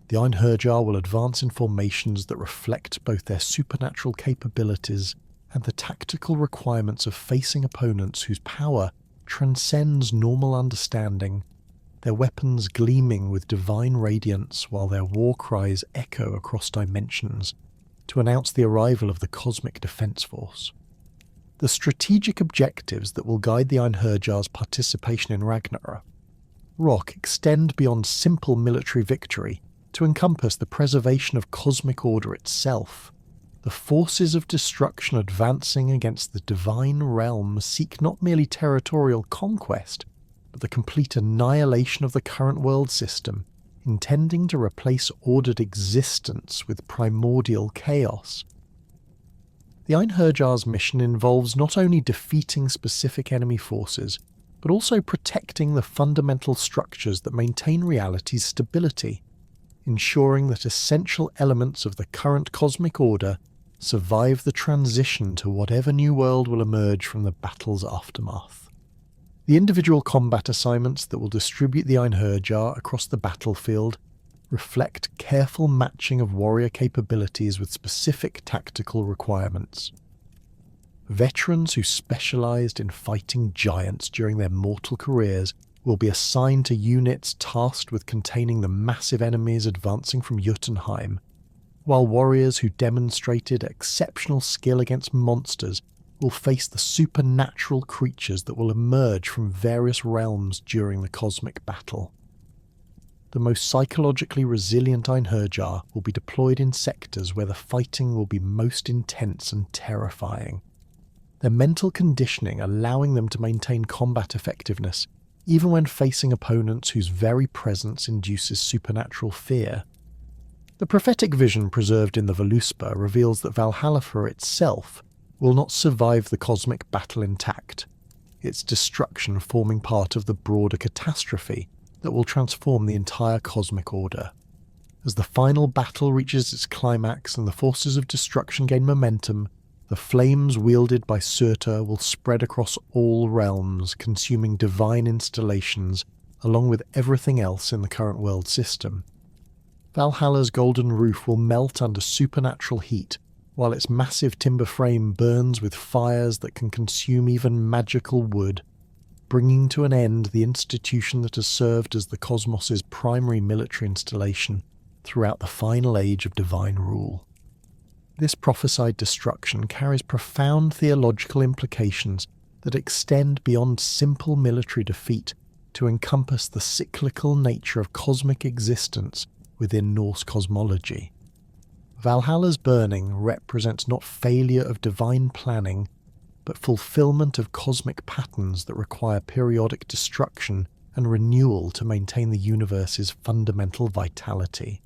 The Einherjar will advance in formations that reflect both their supernatural capabilities and the tactical requirements of facing opponents whose power transcends normal understanding, their weapons gleaming with divine radiance while their war cries echo across dimensions to announce the arrival of the cosmic defense force. The strategic objectives that will guide the Einherjar's participation in Ragnarok extend beyond simple military victory to encompass the preservation of cosmic order itself. The forces of destruction advancing against the divine realm seek not merely territorial conquest, but the complete annihilation of the current world system, intending to replace ordered existence with primordial chaos. The Einherjar's mission involves not only defeating specific enemy forces, but also protecting the fundamental structures that maintain reality's stability, ensuring that essential elements of the current cosmic order survive the transition to whatever new world will emerge from the battle's aftermath. The individual combat assignments that will distribute the Einherjar across the battlefield reflect careful matching of warrior capabilities with specific tactical requirements. Veterans who specialised in fighting giants during their mortal careers will be assigned to units tasked with containing the massive enemies advancing from Jotunheim, while warriors who demonstrated exceptional skill against monsters will face the supernatural creatures that will emerge from various realms during the cosmic battle. The most psychologically resilient Einherjar will be deployed in sectors where the fighting will be most intense and terrifying, their mental conditioning allowing them to maintain combat effectiveness even when facing opponents whose very presence induces supernatural fear. The prophetic vision preserved in the Völuspá reveals that Valhalla for itself will not survive the cosmic battle intact, its destruction forming part of the broader catastrophe that will transform the entire cosmic order. As the final battle reaches its climax and the forces of destruction gain momentum, the flames wielded by Surtur will spread across all realms, consuming divine installations along with everything else in the current world system. Valhalla's golden roof will melt under supernatural heat, while its massive timber frame burns with fires that can consume even magical wood, bringing to an end the institution that has served as the cosmos's primary military installation throughout the final age of divine rule. This prophesied destruction carries profound theological implications that extend beyond simple military defeat to encompass the cyclical nature of cosmic existence within Norse cosmology. Valhalla's burning represents not failure of divine planning, but fulfillment of cosmic patterns that require periodic destruction and renewal to maintain the universe's fundamental vitality.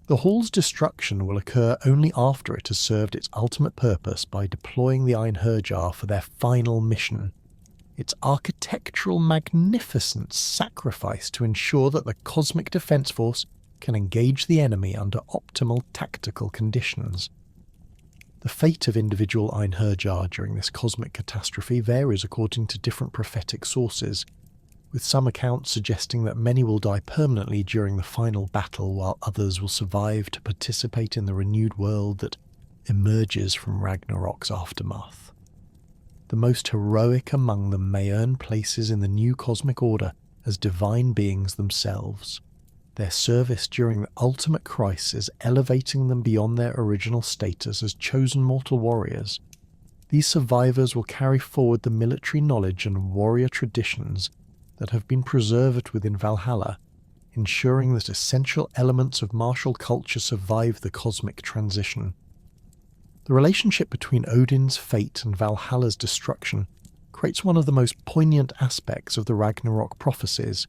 The hall's destruction will occur only after it has served its ultimate purpose by deploying the Einherjar for their final mission, its architectural magnificence sacrificed to ensure that the cosmic defense force can engage the enemy under optimal tactical conditions. The fate of individual Einherjar during this cosmic catastrophe varies according to different prophetic sources, with some accounts suggesting that many will die permanently during the final battle while others will survive to participate in the renewed world that emerges from Ragnarok's aftermath. The most heroic among them may earn places in the new cosmic order as divine beings themselves, their service during the ultimate crisis elevating them beyond their original status as chosen mortal warriors. These survivors will carry forward the military knowledge and warrior traditions that have been preserved within Valhalla, ensuring that essential elements of martial culture survive the cosmic transition. The relationship between Odin's fate and Valhalla's destruction creates one of the most poignant aspects of the Ragnarok prophecies.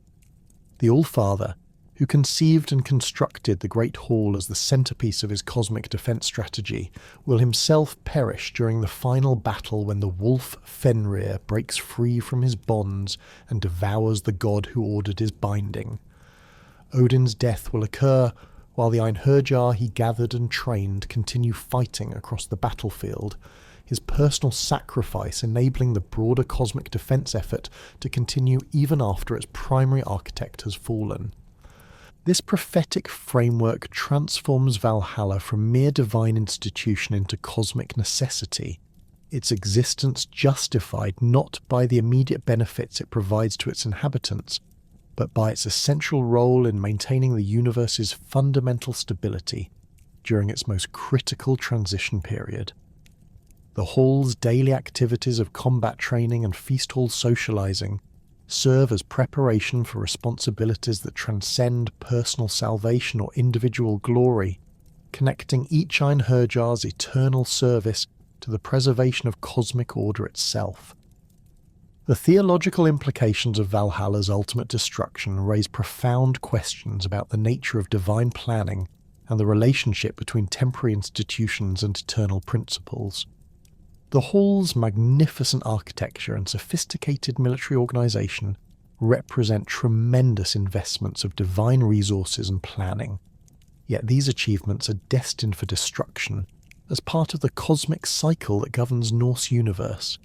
The All-Father, who conceived and constructed the Great Hall as the centerpiece of his cosmic defense strategy, will himself perish during the final battle when the wolf Fenrir breaks free from his bonds and devours the god who ordered his binding. Odin's death will occur while the Einherjar he gathered and trained continue fighting across the battlefield, his personal sacrifice enabling the broader cosmic defense effort to continue even after its primary architect has fallen. This prophetic framework transforms Valhalla from mere divine institution into cosmic necessity, its existence justified not by the immediate benefits it provides to its inhabitants, but by its essential role in maintaining the universe's fundamental stability during its most critical transition period. The hall's daily activities of combat training and feast hall socializing serve as preparation for responsibilities that transcend personal salvation or individual glory, connecting each Einherjar's eternal service to the preservation of cosmic order itself. The theological implications of Valhalla's ultimate destruction raise profound questions about the nature of divine planning and the relationship between temporary institutions and eternal principles. The hall's magnificent architecture and sophisticated military organisation represent tremendous investments of divine resources and planning, yet these achievements are destined for destruction as part of the cosmic cycle that governs Norse universe.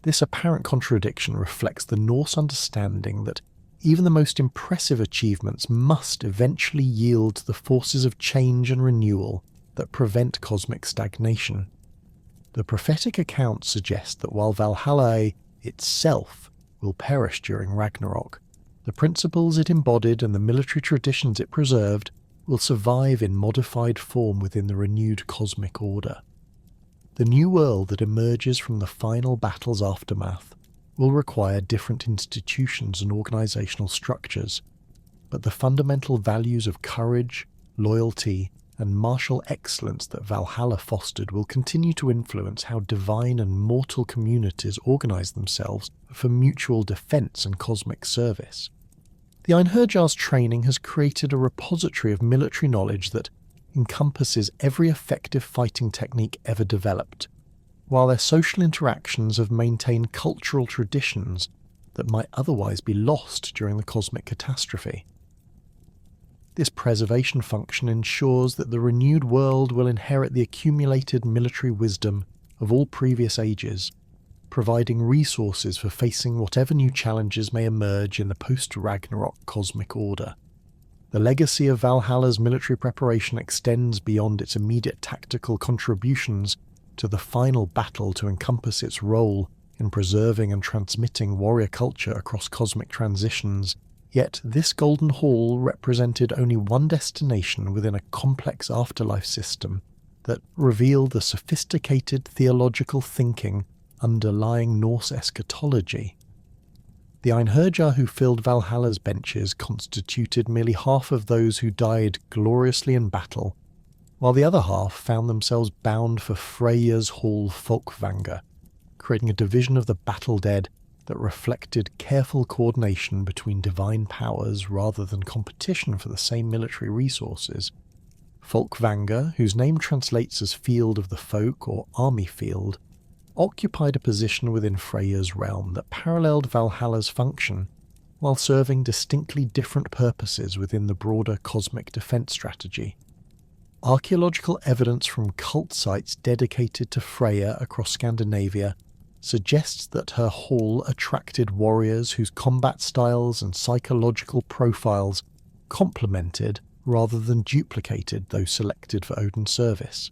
This apparent contradiction reflects the Norse understanding that even the most impressive achievements must eventually yield to the forces of change and renewal that prevent cosmic stagnation. The prophetic accounts suggest that while Valhalla itself will perish during Ragnarok, the principles it embodied and the military traditions it preserved will survive in modified form within the renewed cosmic order. The new world that emerges from the final battle's aftermath will require different institutions and organisational structures, but the fundamental values of courage, loyalty, and martial excellence that Valhalla fostered will continue to influence how divine and mortal communities organise themselves for mutual defence and cosmic service. The Einherjar's training has created a repository of military knowledge that encompasses every effective fighting technique ever developed, while their social interactions have maintained cultural traditions that might otherwise be lost during the cosmic catastrophe. This preservation function ensures that the renewed world will inherit the accumulated military wisdom of all previous ages, providing resources for facing whatever new challenges may emerge in the post-Ragnarok cosmic order. The legacy of Valhalla's military preparation extends beyond its immediate tactical contributions to the final battle to encompass its role in preserving and transmitting warrior culture across cosmic transitions. Yet this Golden Hall represented only one destination within a complex afterlife system that revealed the sophisticated theological thinking underlying Norse eschatology. The Einherjar who filled Valhalla's benches constituted merely half of those who died gloriously in battle, while the other half found themselves bound for Freyja's hall Folkvangr, creating a division of the battle dead that reflected careful coordination between divine powers rather than competition for the same military resources. Folkvangr, whose name translates as Field of the Folk or Army Field, occupied a position within Freyja's realm that paralleled Valhalla's function, while serving distinctly different purposes within the broader cosmic defence strategy. Archaeological evidence from cult sites dedicated to Freyja across Scandinavia suggests that her hall attracted warriors whose combat styles and psychological profiles complemented rather than duplicated those selected for Odin's service.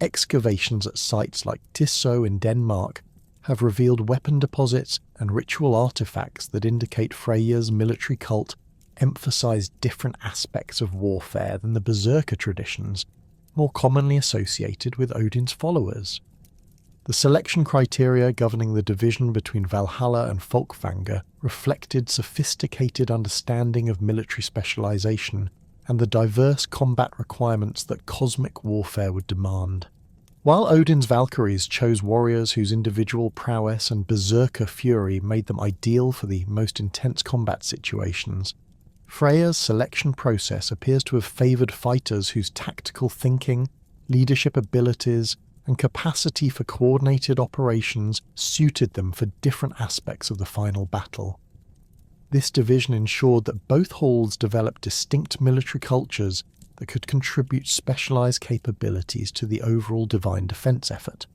Excavations at sites like Tissø in Denmark have revealed weapon deposits and ritual artifacts that indicate Freyja's military cult emphasized different aspects of warfare than the berserker traditions more commonly associated with Odin's followers. The selection criteria governing the division between Valhalla and Folkvangr reflected sophisticated understanding of military specialization and the diverse combat requirements that cosmic warfare would demand. While Odin's Valkyries chose warriors whose individual prowess and berserker fury made them ideal for the most intense combat situations, Freyja's selection process appears to have favoured fighters whose tactical thinking, leadership abilities, and capacity for coordinated operations suited them for different aspects of the final battle. This division ensured that both halls developed distinct military cultures that could contribute specialised capabilities to the overall divine defence effort.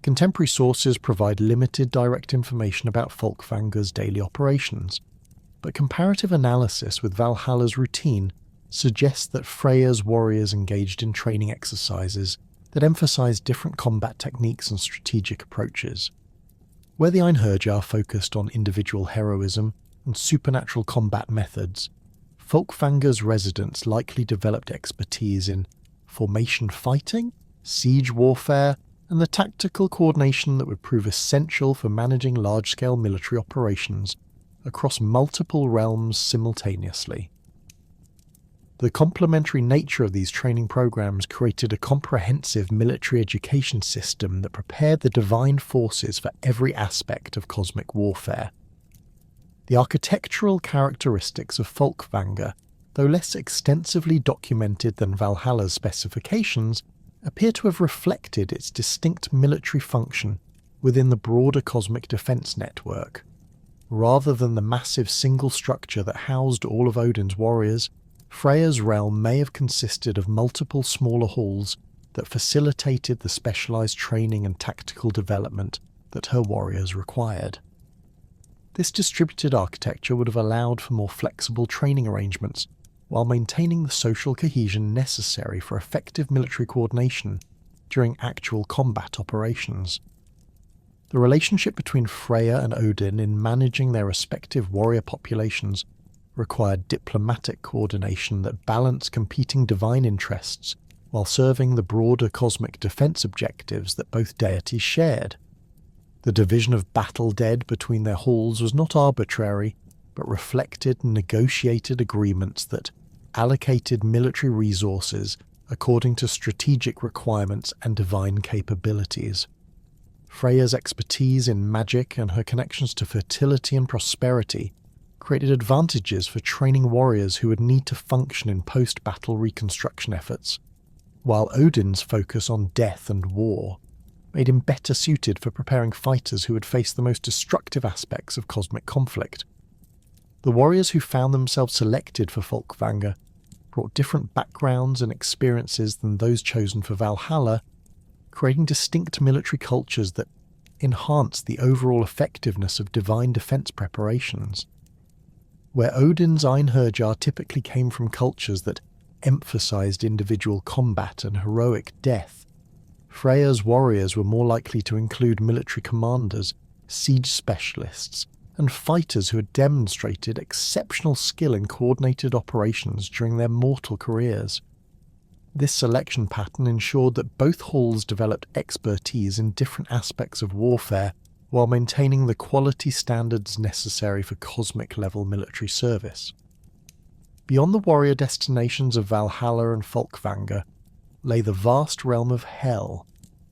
Contemporary sources provide limited direct information about Folkvangr's daily operations, but comparative analysis with Valhalla's routine suggests that Freyja's warriors engaged in training exercises that emphasized different combat techniques and strategic approaches. Where the Einherjar focused on individual heroism and supernatural combat methods, Folkvangr's residents likely developed expertise in formation fighting, siege warfare, and the tactical coordination that would prove essential for managing large-scale military operations across multiple realms simultaneously. The complementary nature of these training programs created a comprehensive military education system that prepared the divine forces for every aspect of cosmic warfare. The architectural characteristics of Folkvangr, though less extensively documented than Valhalla's specifications, appear to have reflected its distinct military function within the broader cosmic defence network. Rather than the massive single structure that housed all of Odin's warriors, Freyja's realm may have consisted of multiple smaller halls that facilitated the specialised training and tactical development that her warriors required. This distributed architecture would have allowed for more flexible training arrangements while maintaining the social cohesion necessary for effective military coordination during actual combat operations. The relationship between Freyja and Odin in managing their respective warrior populations required diplomatic coordination that balanced competing divine interests while serving the broader cosmic defence objectives that both deities shared. The division of battle dead between their halls was not arbitrary, but reflected negotiated agreements that allocated military resources according to strategic requirements and divine capabilities. Freyja's expertise in magic and her connections to fertility and prosperity created advantages for training warriors who would need to function in post-battle reconstruction efforts, while Odin's focus on death and war made him better suited for preparing fighters who would face the most destructive aspects of cosmic conflict. The warriors who found themselves selected for Folkvangr brought different backgrounds and experiences than those chosen for Valhalla, creating distinct military cultures that enhanced the overall effectiveness of divine defence preparations. Where Odin's Einherjar typically came from cultures that emphasised individual combat and heroic death, Freyja's warriors were more likely to include military commanders, siege specialists, and fighters who had demonstrated exceptional skill in coordinated operations during their mortal careers. This selection pattern ensured that both halls developed expertise in different aspects of warfare while maintaining the quality standards necessary for cosmic-level military service. Beyond the warrior destinations of Valhalla and Folkvangr lay the vast realm of Hell,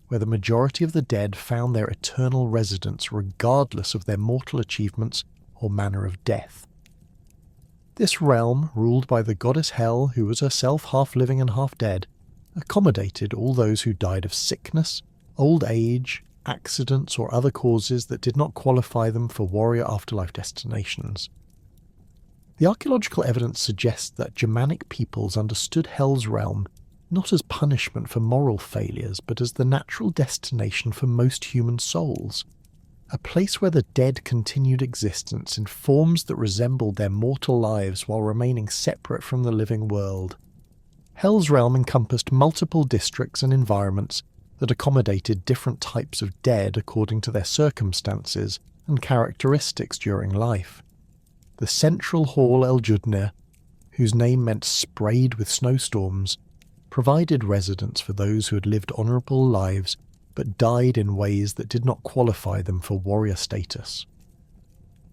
where the majority of the dead found their eternal residence regardless of their mortal achievements or manner of death. This realm, ruled by the goddess Hel, who was herself half living and half dead, accommodated all those who died of sickness, old age, accidents or other causes that did not qualify them for warrior afterlife destinations. The archaeological evidence suggests that Germanic peoples understood Hel's realm not as punishment for moral failures, but as the natural destination for most human souls, a place where the dead continued existence in forms that resembled their mortal lives while remaining separate from the living world. Hel's realm encompassed multiple districts and environments that accommodated different types of dead according to their circumstances and characteristics during life. The central hall Eljudnir, whose name meant sprayed with snowstorms, provided residence for those who had lived honourable lives but died in ways that did not qualify them for warrior status.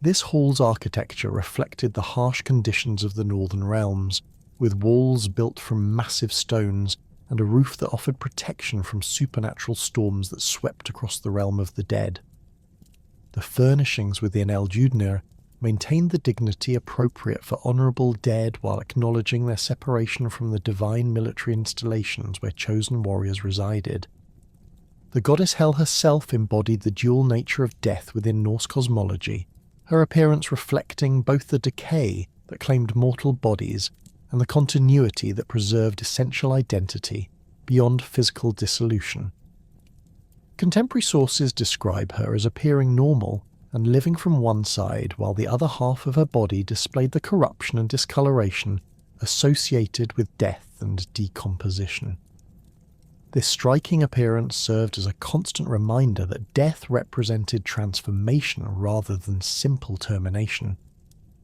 This hall's architecture reflected the harsh conditions of the northern realms, with walls built from massive stones and a roof that offered protection from supernatural storms that swept across the realm of the dead. The furnishings within Eljudnir maintained the dignity appropriate for honourable dead while acknowledging their separation from the divine military installations where chosen warriors resided. The goddess Hel herself embodied the dual nature of death within Norse cosmology, her appearance reflecting both the decay that claimed mortal bodies and the continuity that preserved essential identity beyond physical dissolution. Contemporary sources describe her as appearing normal, and living from one side while the other half of her body displayed the corruption and discoloration associated with death and decomposition. This striking appearance served as a constant reminder that death represented transformation rather than simple termination,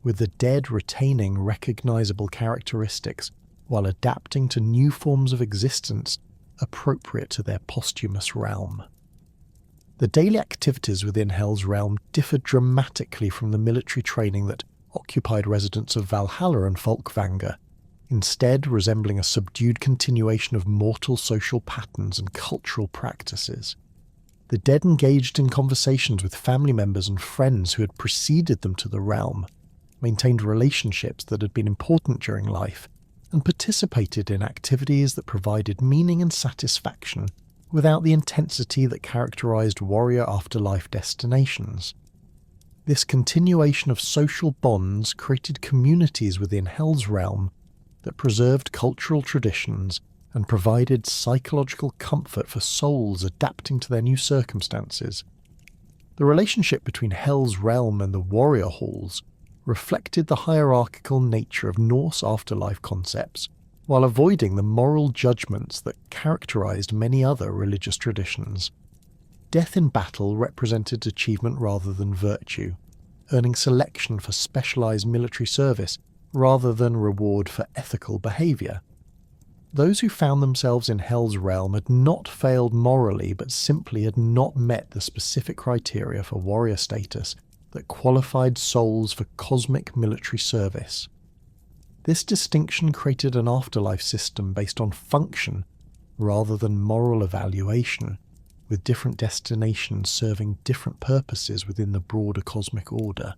with the dead retaining recognizable characteristics while adapting to new forms of existence appropriate to their posthumous realm. The daily activities within Hel's realm differed dramatically from the military training that occupied residents of Valhalla and Folkvangr, instead resembling a subdued continuation of mortal social patterns and cultural practices. The dead engaged in conversations with family members and friends who had preceded them to the realm, maintained relationships that had been important during life, and participated in activities that provided meaning and satisfaction without the intensity that characterized warrior afterlife destinations. This continuation of social bonds created communities within Hel's realm that preserved cultural traditions and provided psychological comfort for souls adapting to their new circumstances. The relationship between Hel's realm and the warrior halls reflected the hierarchical nature of Norse afterlife concepts, while avoiding the moral judgments that characterized many other religious traditions. Death in battle represented achievement rather than virtue, earning selection for specialized military service rather than reward for ethical behavior. Those who found themselves in Hel's realm had not failed morally but simply had not met the specific criteria for warrior status that qualified souls for cosmic military service. This distinction created an afterlife system based on function rather than moral evaluation, with different destinations serving different purposes within the broader cosmic order.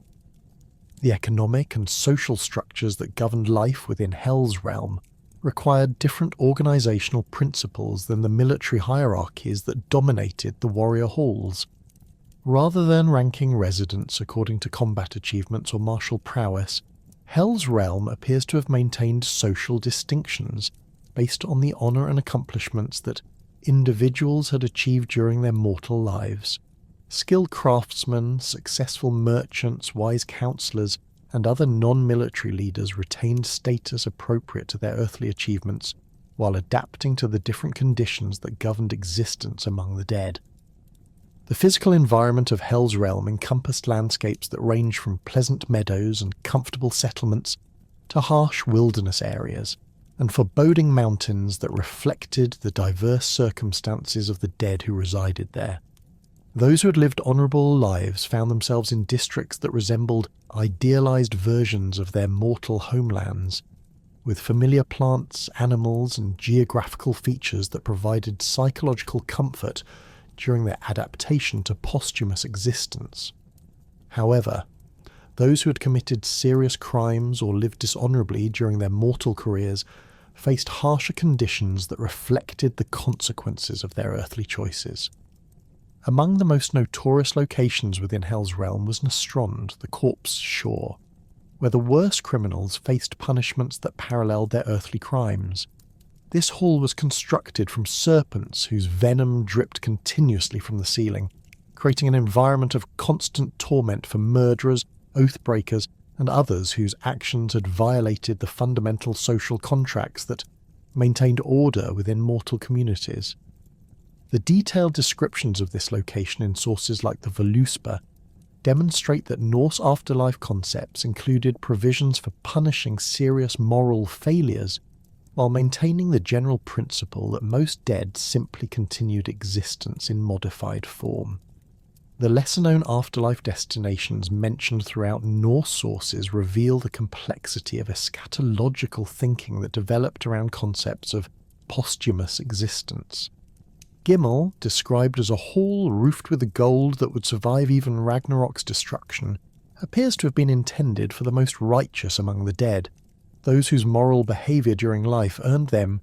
The economic and social structures that governed life within Hel's realm required different organizational principles than the military hierarchies that dominated the warrior halls. Rather than ranking residents according to combat achievements or martial prowess, Hel's realm appears to have maintained social distinctions based on the honor and accomplishments that individuals had achieved during their mortal lives. Skilled craftsmen, successful merchants, wise counselors, and other non-military leaders retained status appropriate to their earthly achievements while adapting to the different conditions that governed existence among the dead. The physical environment of Hel's realm encompassed landscapes that ranged from pleasant meadows and comfortable settlements to harsh wilderness areas, and foreboding mountains that reflected the diverse circumstances of the dead who resided there. Those who had lived honourable lives found themselves in districts that resembled idealised versions of their mortal homelands, with familiar plants, animals, and geographical features that provided psychological comfort during their adaptation to posthumous existence. However, those who had committed serious crimes or lived dishonourably during their mortal careers faced harsher conditions that reflected the consequences of their earthly choices. Among the most notorious locations within Hel's realm was Nastrond, the Corpse Shore, where the worst criminals faced punishments that paralleled their earthly crimes. This hall was constructed from serpents whose venom dripped continuously from the ceiling, creating an environment of constant torment for murderers, oath-breakers, and others whose actions had violated the fundamental social contracts that maintained order within mortal communities. The detailed descriptions of this location in sources like the Völuspá demonstrate that Norse afterlife concepts included provisions for punishing serious moral failures while maintaining the general principle that most dead simply continued existence in modified form. The lesser-known afterlife destinations mentioned throughout Norse sources reveal the complexity of eschatological thinking that developed around concepts of posthumous existence. Gimel, described as a hall roofed with gold that would survive even Ragnarok's destruction, appears to have been intended for the most righteous among the dead, those whose moral behaviour during life earned them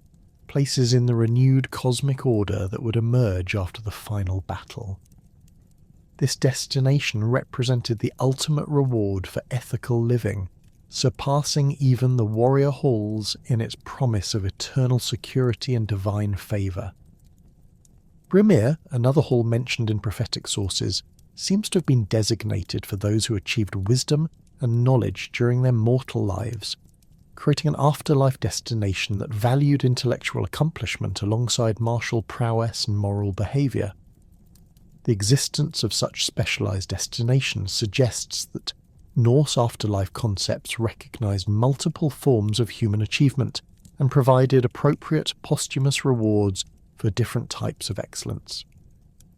places in the renewed cosmic order that would emerge after the final battle. This destination represented the ultimate reward for ethical living, surpassing even the warrior halls in its promise of eternal security and divine favour. Brimir, another hall mentioned in prophetic sources, seems to have been designated for those who achieved wisdom and knowledge during their mortal lives, creating an afterlife destination that valued intellectual accomplishment alongside martial prowess and moral behaviour. The existence of such specialised destinations suggests that Norse afterlife concepts recognised multiple forms of human achievement and provided appropriate posthumous rewards for different types of excellence.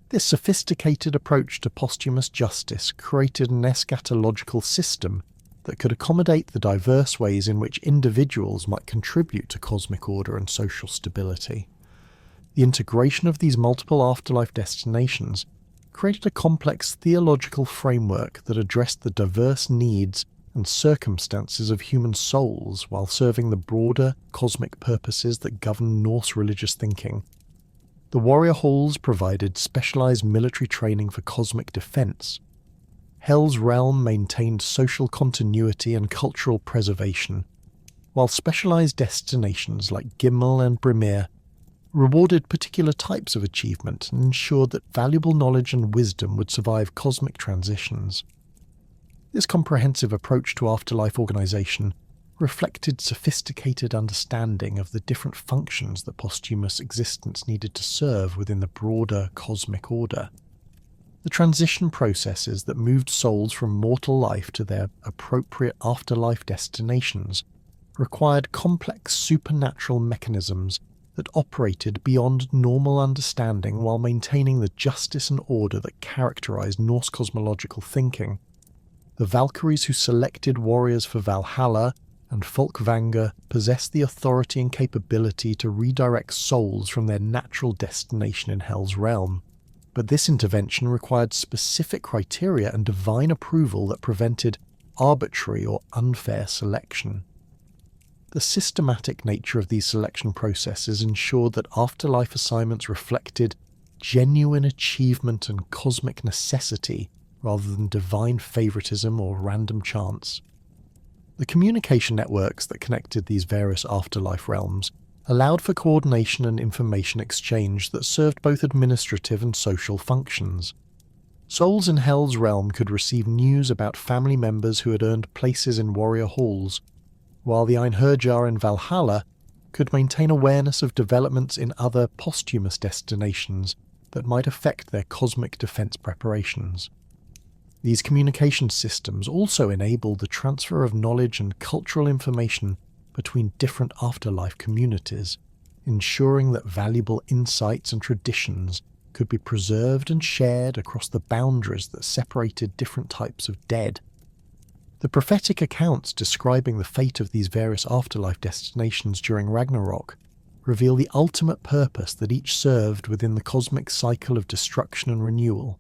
This sophisticated approach to posthumous justice created an eschatological system that could accommodate the diverse ways in which individuals might contribute to cosmic order and social stability. The integration of these multiple afterlife destinations created a complex theological framework that addressed the diverse needs and circumstances of human souls while serving the broader cosmic purposes that govern Norse religious thinking. The warrior halls provided specialised military training for cosmic defence. Hel's realm maintained social continuity and cultural preservation, while specialised destinations like Gimel and Brimir rewarded particular types of achievement and ensured that valuable knowledge and wisdom would survive cosmic transitions. This comprehensive approach to afterlife organisation reflected sophisticated understanding of the different functions that posthumous existence needed to serve within the broader cosmic order. The transition processes that moved souls from mortal life to their appropriate afterlife destinations required complex supernatural mechanisms that operated beyond normal understanding while maintaining the justice and order that characterised Norse cosmological thinking. The Valkyries who selected warriors for Valhalla and Folkvangr possessed the authority and capability to redirect souls from their natural destination in Hel's realm. But this intervention required specific criteria and divine approval that prevented arbitrary or unfair selection. The systematic nature of these selection processes ensured that afterlife assignments reflected genuine achievement and cosmic necessity rather than divine favoritism or random chance. The communication networks that connected these various afterlife realms allowed for coordination and information exchange that served both administrative and social functions. Souls in Hel's realm could receive news about family members who had earned places in warrior halls, while the Einherjar in Valhalla could maintain awareness of developments in other posthumous destinations that might affect their cosmic defense preparations. These communication systems also enabled the transfer of knowledge and cultural information between different afterlife communities, ensuring that valuable insights and traditions could be preserved and shared across the boundaries that separated different types of dead. The prophetic accounts describing the fate of these various afterlife destinations during Ragnarok reveal the ultimate purpose that each served within the cosmic cycle of destruction and renewal.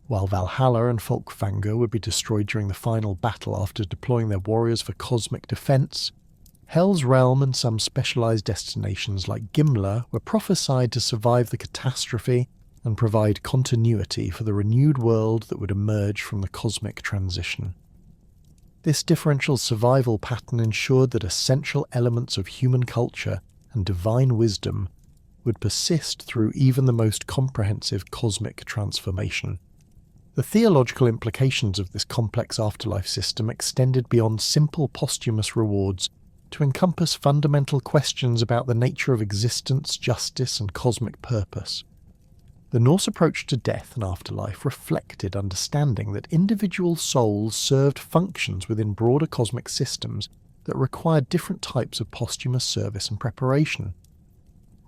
While Valhalla and Folkvangr would be destroyed during the final battle after deploying their warriors for cosmic defence, Hel's realm and some specialised destinations like Gimla were prophesied to survive the catastrophe and provide continuity for the renewed world that would emerge from the cosmic transition. This differential survival pattern ensured that essential elements of human culture and divine wisdom would persist through even the most comprehensive cosmic transformation. The theological implications of this complex afterlife system extended beyond simple posthumous rewards to encompass fundamental questions about the nature of existence, justice, and cosmic purpose. The Norse approach to death and afterlife reflected understanding that individual souls served functions within broader cosmic systems that required different types of posthumous service and preparation.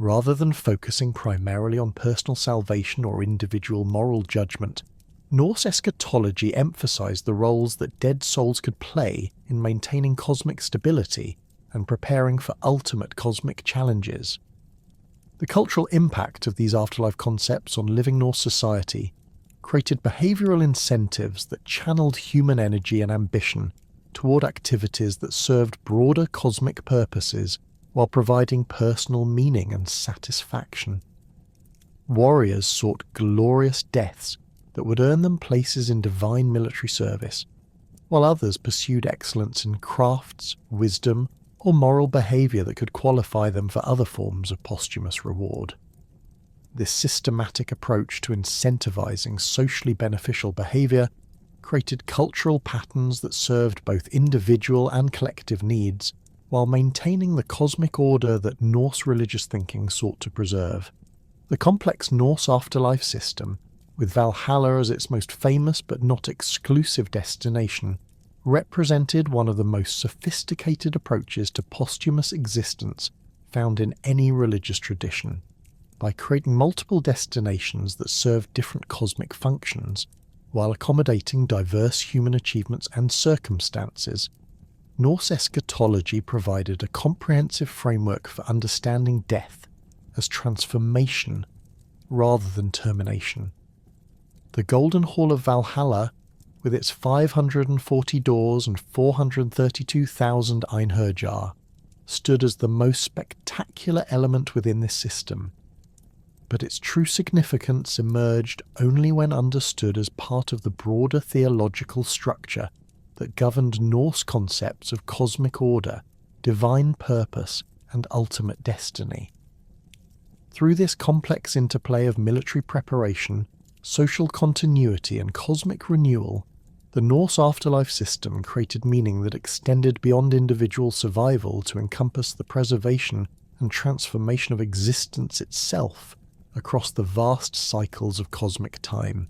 Rather than focusing primarily on personal salvation or individual moral judgment, Norse eschatology emphasized the roles that dead souls could play in maintaining cosmic stability and preparing for ultimate cosmic challenges. The cultural impact of these afterlife concepts on living Norse society created behavioral incentives that channeled human energy and ambition toward activities that served broader cosmic purposes while providing personal meaning and satisfaction. Warriors sought glorious deaths that would earn them places in divine military service, while others pursued excellence in crafts, wisdom, or moral behaviour that could qualify them for other forms of posthumous reward. This systematic approach to incentivizing socially beneficial behavior created cultural patterns that served both individual and collective needs, while maintaining the cosmic order that Norse religious thinking sought to preserve. The complex Norse afterlife system, with Valhalla as its most famous but not exclusive destination, represented one of the most sophisticated approaches to posthumous existence found in any religious tradition. By creating multiple destinations that served different cosmic functions, while accommodating diverse human achievements and circumstances, Norse eschatology provided a comprehensive framework for understanding death as transformation rather than termination. The Golden Hall of Valhalla, with its 540 doors and 432,000 Einherjar, stood as the most spectacular element within this system, but its true significance emerged only when understood as part of the broader theological structure that governed Norse concepts of cosmic order, divine purpose, and ultimate destiny. Through this complex interplay of military preparation, social continuity, and cosmic renewal, the Norse afterlife system created meaning that extended beyond individual survival to encompass the preservation and transformation of existence itself across the vast cycles of cosmic time.